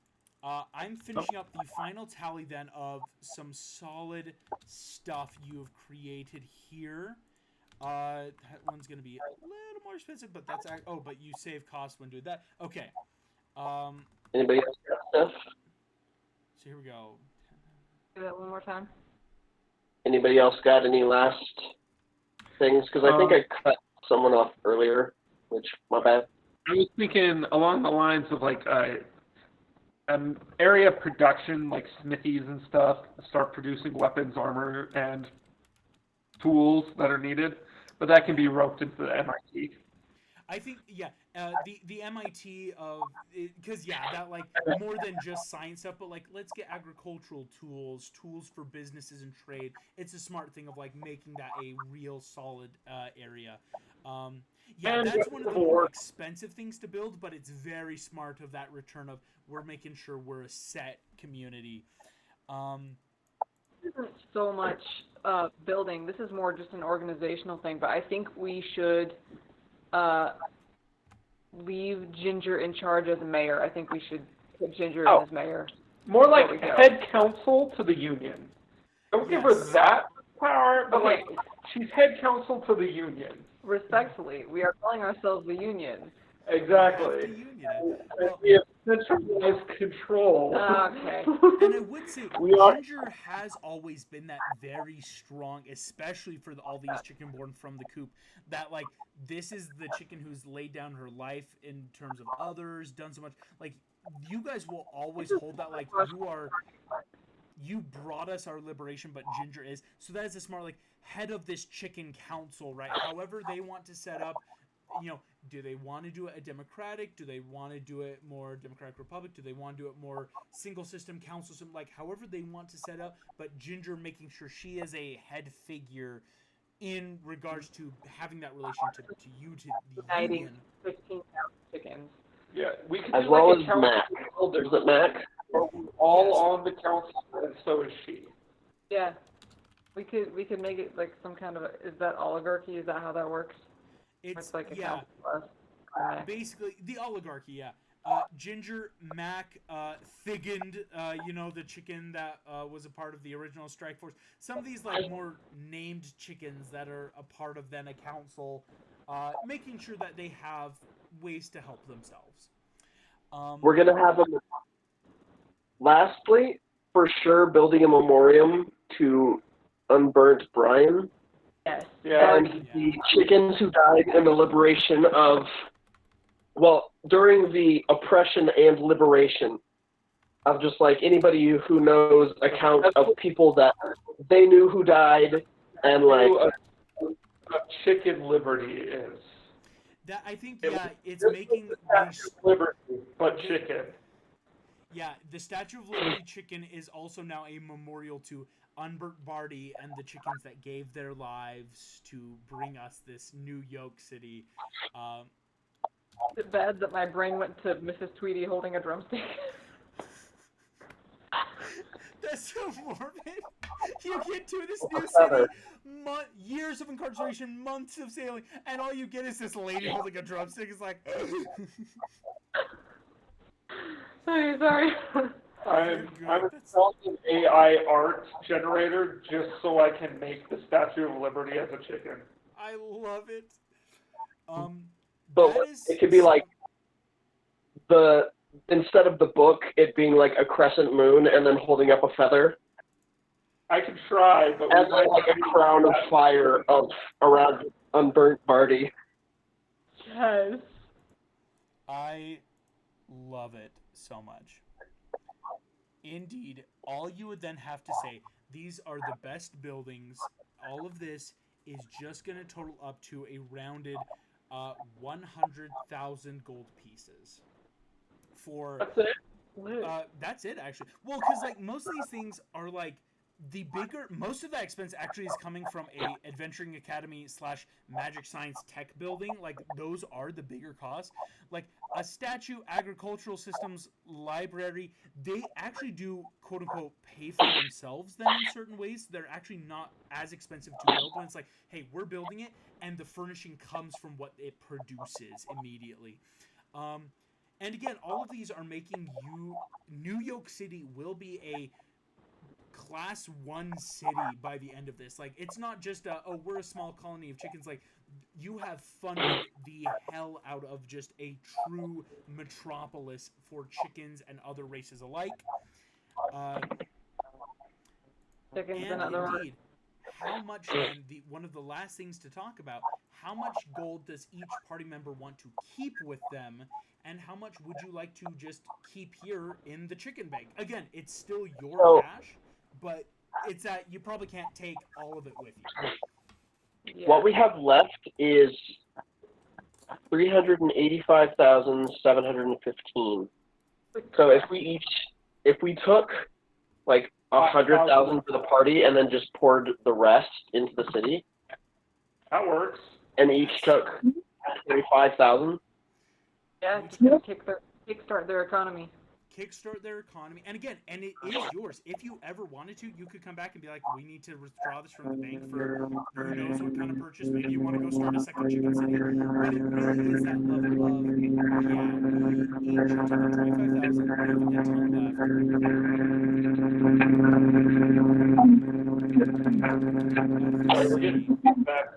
I'm finishing up the final tally then of some solid stuff you have created here. That one's gonna be a little more expensive, but that's but you save cost when doing that. Okay. Anybody else got stuff? So here we go. Do that one more time. Anybody else got any last things? Because I think I cut someone off earlier, which my bad. I was thinking along the lines of like an area of production, like smithies and stuff, start producing weapons, armor, and tools that are needed. But that can be roped into the MIT. I think, yeah, the MIT of, because, yeah, that, like, more than just science stuff, but, like, let's get agricultural tools for businesses and trade. It's a smart thing of, like, making that a real solid area. Yeah, that's one of the more expensive things to build, but it's very smart of that return of we're making sure we're a set community. This isn't so much building. This is more just an organizational thing, but I think we should leave Ginger in charge as mayor. I think we should put Ginger in as mayor. More like head counsel to the union. Don't give her that power, but like she's head counsel to the union. Respectfully, we are calling ourselves the union. Exactly. We have centralized control. Okay. And I would say Ginger has always been that very strong, especially for all these chicken born from the coop, that like this is the chicken who's laid down her life in terms of others, done so much. Like you guys will always hold that like you brought us our liberation, but Ginger is. So that is a smart like head of this chicken council, right? However they want to set up, you know, do they want to do it a democratic? Do they want to do it more democratic republic? Do they want to do it more single system council system? Like however they want to set up, but Ginger making sure she is a head figure in regards to having that relationship to you, to the union. 15,000 chickens. Yeah, we could as do well like as a council. Mac. Is it Mac? All on the council, and so is she. Yeah, we could make it like some kind of is that oligarchy? Is that how that works? It's like a yeah. council. Basically, the oligarchy, yeah. Ginger, Mac, Thigand, you know, the chicken that was a part of the original Strike Force. Some of these, like, more named chickens that are a part of then a council, making sure that they have ways to help themselves. We're going to have them, lastly, for sure, building a memoriam to Unburnt Brian, Yes. Yeah. And the chickens who died in the liberation of, well, during the oppression and liberation of just like anybody who knows account of people that they knew who died and like A chicken liberty is. That I think, It yeah, it's was making Statue these. of Liberty, but chicken. Yeah, the Statue of Liberty chicken is also now a memorial to Unbert Barty and the chickens that gave their lives to bring us this New York City. Is it bad that my brain went to Mrs. Tweedy holding a drumstick? That's so morbid. You get to this new feather. city, years of incarceration, months of sailing, and all you get is this lady holding a drumstick. It's like, Sorry. I'm That's- installing an AI art generator just so I can make the Statue of Liberty as a chicken. I love it. but that is it could be like instead of the book, it being like a crescent moon and then holding up a feather. I can try, but And we might then like a crown of fire around unburnt Barty. Yes. I love it so much. Indeed, all you would then have to say, these are the best buildings. All of this is just going to total up to a rounded 100,000 gold pieces. That's it. That's it, actually. Well, because like most of these things are like most of that expense actually is coming from a adventuring academy / magic science tech building. Like those are the bigger costs. Like a statue, agricultural systems, library, they actually do quote unquote pay for themselves then in certain ways. They're actually not as expensive to build when it's like, hey, we're building it and the furnishing comes from what it produces immediately. And again, all of these are making New York City will be a class 1 city by the end of this. Like, it's not just we're a small colony of chickens. Like, you have funded the hell out of just a true metropolis for chickens and other races alike. Chickens And and other indeed, how much then, one of the last things to talk about, how much gold does each party member want to keep with them, and how much would you like to just keep here in the chicken bank? Again, it's still your cash, but it's that you probably can't take all of it with you. Yeah. What we have left is 385,715. So if we took like 100,000 for the party and then just poured the rest into the city, That works. and each took 35,000. Yeah, just gonna kickstart their economy. Kickstart their economy, and again, and it is yours. If you ever wanted to, you could come back and be like, we need to withdraw this from the bank for who knows what kind of purchase. Maybe you want to go start a second chicken city. But it really is that level of, yeah, we each are taking 25,000, leaving a ton left. We're getting feedback.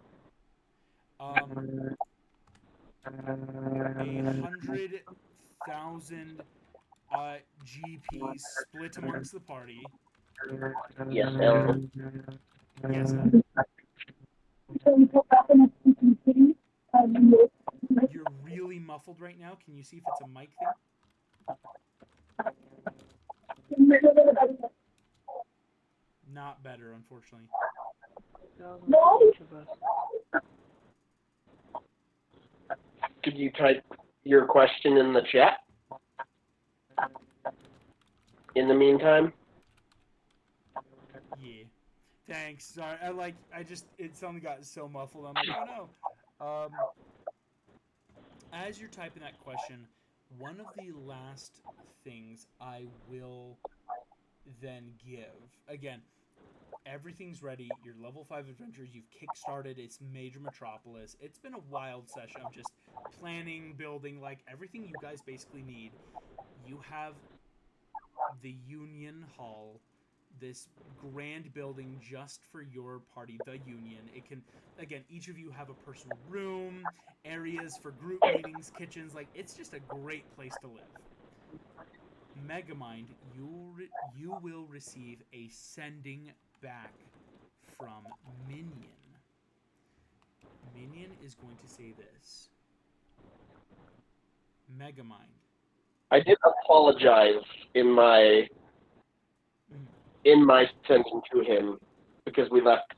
100,000 GP split amongst the party. Yes, Ellen. Yes. You're really muffled right now. Can you see if it's a mic thing? Not better, unfortunately. Could you type your question in the chat? In the meantime? Yeah. Thanks. Sorry. It suddenly got so muffled. I'm like, oh no. As you're typing that question, one of the last things I will then give, again, everything's ready. Your level 5 adventures, you've kickstarted its major metropolis. It's been a wild session of just planning, building, like everything you guys basically need. You have the Union Hall, this grand building just for your party, the Union. It can, again, each of you have a personal room, areas for group meetings, kitchens. Like, it's just a great place to live. Megamind, you will receive a sending back from Minion. Minion is going to say this. Megamind. I did apologize in my sending to him because we left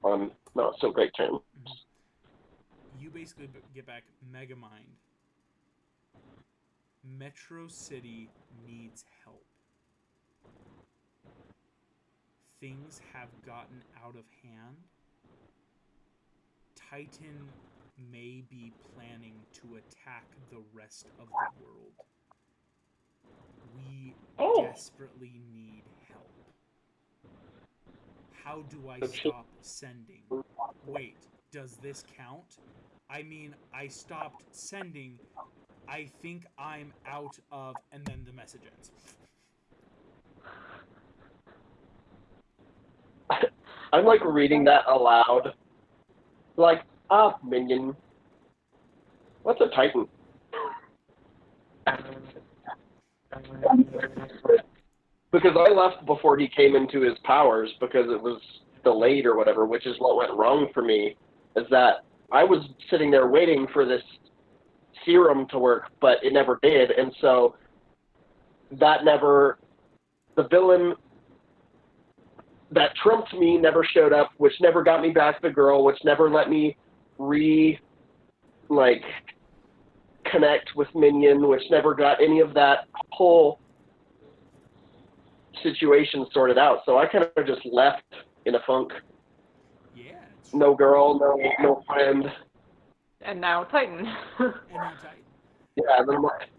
on not so great terms. You basically get back Megamind. Metro City needs help. Things have gotten out of hand. Titan may be planning to attack the rest of the world. We desperately need help. How do I stop sending? Wait, does this count? I mean, I stopped sending. I think I'm out of... And then the message ends. I'm like reading that aloud. Like, Minion. What's a Titan? Because I left before he came into his powers because it was delayed or whatever, which is what went wrong for me, is that I was sitting there waiting for this serum to work, but it never did, and so that never... The villain that trumped me never showed up, which never got me back the girl, which never let me connect with Minion, which never got any of that whole situation sorted out. So I kind of just left in a funk. Yeah. No girl, no friend. And now Titan. And now Titan. Yeah, and then I'm like,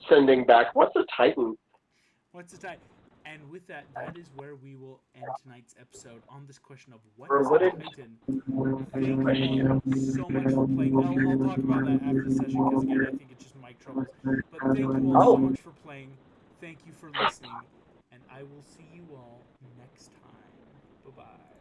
sending back, what's a Titan? What's a Titan? And with that, that is where we will end tonight's episode on this question of what is a Titan. Thank you all so much for playing. I'll talk about that after the session because, again, I think it's just mic troubles. But thank you all so much for playing. Thank you for listening. And I will see you all next time. Bye-bye.